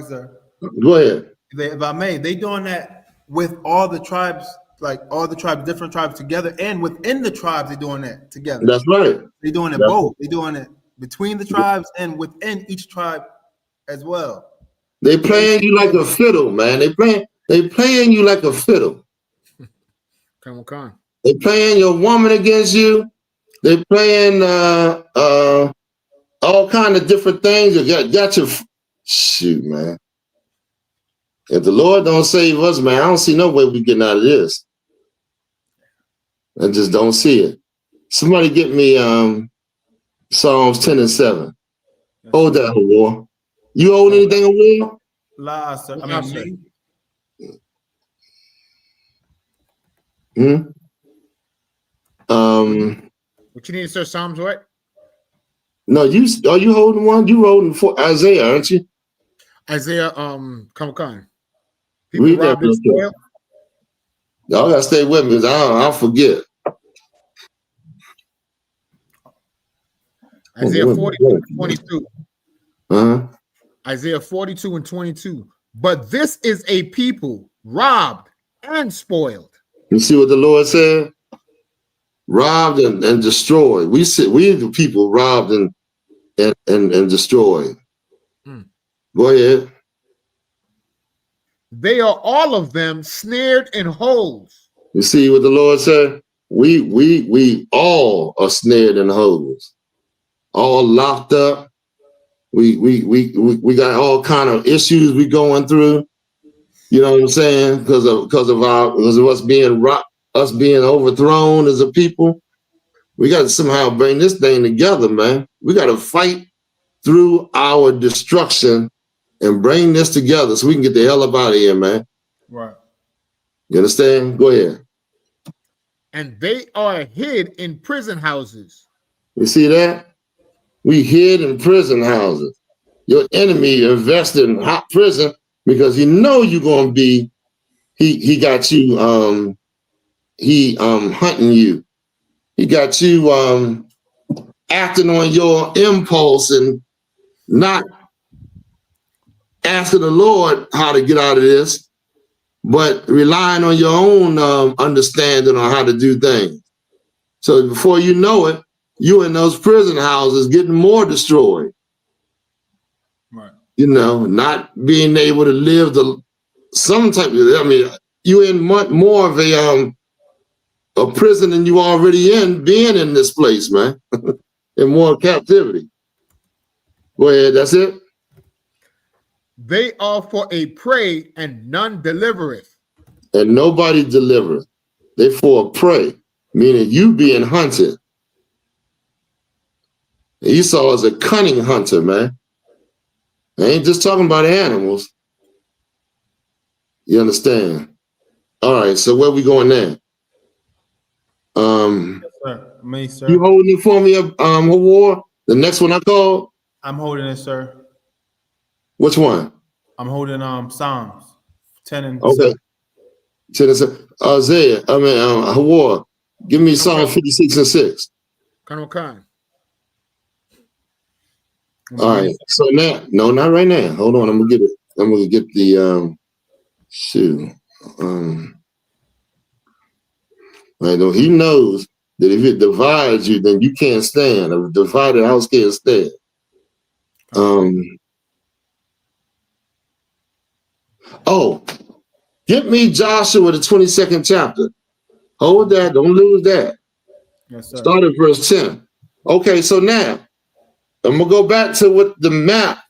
sir. Go ahead. If I may, they doing that with all the tribes, like all the tribes, different tribes together, and within the tribes, they're doing that together. That's right. They're doing it both. They're doing it between the tribes and within each tribe as well. They playing you like a fiddle, man. They playing you like a fiddle. Come on. They playing your woman against you. They playing all kind of different things. You got your shoot, man. If the Lord don't save us, man, I don't see no way we getting out of this. I just don't see it. Somebody get me Psalms 10 and 7. Hold that, war. You hold anything a war? La, sir. I mean, What you need, sir? Psalms what? No, are you holding one? You holding for Isaiah, aren't you? Isaiah, come on. Read that. Y'all gotta stay with me because I'll forget. Isaiah 42 and 22. Uh-huh. Isaiah 42 and 22. But this is a people robbed and spoiled. You see what the Lord said? Robbed and destroyed. We the people robbed and destroyed. Go ahead. They are all of them snared in holes. You see what the Lord said? We all are snared in holes, all locked up. We got all kind of issues we going through. You know what I'm saying? Because of us being overthrown as a people. We got to somehow bring this thing together, man. We got to fight through our destruction and bring this together so we can get the hell up out of here, man. Right. You understand? Go ahead. And they are hid in prison houses. You see that? We hid in prison houses. Your enemy invested in hot prison because he know you're gonna be. He got you. Hunting you. He got you acting on your impulse and not asking the Lord how to get out of this, but relying on your own understanding on how to do things. So before you know it, you in those prison houses getting more destroyed. Right. You know, not being able to live some type of, I mean, you in much more of a prison than you already in, being in this place, man. In more captivity. Go ahead, that's it. They are for a prey, and none delivereth. And nobody delivereth. They for a prey, meaning you being hunted. Esau is a cunning hunter, man. I ain't just talking about animals. You understand? All right, so where we going now? Yes, sir. Me, sir. You holding it for me, War? The next one I called? I'm holding it, sir. Which one? I'm holding Psalms 10 and okay. 10 and 7. Isaiah, War. Give me Psalm 56 and 6. Colonel Khan. All right. So now, no, not right now. Hold on. I'm gonna get it. I'm gonna get the I know he knows that if it divides you, then you can't stand. A divided house can't stand. Get me Joshua, the 22nd chapter. Hold that. Don't lose that. Yes, sir. Start at verse 10. Okay, so now I'm gonna go back to what the map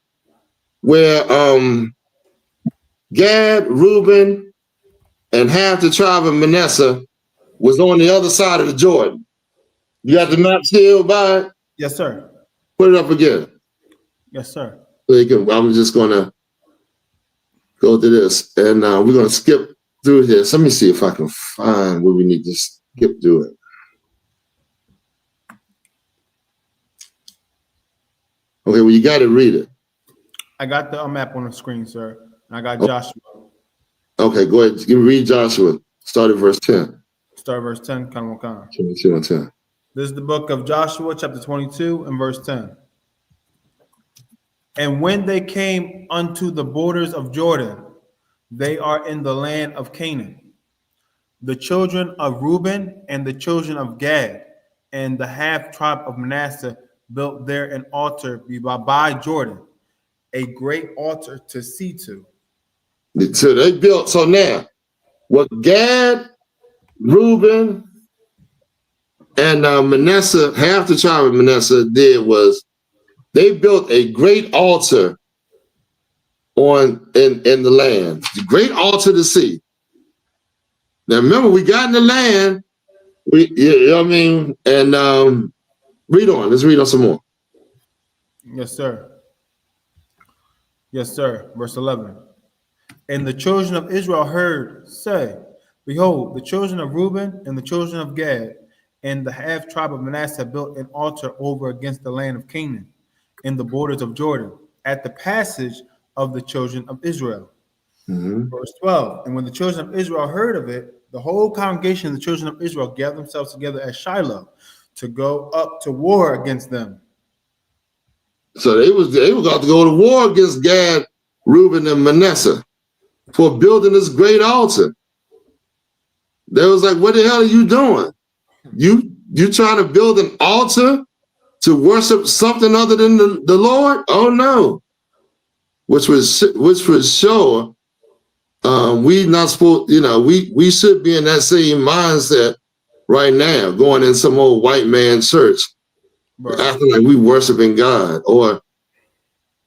where Gad, Reuben, and half the tribe of Manasseh was on the other side of the Jordan. You got the map still by it? Yes, sir. Put it up again. Yes, sir. So you can, I'm just gonna go to this, and we're gonna skip through this. Let me see if I can find where we need to skip through it. Okay, well, you got to read it. I got the map on the screen, sir. And I got Joshua. Okay, go ahead. You read Joshua. Start at verse 10. Start at verse 10, Khan. 22 and 10. This is the book of Joshua, chapter 22 and verse 10. And when they came unto the borders of Jordan, they are in the land of Canaan. The children of Reuben and the children of Gad and the half tribe of Manasseh built there an altar by Jordan, a great altar to see to. So they built, so now, what Gad, Reuben, and Manasseh, half the tribe of Manasseh did was they built a great altar in the land, the great altar to see. Now remember, we got in the land, you know what I mean? And read on, let's read on some more. Yes, sir. Yes, sir. Verse 11. And the children of Israel heard, say, behold, the children of Reuben and the children of Gad and the half tribe of Manasseh built an altar over against the land of Canaan in the borders of Jordan at the passage of the children of Israel. Verse 12. And when the children of Israel heard of it, the whole congregation of the children of Israel gathered themselves together at Shiloh to go up to war against them. So they was about to go to war against Gad, Reuben, and Manasseh for building this great altar. They was like, what the hell are you doing? You trying to build an altar to worship something other than the Lord? Oh no. Which was sure we not supposed, we should be in that same mindset right now, going in some old white man church, acting like we worshiping God, or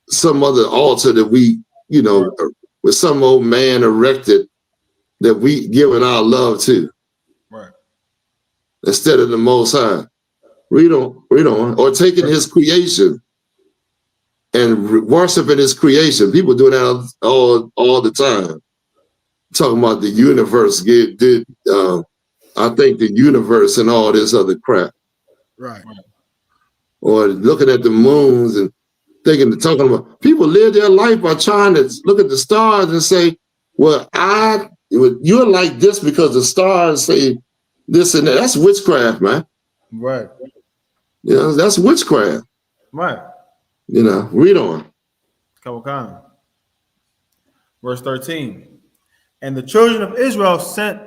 some other altar that we, with some old man erected that we giving our love to. Right. Instead of the Most High. Read on. Or taking his creation and worshiping his creation. People doing that all the time. Talking about the universe, I think the universe and all this other crap. Right. Or looking at the moons and talking about, people live their life by trying to look at the stars and say, well, you're like this because the stars say this and that. That's witchcraft, man. Right. You know, that's witchcraft. Right. You know, read on. Kawakan. Verse 13. And the children of Israel sent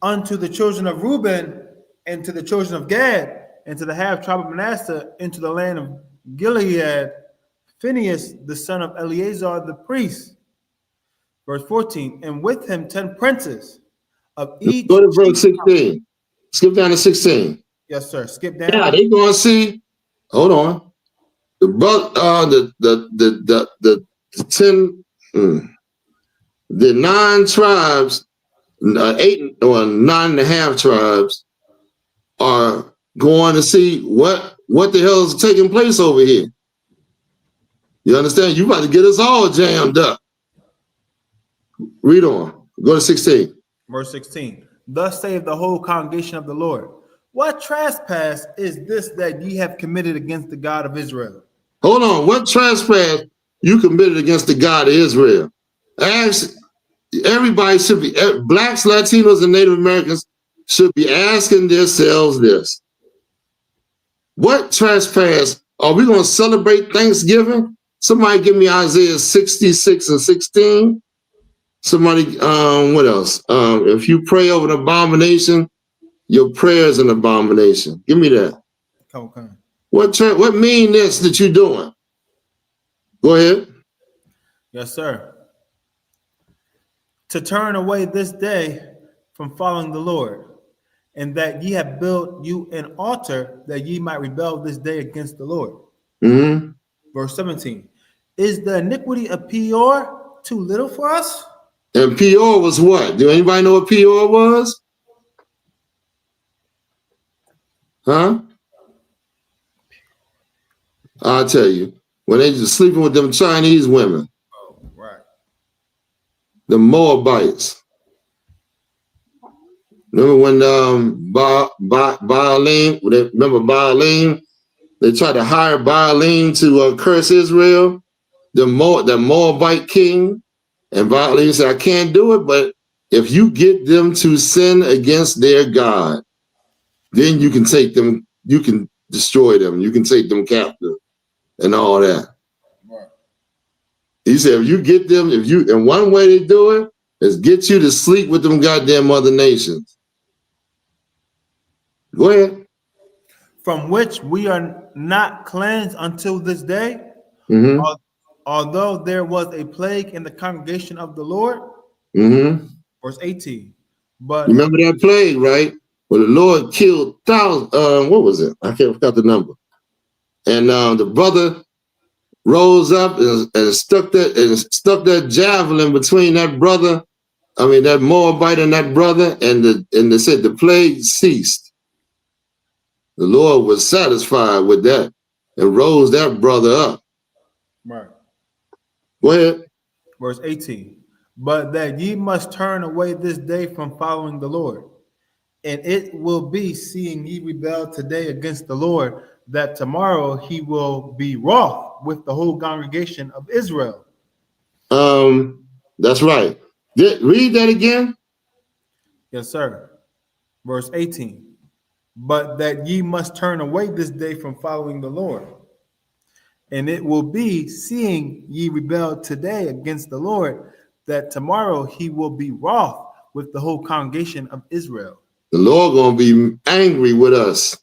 unto the children of Reuben and to the children of Gad and to the half tribe of Manasseh into the land of Gilead, Phinehas, the son of Eleazar the priest. Verse 14. And with him 10 princes of each. Go to verse 16. Skip down to 16. Yes, sir. Skip down. Yeah, they're going to see. Hold on. The 9 tribes, 8 or 9.5 tribes are going to see what the hell is taking place over here. You understand? You about to get us all jammed up. Read on. Go to 16. Verse 16. Thus saith the whole congregation of the Lord. What trespass is this that ye have committed against the God of Israel? Hold on. What trespass you committed against the God of Israel? Everybody should be, blacks, Latinos, and Native Americans should be asking themselves this. What trespass? Are we going to celebrate Thanksgiving? Somebody give me Isaiah 66 and 16. Somebody, what else? If you pray over an abomination, your prayer is an abomination. Give me that. Okay. What meanness that you doing? Go ahead. Yes, sir. To turn away this day from following the Lord, and that ye have built you an altar that ye might rebel this day against the Lord. Mm-hmm. Verse 17. Is the iniquity of Peor too little for us? And Peor was what? Do anybody know what Peor was? Huh? I'll tell you. When they just sleeping with them Chinese women. Oh, right. The Moabites. Remember when Baalim, remember Baalim? They tried to hire Baalim to curse Israel, the Moabite king. And Baalim said, I can't do it, but if you get them to sin against their God, then you can take them, you can destroy them, you can take them captive and all that. Right. He said, if you get them, and one way they do it is get you to sleep with them goddamn other nations. Go ahead. From which we are not cleansed until this day, Mm-hmm. although there was a plague in the congregation of the Lord. Mm-hmm. Verse 18. But remember that plague, right? Well, the Lord killed thousands. What was it? I can't forget the number. And the brother rose up and stuck that javelin between that brother. I mean, that Moabite and that brother, and they said the plague ceased. The Lord was satisfied with that and rose that brother up. Right. Go ahead. Verse 18. But that ye must turn away this day from following the Lord. And it will be, seeing ye rebel today against the Lord, that tomorrow he will be wroth with the whole congregation of Israel. That's right. Read that again. Yes, sir. Verse 18. But that ye must turn away this day from following the Lord. And it will be, seeing ye rebel today against the Lord, that tomorrow he will be wroth with the whole congregation of Israel. The Lord gonna be angry with us.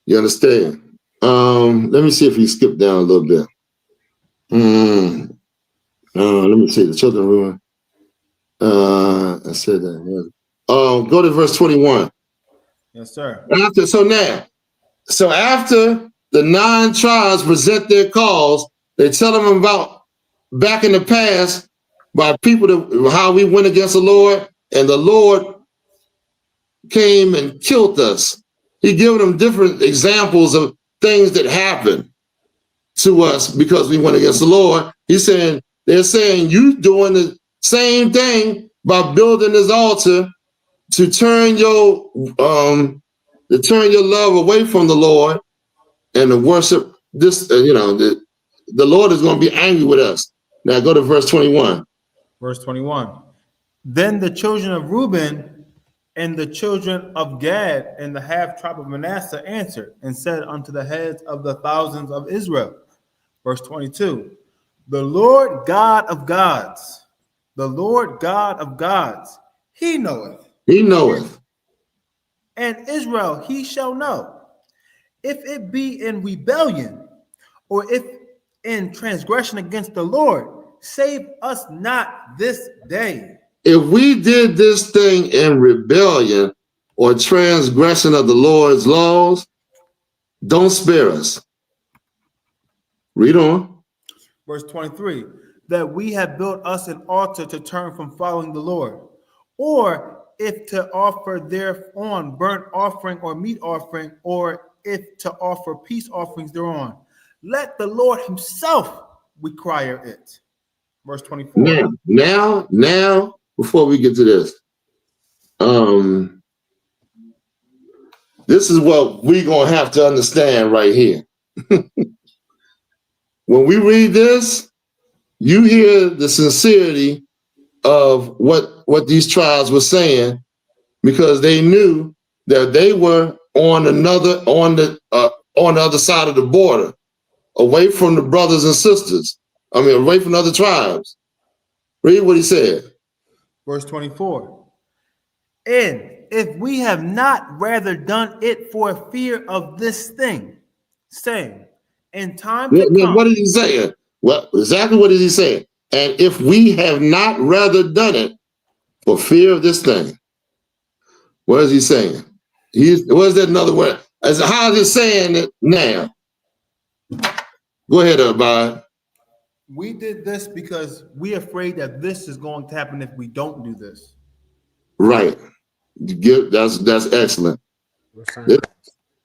You understand? Let me see if he skipped down a little bit. Let me see the children ruin. I said that. Yeah. Go to verse 21. Yes, sir. After the 9 tribes present their cause, they tell them about back in the past by people how we went against the Lord, and the Lord came and killed us. He given them different examples of things that happened to us because we went against the Lord. He's saying, they're saying you doing the same thing by building this altar to turn your love away from the Lord and to worship this. The Lord is going to be angry with us. Now go to verse 21. Verse 21. Then the children of Reuben and the children of Gad and the half tribe of Manasseh answered and said unto the heads of the thousands of Israel. Verse 22. The Lord God of gods, the Lord God of gods, he knoweth. He knoweth. And Israel he shall know. If it be in rebellion, or if in transgression against the Lord, save us not this day. If we did this thing in rebellion or transgression of the Lord's laws, don't spare us. Read on. Verse 23, that we have built us an altar to turn from following the Lord, or if to offer thereon burnt offering or meat offering, or if to offer peace offerings thereon. Let the Lord himself require it. Verse 24. Now, before we get to this, this is what we're going to have to understand right here. When we read this, you hear the sincerity of what these tribes were saying, because they knew that they were on the other side of the border, away from the brothers and sisters. Away from other tribes. Read what he said. Verse 24. And if we have not rather done it for fear of this thing, saying, in time to come. What did he say? Well, exactly what is he saying? And if we have not rather done it for fear of this thing. What is he saying? What is that another word? How is he saying it now? Go ahead, Bob. We did this because we're afraid that this is going to happen if we don't do this. Right. That's excellent.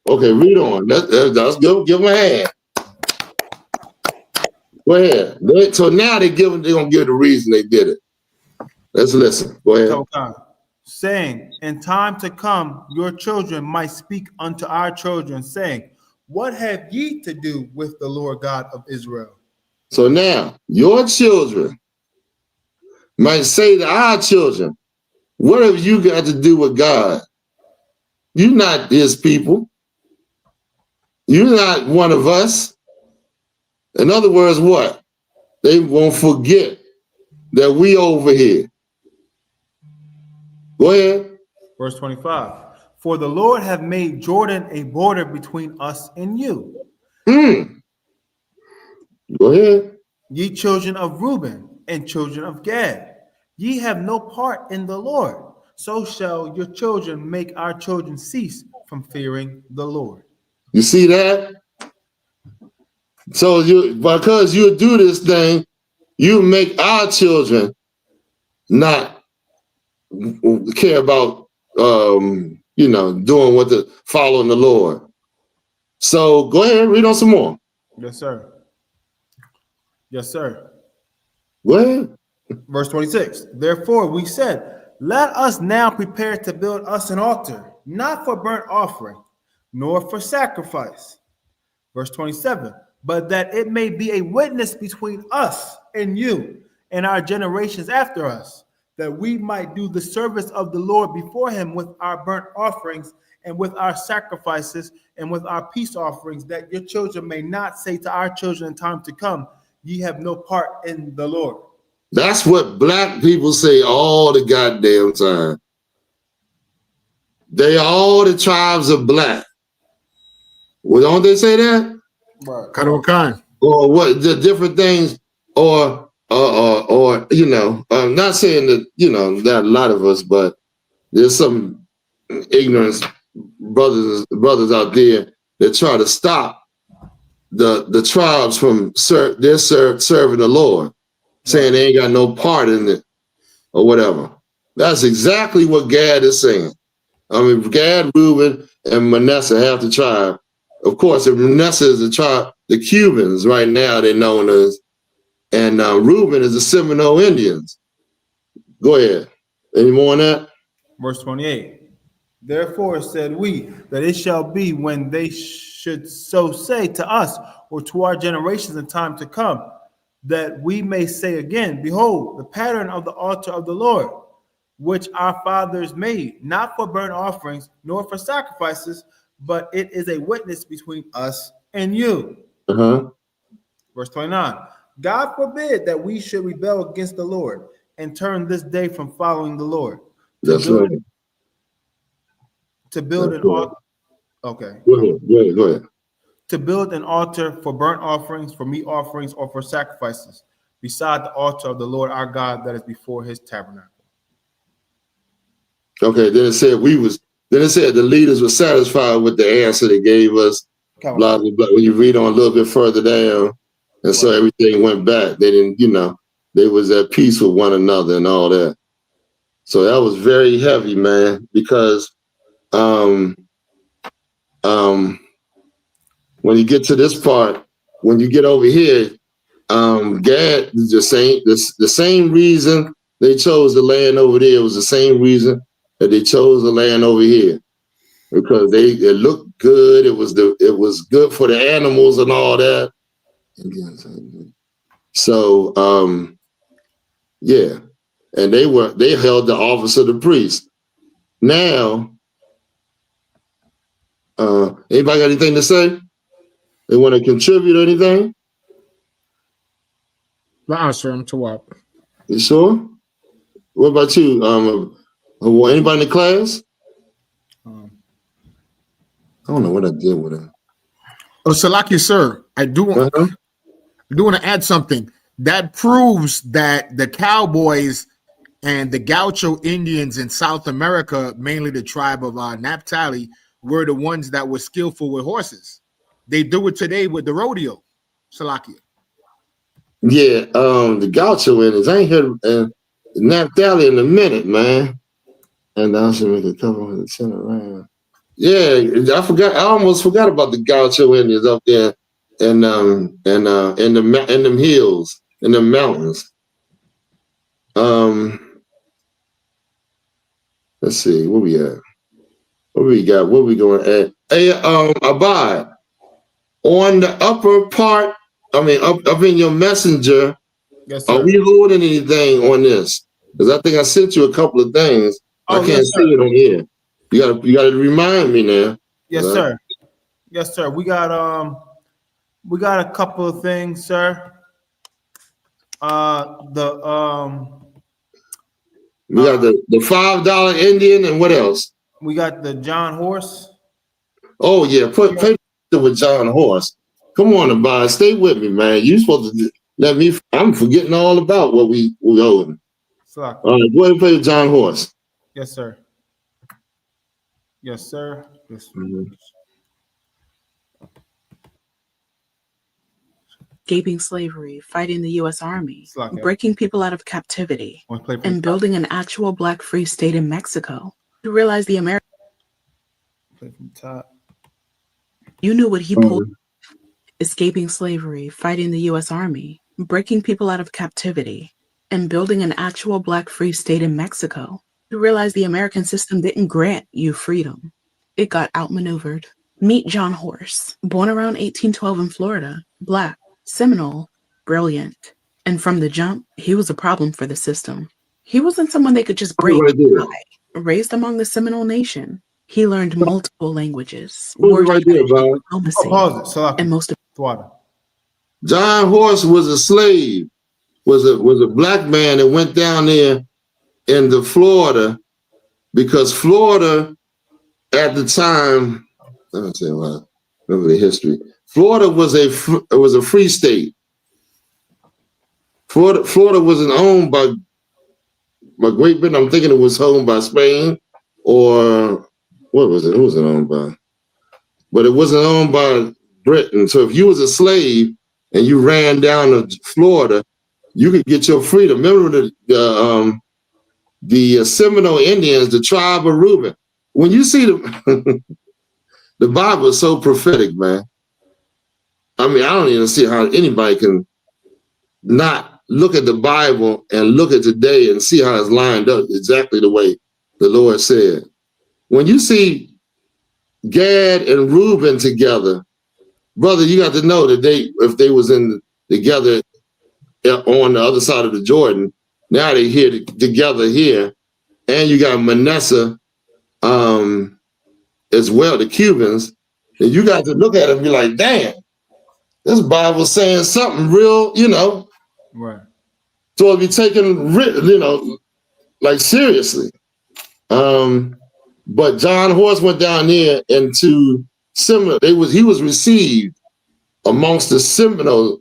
Okay, read on. Let's go. Give them a hand. Go ahead. So now they're going to give the reason they did it. Let's listen. Go ahead. Saying, in time to come, your children might speak unto our children, saying, what have ye to do with the Lord God of Israel? So now your children might say to our children, what have you got to do with God? You're not his people. You're not one of us. In other words, what? They won't forget that we over here. Go ahead. Verse 25. For the Lord have made Jordan a border between us and you. Go ahead. Ye children of Reuben and children of Gad, ye have no part in the Lord. So shall your children make our children cease from fearing the Lord. You see that? So because you do this thing, you make our children not care about doing following the Lord. So go ahead and read on some more. Yes, sir. Yes, sir. Go ahead. Verse 26. Therefore we said, let us now prepare to build us an altar, not for burnt offering, nor for sacrifice. Verse 27. But that it may be a witness between us and you and our generations after us, that we might do the service of the Lord before him with our burnt offerings and with our sacrifices and with our peace offerings, that your children may not say to our children in time to come, ye have no part in the Lord. That's what black people say all the goddamn time. They all the tribes are black. Well, don't they say that? Right. Or what the different things, or I'm not saying that, that a lot of us, but there's some ignorant brothers out there that try to stop the tribes from serving the Lord, saying they ain't got no part in it or whatever. That's exactly what Gad is saying. Gad, Reuben, and Manasseh, half the tribe, of course, Manasseh is the tribe, the Cubans right now they're known as, and Reuben is the Seminole Indians. Go ahead. Any more on that? Verse 28. Therefore said we, that it shall be when they should so say to us or to our generations in time to come, that we may say again, behold, the pattern of the altar of the Lord, which our fathers made, not for burnt offerings, nor for sacrifices, but it is a witness between us and you. Verse 29. God forbid that we should rebel against the Lord and turn this day from following the Lord. To build an altar. Okay. Go ahead. To build an altar for burnt offerings, for meat offerings, or for sacrifices, beside the altar of the Lord our God that is before his tabernacle. Okay, then it said the leaders were satisfied with the answer they gave us. Blah, blah, blah. When you read on a little bit further down, and so everything went back. They didn't, they was at peace with one another and all that. So that was very heavy, man, because when you get to this part, when you get over here, Gad is the same reason they chose the land over there was the same reason that they chose the land over here, because it looked good. It was good for the animals and all that. So yeah, and they held the office of the priest. Now, anybody got anything to say? They want to contribute anything? Answer to what? You sure? What about you? Anybody in the class? I don't know what I did with it. Oh, Salaki, sir, I do want to add something. That proves that the cowboys and the Gaucho Indians in South America, mainly the tribe of Naphtali, were the ones that were skillful with horses. They do it today with the rodeo, Salakia. Yeah, the Gaucho Indians. I ain't heard Naphtali in a minute, man. And I should make a couple of the around. Yeah, I almost forgot about the Gaucho Indians up there in them hills, in the mountains. Let's see, where we at? What we got? What we going at? Hey, Abad, on the upper part, up in your messenger, yes, sir. Are we holding anything on this? Because I think I sent you a couple of things. I can't see it on here. You gotta remind me now. Yes, sir. Yes, sir. We got a couple of things, sir. We got the $5 Indian, and what else? We got the John Horse. Oh yeah, pay with John Horse. Come on, Abad, stay with me, man. You supposed to let me. I'm forgetting all about what we holding. All right, go ahead and play with John Horse. Yes, sir. Yes, sir. Yes. Escaping slavery, fighting the U.S. Army, breaking people out of captivity, and building an actual Black free state in Mexico. To realize the American. You knew what he pulled. Escaping slavery, fighting the U.S. Army, breaking people out of captivity, and building an actual Black free state in Mexico. To realize the American system didn't grant you freedom. It got outmaneuvered. Meet John Horse, born around 1812 in Florida, Black, Seminole, brilliant. And from the jump, he was a problem for the system. He wasn't someone they could just break. Raised among the Seminole Nation, he learned multiple languages. Right there, and most of John Horse was a slave, was a Black man that went down there into Florida, because Florida at the time, let me say what, remember the history. Florida was a free state. Florida wasn't owned by Great Britain. I'm thinking it was owned by Spain, or what was it? Who was it owned by? But it wasn't owned by Britain. So if you was a slave and you ran down to Florida, you could get your freedom. Remember the Seminole Indians, the tribe of Reuben. When you see them, The Bible is so prophetic, man. I mean, I don't even see how anybody can not look at the Bible and look at today and see how it's lined up exactly the way the Lord said. When you see Gad and Reuben together, brother, you got to know that if they was together on the other side of the Jordan, now they here together here, and you got Manasseh as well, the Cubans, and you got to look at it and be like, damn, this Bible's saying something real, Right. So it'll be taken, like seriously. But John Horse went down there into Seminole. He was received amongst the Seminole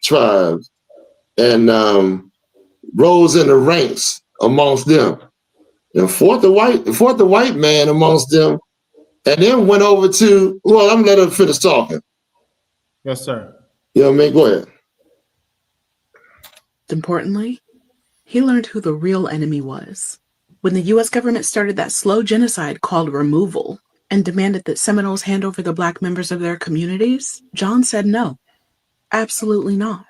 tribes, and rose in the ranks amongst them, and fought the white man amongst them, and then went over to. Well, I'm gonna let her finish talking. Yes, sir. You know what I mean? Go ahead. Importantly, he learned who the real enemy was. When the U.S. government started that slow genocide called removal and demanded that Seminoles hand over the Black members of their communities, John said no, absolutely not.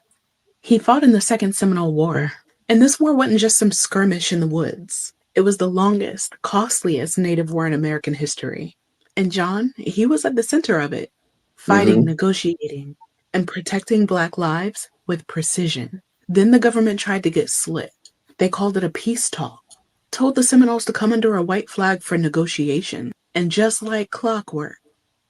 He fought in the Second Seminole War, and this war wasn't just some skirmish in the woods. It was the longest, costliest Native war in American history. And John, he was at the center of it, fighting, negotiating, and protecting Black lives with precision. Then the government tried to get slick. They called it a peace talk, told the Seminoles to come under a white flag for negotiation, and just like clockwork,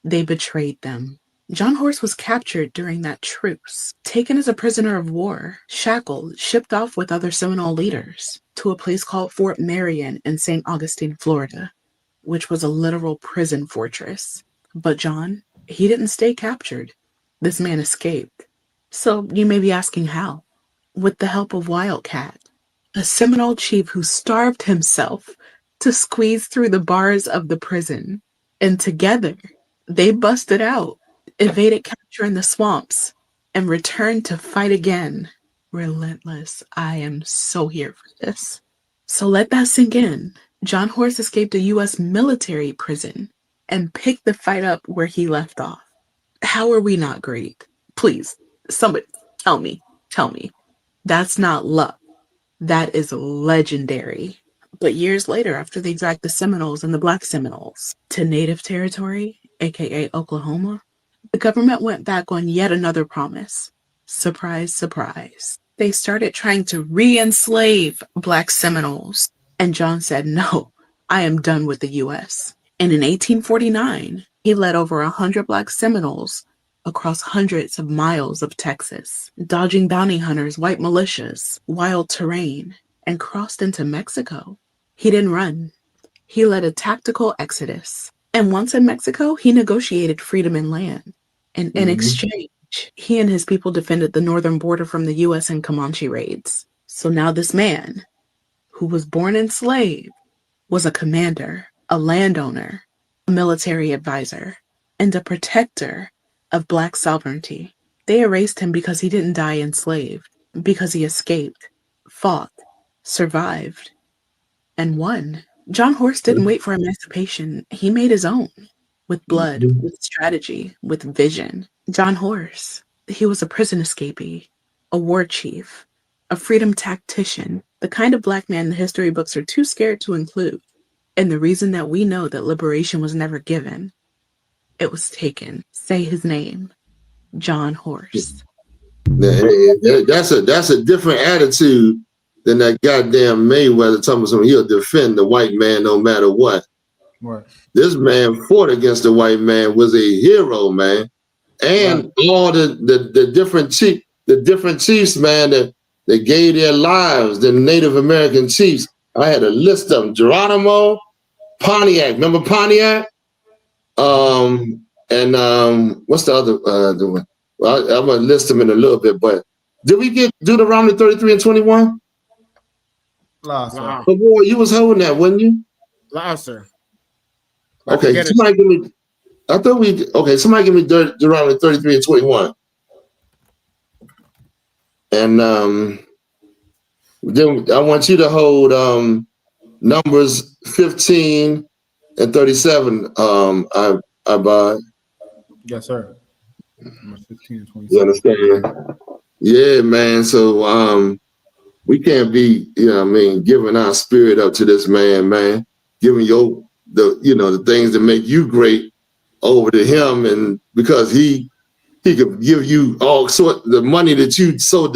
they betrayed them. John Horse was captured during that truce, taken as a prisoner of war, shackled, shipped off with other Seminole leaders to a place called Fort Marion in St. Augustine, Florida, which was a literal prison fortress. But John, he didn't stay captured. This man escaped. So you may be asking how? With the help of Wildcat, a Seminole chief who starved himself to squeeze through the bars of the prison. And together, they busted out, evaded capture in the swamps, and returned to fight again. Relentless. I am so here for this. So let that sink in. John Horse escaped a U.S. military prison and picked the fight up where he left off. How are we not great? Please, somebody tell me. That's not luck. That is legendary. But years later, after they dragged the Seminoles and the Black Seminoles to Native territory, aka Oklahoma, the government went back on yet another promise. Surprise, surprise. They started trying to re-enslave Black Seminoles. And John said, no, I am done with the U.S. And in 1849, he led over 100 Black Seminoles across hundreds of miles of Texas, dodging bounty hunters, white militias, wild terrain, and crossed into Mexico. He didn't run. He led a tactical exodus. And once in Mexico, he negotiated freedom in land. And in exchange, he and his people defended the northern border from the U.S. and Comanche raids. So now this man, who was born enslaved, was a commander, a landowner, a military advisor, and a protector of Black sovereignty. They erased him because he didn't die enslaved, because he escaped, fought, survived, and won. John Horse didn't wait for emancipation. He made his own, with blood, with strategy, with vision. John Horse, he was a prison escapee, a war chief, a freedom tactician, the kind of Black man the history books are too scared to include. And the reason that we know that liberation was never given, it was taken. Say his name, John Horse. That's a different attitude than that goddamn Mayweather telling us he'll defend the white man no matter what. Right. This man fought against the white man, was a hero, man. And all the different chiefs, man, that gave their lives, the Native American chiefs. I had a list of them. Geronimo, Pontiac. Remember Pontiac? And what's the other one? Well, I'm gonna list them in a little bit, but did we get Deuteronomy 33 and 21? Wow. Oh boy, you was holding that, wasn't you? Loud, sir. Okay, somebody give me. Somebody give me Deuteronomy 33 and 21. And then I want you to hold Numbers 15 and 37. I buy. Yes, sir. Number 15 and 27. You understand? Yeah, man. So we can't be, giving our spirit up to this man, giving the things that make you great over to him, and because he could give you all sort the money that you so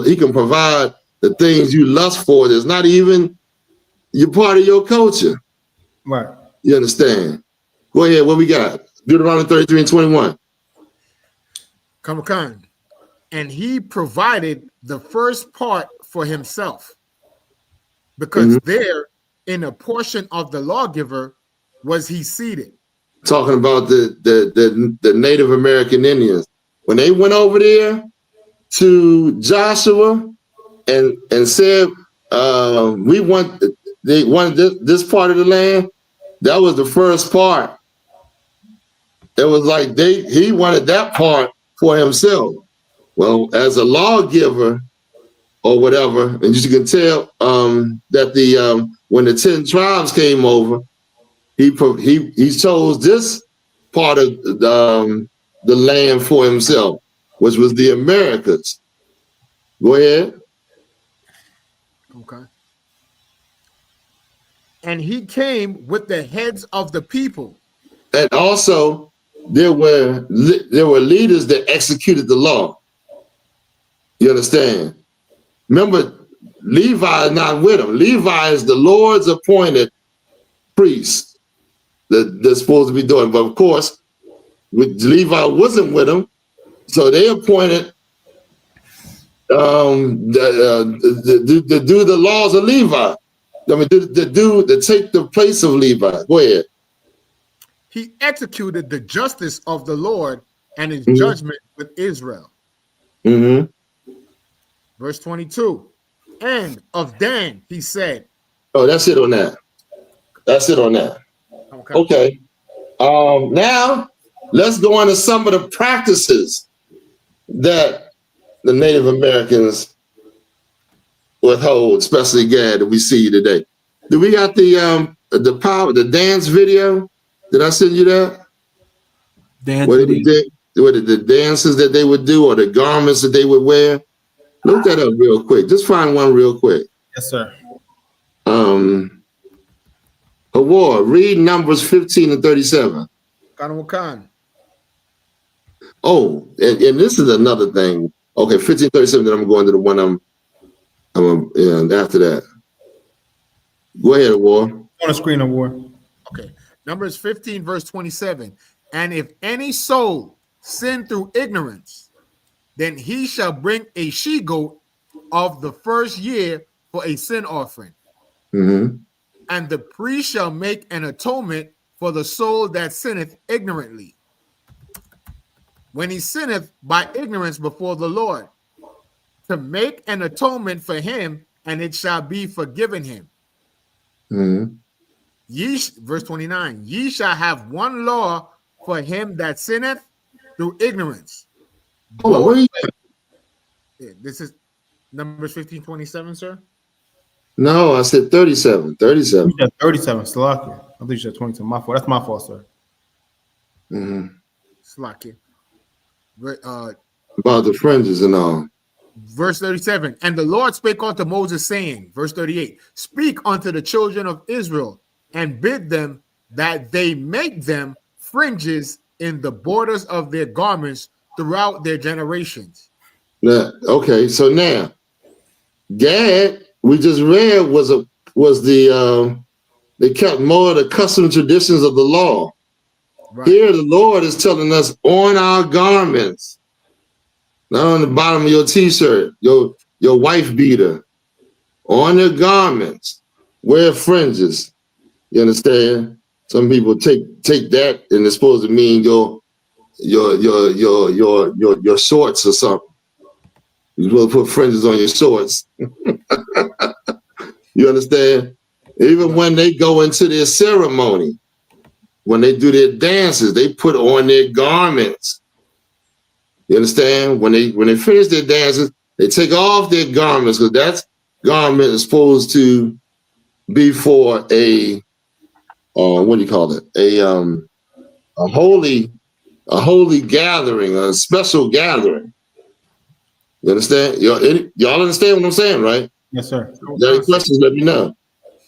he can provide the things you lust for. That's not even you're part of your culture. Right. You understand? Go ahead. What we got? Deuteronomy 33 and 21. Come on. And he provided the first part for himself, because there, in a portion of the lawgiver, was he seated. Talking about the Native American Indians. When they went over there to Joshua and said, they wanted this part of the land, that was the first part. It was like he wanted that part for himself. Well, as a lawgiver or whatever, and you can tell that when the 10 tribes came over, he chose this part of the land for himself, which was the Americas. Go ahead. Okay. And he came with the heads of the people. And also, there were leaders that executed the law. You understand? Remember, Levi is not with him. Levi is the Lord's appointed priest that they're supposed to be doing. But of course, Levi wasn't with him, so they appointed to do the laws of Levi. I mean, to take the place of Levi. Go ahead. He executed the justice of the Lord and his judgment with Israel. Verse 22. And of Dan, he said. Oh, that's it on that. That's it on that. Okay. Now, let's go on to some of the practices that the Native Americans withhold, especially Gad, that we see today. Do we got the dance video? Did I send you that? Dance video. The dances that they would do or the garments that they would wear? Look that up real quick. Just find one real quick. Yes, sir. Award, read Numbers 15 and 37. Khan. Oh, and this is another thing. Okay, 1537, then I'm going to the one after that. Go ahead, Award. On the screen, Award. Okay. Numbers 15, verse 27. And if any soul sin through ignorance, then he shall bring a she-goat of the first year for a sin offering. And the priest shall make an atonement for the soul that sinneth ignorantly, when he sinneth by ignorance before the Lord, to make an atonement for him, and it shall be forgiven him. Verse 29, ye shall have one law for him that sinneth through ignorance. Hold on, where are you at? This is Numbers 15:27, sir. No, I said 37. 37. You said 37, Salakia. I think you said 22. My fault. That's my fault, sir. Salakia. About the fringes and all. Verse 37. And the Lord spake unto Moses, saying, verse 38, speak unto the children of Israel, and bid them that they make them fringes in the borders of their garments throughout their generations. Okay, so now Gad, we just read, they kept more of the custom traditions of the law. Right. Here the Lord is telling us on our garments, not on the bottom of your t-shirt, your wife beater, on your garments, wear fringes. You understand? Some people take that and it's supposed to mean your shorts or something. You're supposed to put fringes on your shorts. You understand? Even when they go into their ceremony, when they do their dances, they put on their garments. You understand? When they finish their dances, they take off their garments, because that garment is supposed to be for a what do you call it? A holy gathering, a special gathering. You understand? Y'all understand what I'm saying, right? Yes, sir. If you have any questions, let me know.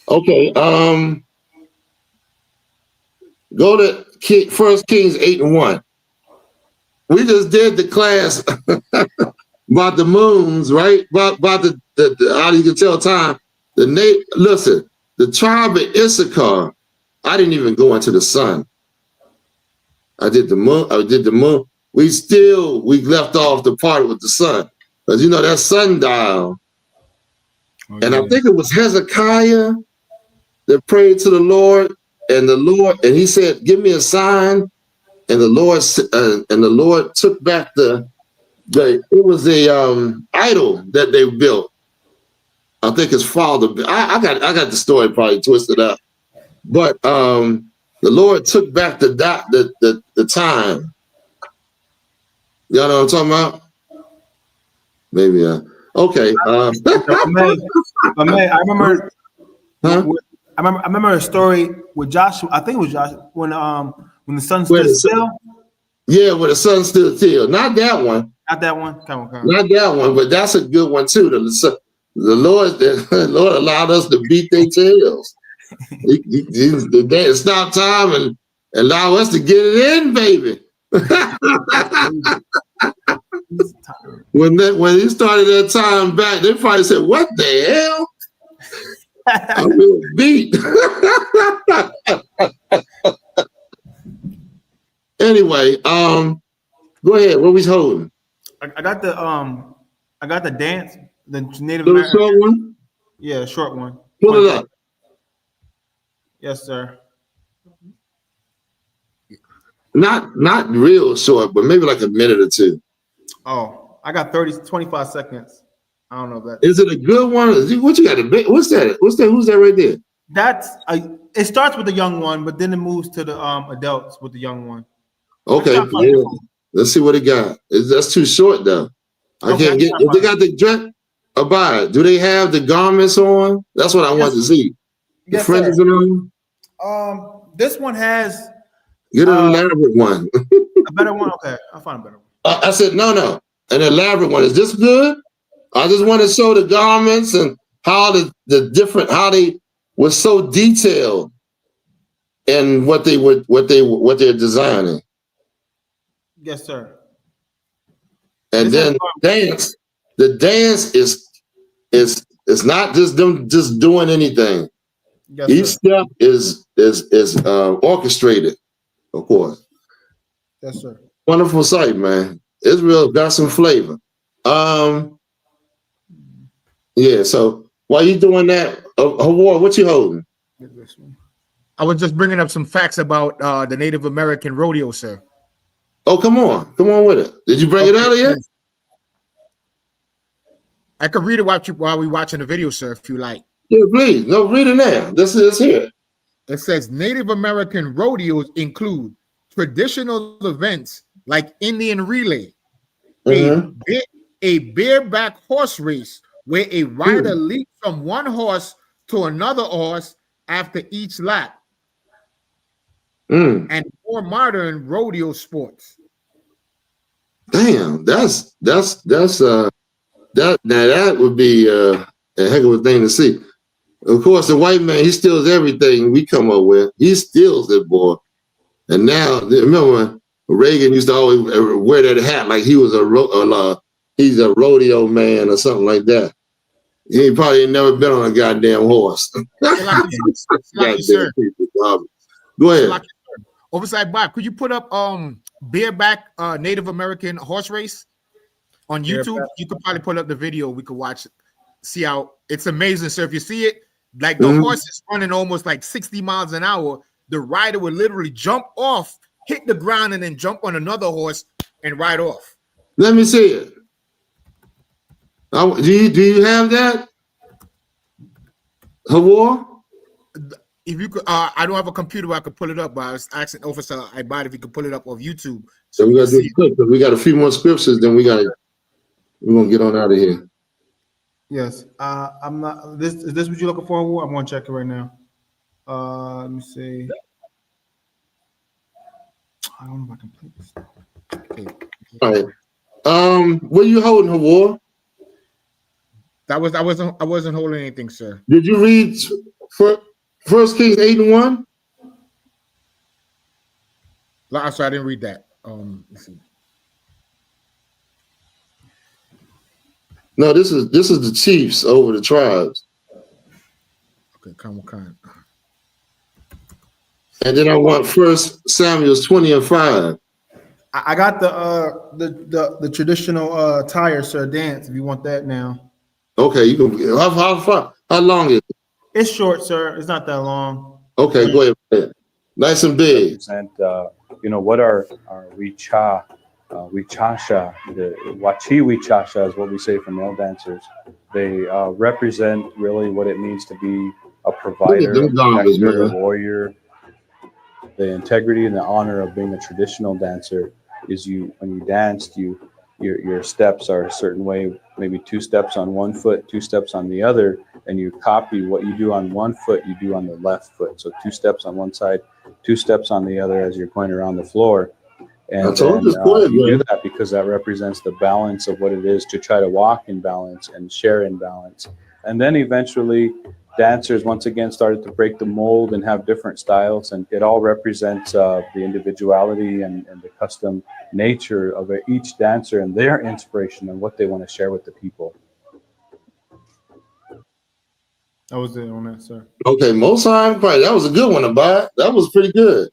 Okay. Go to 1 Kings 8:1. We just did the class about the moons, right? About the how you can tell time. Listen, the tribe of Issachar. I didn't even go into the sun. I did the moon. We left off the part with the sun. Because you know that sundial. And I think it was Hezekiah that prayed to the Lord, and he said, "Give me a sign." And the Lord took back it was a idol that they built. I think his father. I got the story probably twisted up, but the Lord took back the time. Y'all know what I'm talking about? Maybe. Okay. I remember. Huh? I remember a story with Joshua. I think it was Joshua when the sun stood still. Yeah, when the sun stood still. Not that one. Not that one. Come on. Not that one, but that's a good one too. The Lord allowed us to beat their tails. They stop time and allow us to get it in, baby. When he started that time back, they probably said, "What the hell?" I will beat. Anyway, go ahead. What we holding? I got the dance, the Native The American. short one? Yeah, short one. Pull it up. Yes, sir. Not real short, but maybe like a minute or two. Oh, I got 25 seconds. I don't know if that is it a good one. What you got? What's that? Who's that right there? It starts with the young one, but then it moves to the adults with the young one. Okay, yeah. Let's see what it got. That's too short though. I can't get. If they got the dress, abide. Do they have the garments on? That's what I want to see. The fringes on. This one has. Get an elaborate one. A better one. Okay, I'll find a better one. I said no. An elaborate one. Is this good? I just want to show the garments and how the different how they were so detailed in what they're designing. Yes, sir. And then dance. The dance is not just them just doing anything. Yes, each step is orchestrated, of course. Yes, sir. Wonderful sight, man. Israel got some flavor. Yeah, so while you doing that, Hawar, what you holding? I was just bringing up some facts about the Native American rodeo, sir. Oh, come on with it. Did you bring it out yet? I could read it while we watching the video, sir, if you like. Yeah, please. No, read it now. This is here. It says Native American rodeos include traditional events like Indian relay, a bareback horse race where a rider leaps from one horse to another horse after each lap, and more modern rodeo sports. Damn, that would be a heck of a thing to see. Of course, the white man, he steals everything we come up with. He steals it, boy. And now, remember, Reagan used to always wear that hat like he was he's a rodeo man or something like that. He probably ain't never been on a goddamn horse. Sir. Go ahead. Oversight Bob, could you put up bareback Native American horse race on YouTube? You could probably put up the video. We could watch it. See how it's amazing, sir. If you see it, like the horse is running almost like 60 miles an hour. The rider would literally jump off, hit the ground, and then jump on another horse and ride off. Let me see it. Do you have that, Hawar? If you could, I don't have a computer where I could pull it up, but I was asking Officer Ibad if he could pull it up off YouTube. So we gotta do it quick because we got a few more scriptures, then we're gonna get on out of here. Yes. I'm not. Is this what you're looking for? I'm gonna check it right now. Let me see. I don't know if I can play this. Okay. All right. What are you holding, Hawar? I wasn't holding anything, sir. Did you read First Kings 8:1? I'm sorry, I didn't read that. Let's see. No, this is the chiefs over the tribes. Okay, come on. And then I want First Samuel 20:5. I got the traditional attire, sir, dance. If you want that now. Okay, you can. How long is it? It's short, sir. It's not that long. Okay, go ahead. Nice and big. Represent, what are wichasha, the wachi wichasha is what we say for male dancers. They represent really what it means to be a provider, a protector, a warrior. The integrity and the honor of being a traditional dancer is when you danced, your steps are a certain way, maybe 2 steps on one foot, 2 steps on the other, and you copy what you do on one foot, you do on the left foot. So 2 steps on one side, 2 steps on the other as you're going around the floor. And then, you do that because that represents the balance of what it is to try to walk in balance and share in balance. And then eventually dancers once again started to break the mold and have different styles, and it all represents the individuality and the custom nature of each dancer and their inspiration and what they want to share with the people. That was it on that, sir. Okay, most time, that was a good one to buy. That was pretty good.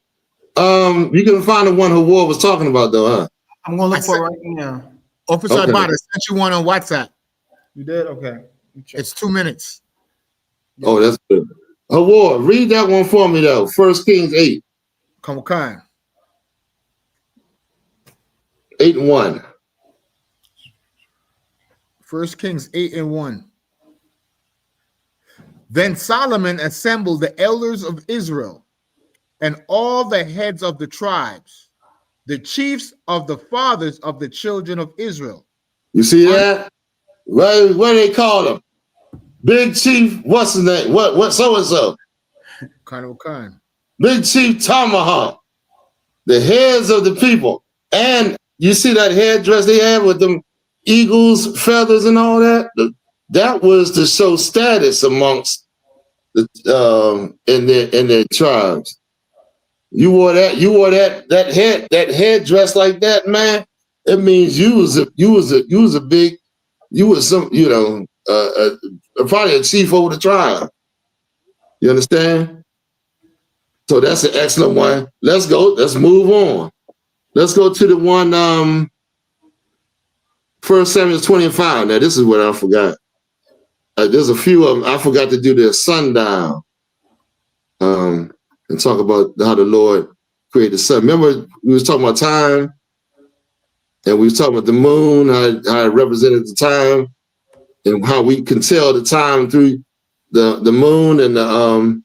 You can find the one Hawar was talking about, though, huh? I'm gonna look for it right now. Officer Abad, I sent you one on WhatsApp. You did? Okay. It's 2 minutes. Oh, that's good. Hawar, read that one for me, though. First Kings 8. Come on. 8:1. First Kings 8:1. Then Solomon assembled the elders of Israel and all the heads of the tribes, the chiefs of the fathers of the children of Israel. You see that? What do they call him? Big Chief, what's his name? What so-and-so? Colonel Khan. Big Chief Tomahawk. The heads of the people. And you see that headdress they had with them eagles, feathers, and all that? That was to show status amongst the in their tribes. You wore that headdress like that, man. It means you was probably a chief over the tribe. You understand? So that's an excellent one. Let's go. Let's move on. Let's go to the one 1 Samuel 25. Now this is what I forgot. There's a few of them. I forgot to do the sundown. And talk about how the Lord created the sun. Remember, we was talking about time, and we was talking about the moon, how it represented the time, and how we can tell the time through the moon and the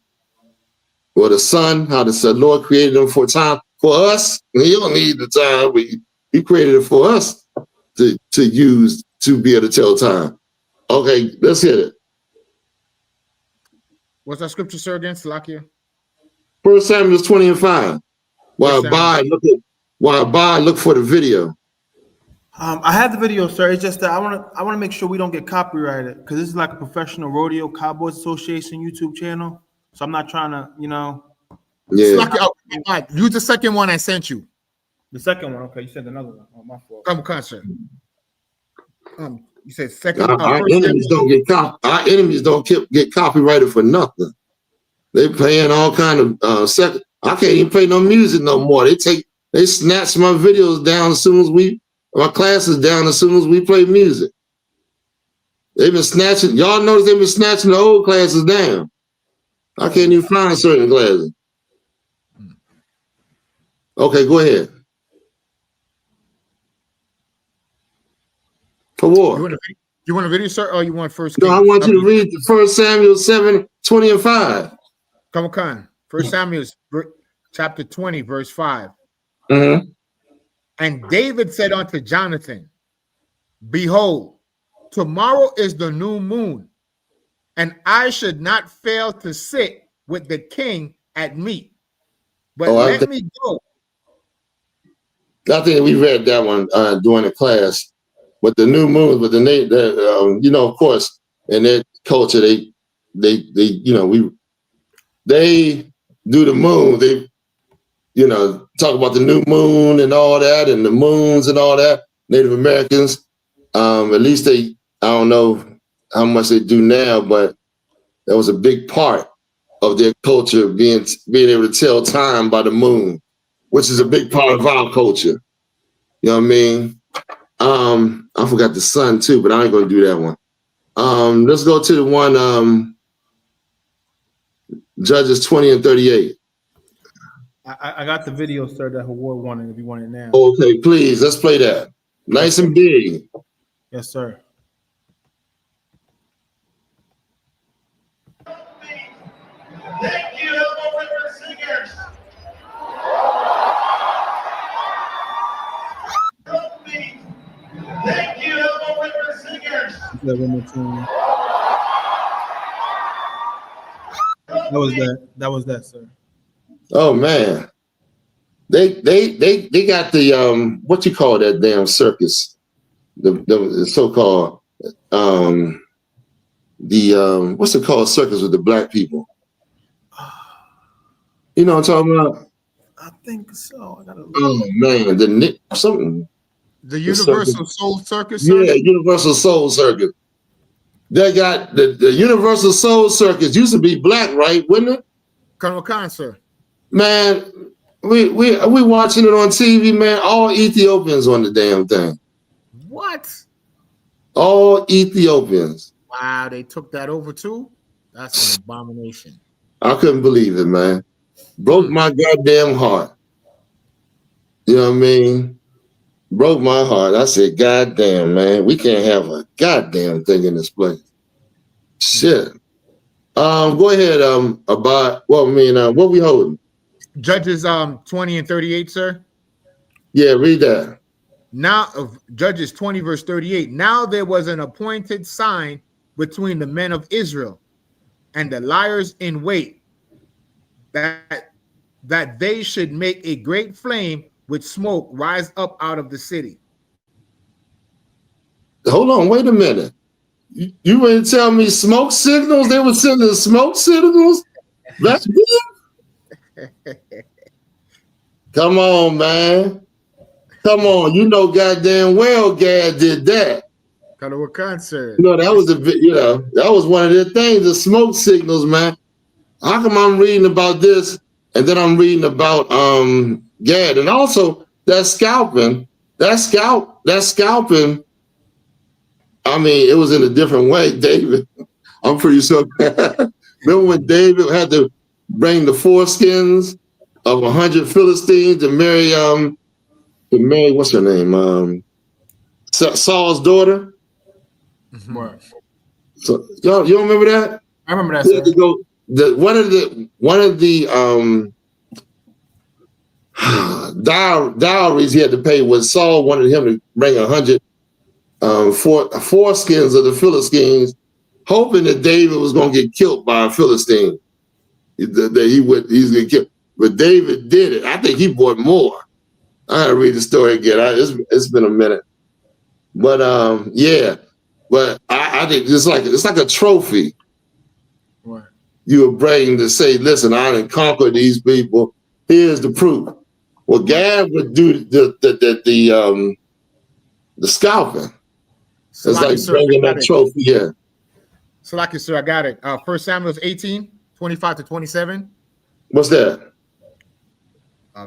sun, how the Lord created them for time for us. And He don't need the time. He created it for us to use to be able to tell time. Okay, let's hit it. What's that scripture, sir, again? Salakia? 1 Samuel 20:5. While I look for the video. I have the video, sir. It's just that I want to make sure we don't get copyrighted because this is like a professional rodeo Cowboys Association YouTube channel. So I'm not trying to, Yeah. Use the second one I sent you. The second one, okay. You sent another one. Oh, my fault. Come on, sir. You said second. Our enemies don't get copyrighted for nothing. They playing all kind of second. I can't even play no music no more. They snatch my videos down as soon as my classes down as soon as we play music. They've been snatching. Y'all notice they've been snatching the old classes down. I can't even find certain classes. Okay, go ahead. For war. You want a video, sir, or you want first? No, I want you to read the 1 Samuel 7:20-5. Come on. 1 Samuel chapter 20, verse 5. Mm-hmm. And David said unto Jonathan, Behold, tomorrow is the new moon, and I should not fail to sit with the king at meat. But let me go. I think we read that one during the class. With the new moon, with the you know, of course, in their culture, they you know, they do the moon. They, you know, talk about the new moon and all that, and the moons and all that. Native Americans, at least I don't know how much they do now, but that was a big part of their culture, being able to tell time by the moon, which is a big part of our culture. You know what I mean? I forgot the sun too, but I ain't gonna do that one. Let's go to the one Judges 20 and 38. I got the video, sir, that Howard wanted, if you want it now. Okay, please, let's play that. Nice and big. Yes, sir. Thank you, Elbow River Singers. Thank you, Elbow River Singers. That was that, sir. Oh man, they got the what you call that damn circus, the so-called what's it called, circus with the black people? You know what I'm talking about? I think so. I gotta look. Oh man, The Universal Soul Circus. Sir? Yeah, Universal Soul Circus. They got the Universal Soul Circus used to be black, right? Wouldn't it? Colonel Khan, sir. Man, we watching it on TV, man. All Ethiopians on the damn thing. What? All Ethiopians. Wow, they took that over too? That's an abomination. I couldn't believe it, man. Broke my goddamn heart. You know what I mean? Broke my heart. I said, goddamn, man, we can't have a goddamn thing in this place. Shit. Go ahead, about what we holding? Judges 20 and 38, sir. Yeah, read that. Now of Judges 20, verse 38. Now there was an appointed sign between the men of Israel and the liars in wait, that they should make a great flame with smoke rise up out of the city. Hold on, wait a minute. You ready to tell me smoke signals? They were sending smoke signals? That's good. Come on, man. Come on. You know goddamn well Gad did that. Kind of what concert. You know, that was one of their things, the smoke signals, man. How come I'm reading about this and then I'm reading about Gad? And also that scalping, I mean, it was in a different way, David. I'm pretty sure. Remember when David had to bring the foreskins of 100 Philistines to marry what's her name? Saul's daughter. Mm-hmm. So you don't remember that? I remember that. He had to go. One of the dowries he had to pay was Saul wanted him to bring 100 foreskins of the Philistines, hoping that David was going to get killed by a Philistine. He's going to kill. But David did it. I think he bought more. I gotta read the story again. It's been a minute. But yeah. But I think it's like a trophy. Right. You were bringing to say, listen, I didn't conquer these people. Here's the proof. Well, Gad would do the scalping. It's like bringing that trophy. Yeah. Salaki, sir, I got it. 1 Samuel 18, 25 to 27. What's that?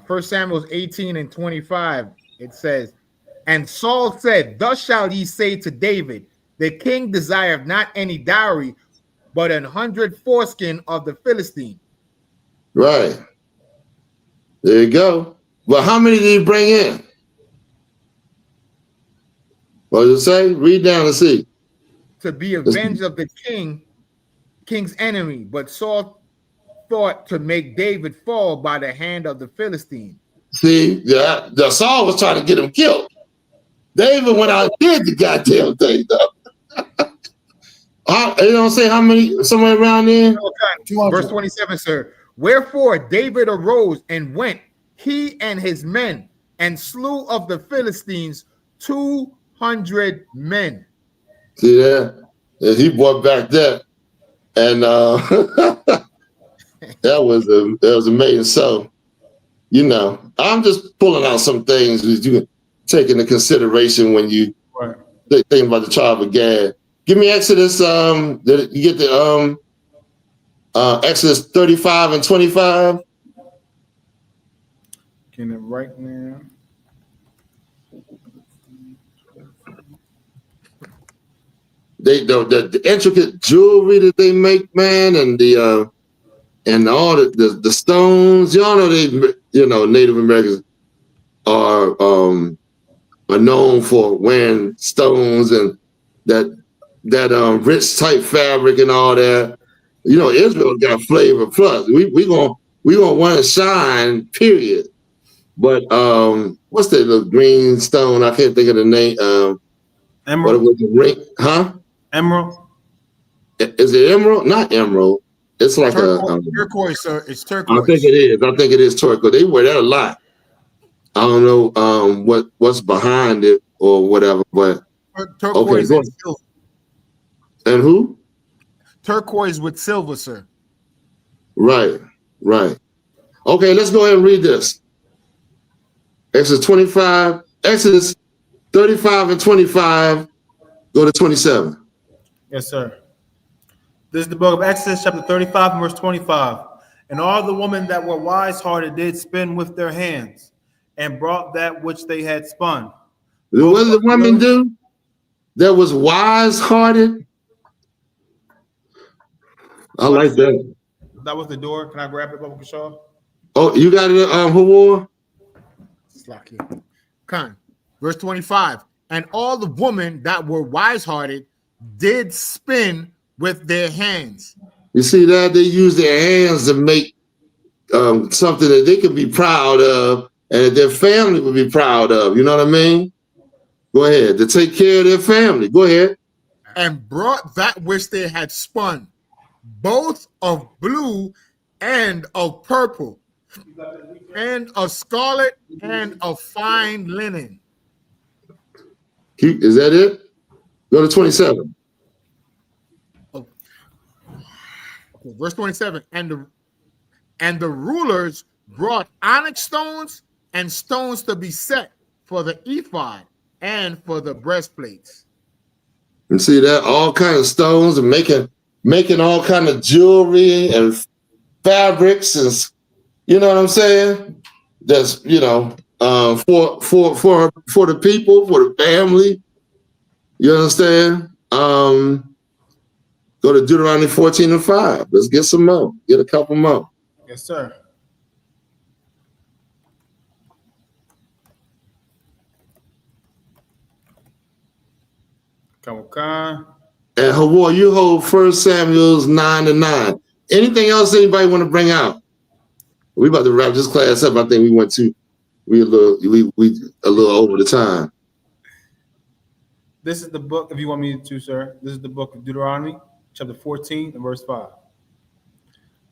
1 Samuel 18 and 25. It says, and Saul said, thus shall ye say to David, the king desireth not any dowry, but 100 foreskin of the Philistine. Right. There you go. Well, how many did he bring in? What does it say? Read down and see. To be avenged of the king's enemy, but Saul thought to make David fall by the hand of the Philistine. See, the Saul was trying to get him killed. David went out and did the goddamn thing, though. They don't say how many, somewhere around there. Verse 27, sir. Wherefore David arose and went, he and his men, and slew of the Philistines 200 men. See that? And he brought back that, and that was amazing. So, you know, I'm just pulling out some things that you can take into consideration when you think about the tribe of Gad. Give me Exodus. Did you get the Exodus 35 and 25? Getting it right now. The intricate jewelry that they make, man, and all the stones. Y'all know Native Americans are known for wearing stones and that rich type fabric and all that. You know, Israel got flavor plus. We gonna want to shine, period. But what's that little green stone? I can't think of the name. Emerald. What was the ring? Huh? Emerald. Is it emerald? Not emerald. It's like turquoise, sir. It's turquoise. I think it is turquoise. They wear that a lot. I don't know what's behind it or whatever, but turquoise and silver. And who? Turquoise with silver, sir. Right. Okay, let's go ahead and read this. Exodus 35 and 25. Go to 27. Yes, sir. This is the book of Exodus, chapter 35, and verse 25. And all the women that were wise-hearted did spin with their hands, and brought that which they had spun. What did the women do? That was wise-hearted. I like that. That was the door. Can I grab it, Baba Kashaw? Oh, you got it, Hawar? Khan. Verse 25. And all the women that were wise-hearted did spin with their hands. You see that? They use their hands to make something that they could be proud of and that their family would be proud of. You know what I mean? Go ahead. To take care of their family. Go ahead. And brought that which they had spun, both of blue and of purple, and of scarlet and of fine linen. Is that it? Go to 27. Okay, verse 27. And the rulers brought onyx stones and stones to be set for the ephod and for the breastplates. You see that? All kind of stones and making all kind of jewelry and fabrics, and you know what I'm saying? That's for the people, for the family. You understand? Go to Deuteronomy 14 and 5. Let's get some more. Get a couple more. Yes, sir. Come on. And Hawar, you hold 1 Samuel's 9 and 9. Anything else anybody want to bring out? We about to wrap this class up. I think we a little over the time. This is the book, if you want me to, sir. This is the book of Deuteronomy, chapter 14 and verse 5.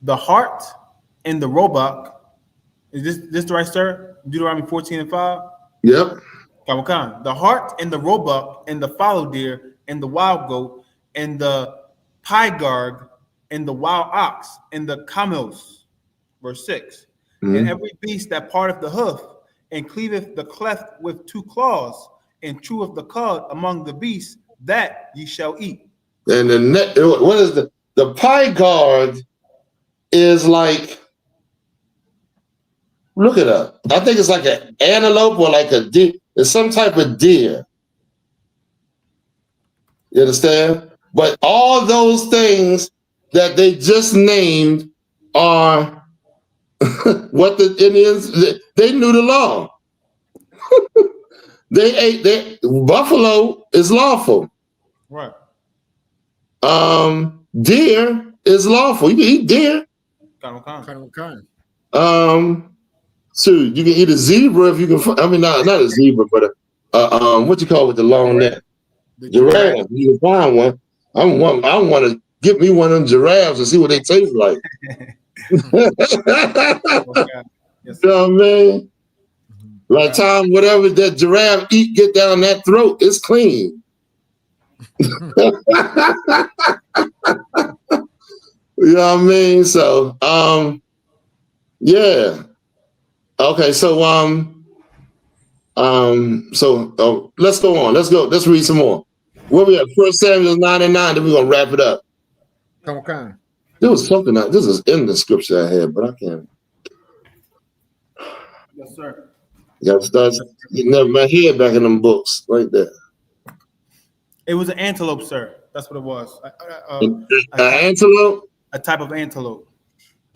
The heart and the roebuck. Is this right, sir? Deuteronomy 14 and 5? Yep. The heart and the roebuck and the fallow deer and the wild goat and the pygarg and the wild ox and the camels. Verse 6. Mm-hmm. And every beast that parteth the hoof and cleaveth the cleft with two claws and cheweth the cud among the beasts, that ye shall eat. And what is the pygarg is like, look it up. I think it's like an antelope or like a deer. It's some type of deer. You understand? But all those things that they just named are what the Indians, they knew the law. Buffalo is lawful. Right. Deer is lawful. You can eat deer. So you can eat a zebra if you can. I mean, not a zebra, but what you call with the long neck? Giraffe. You can find one. I want to get me one of them giraffes and see what they taste like. Yes, you know what I mean? By the time whatever that giraffe eat get down that throat, it's clean. You know what I mean? So, yeah. Okay, so let's go on. Let's read some more. Where we at? 1 Samuel 9:9. Then we're gonna wrap it up. Okay. There was something this is in the scripture I had, but I can't. Yes, sir. You gotta start getting my head back in them books right there. It was an antelope, sir. That's what it was. An antelope? A type of antelope.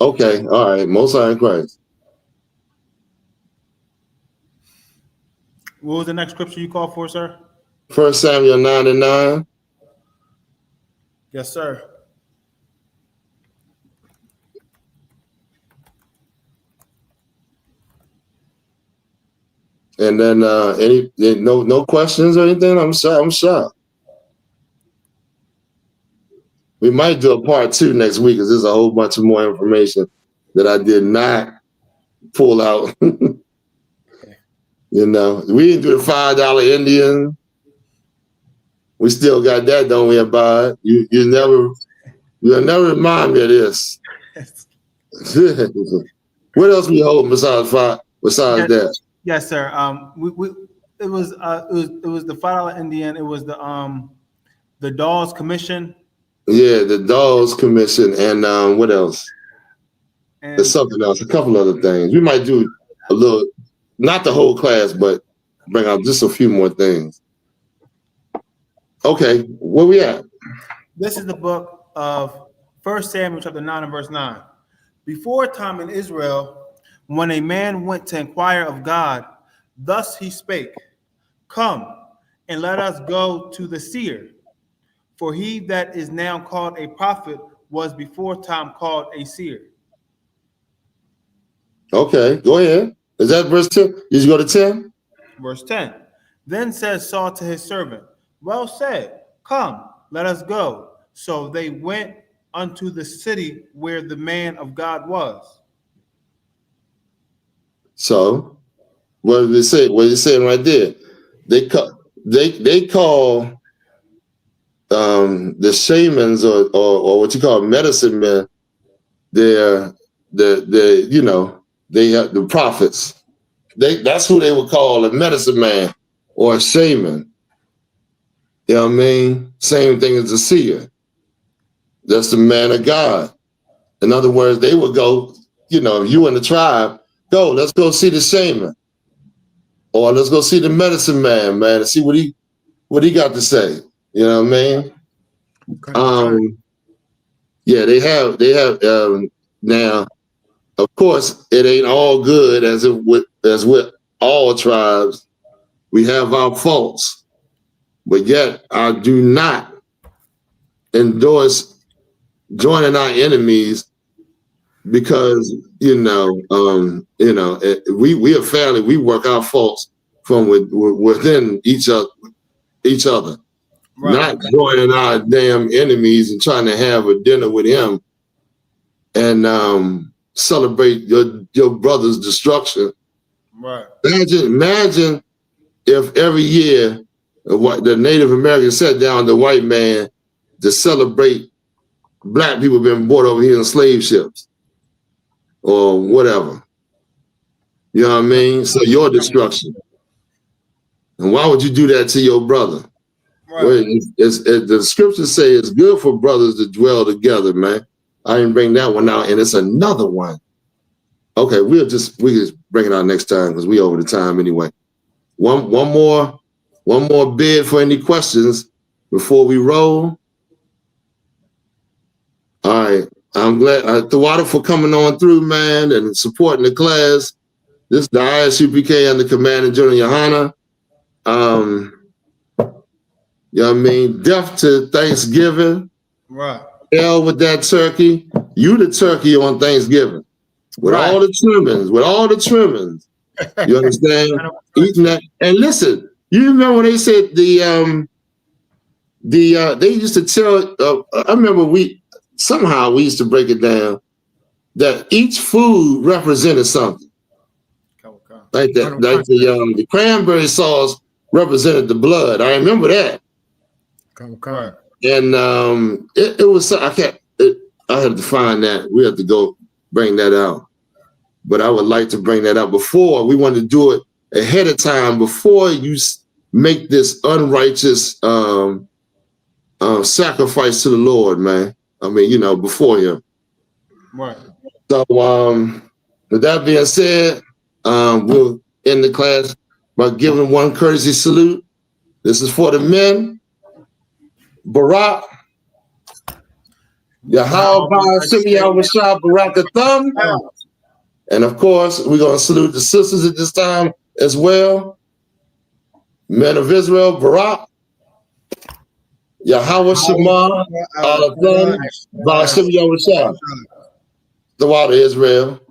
Okay, all right. Most High in Christ. What was the next scripture you called for, sir? 1 Samuel 9:9. Yes, sir. And then no questions or anything? I'm shocked. We might do a part 2 next week because there's a whole bunch of more information that I did not pull out. You know, we didn't do the $5 Indian. We still got that, don't we, Abad? You'll never remind me of this. What else we hold besides that? Yes, sir. It was the $5 Indian. It was the Dawes Commission. Yeah, the Dawes Commission, and what else? And there's something else, a couple other things. We might do a little, not the whole class, but bring out just a few more things. Okay, where we at? This is the book of 1 Samuel chapter 9 and verse 9. Before a time in Israel, when a man went to inquire of God, thus he spake, come and let us go to the seer. For he that is now called a prophet was before time called a seer. Okay, go ahead. Is that verse 10? Did you go to 10? Verse 10. Then says Saul to his servant, well said, come, let us go. So they went unto the city where the man of God was. So, what did they say? What are you saying right there? They call the shamans or what you call medicine men. They have the prophets. That's who they would call a medicine man or a shaman. You know what I mean? Same thing as a seer. That's the man of God. In other words, they would go, you and the tribe, let's go see the shaman. Or let's go see the medicine man, and see what he got to say. You know what I mean? Yeah, they have now, of course, it ain't all good as with all tribes. We have our faults, but yet I do not endorse joining our enemies because we are family. We work our faults from within each other, right. Not joining our damn enemies and trying to have a dinner with him and celebrate your brother's destruction. Right. Imagine if every year the Native Americans sat down with the white man to celebrate black people being brought over here in slave ships or whatever. You know what I mean? So your destruction. And why would you do that to your brother? Right. Well, the scriptures say it's good for brothers to dwell together, man. I didn't bring that one out, and it's another one. Okay, we just bring it out next time because we over the time anyway. One more bid for any questions before we roll. All right, I'm glad Tawada for coming on through, man, and supporting the class. This is the I.S.U.P.K. under Commanding General Yahanna. You know what I mean? Death to Thanksgiving. Right. Hell with that turkey. You the turkey on Thanksgiving. With all the trimmings. You understand? Eating that. And listen, you remember when they said the they used to tell. I remember we used to break it down that each food represented something. Like that, like the cranberry sauce represented the blood. I remember that. And it was I had to find that. We had to go bring that out. But I would like to bring that out before. We wanted to do it ahead of time before you make this unrighteous sacrifice to the Lord, man. I mean, you know, before him. Right. So with that being said, we'll end the class by giving one courtesy salute. This is for the men. Barak, Yahawashi Mashayach, and of course, we're going to salute the sisters at this time as well. Men of Israel, Barak, Yahawashi Mashayach, the water Israel.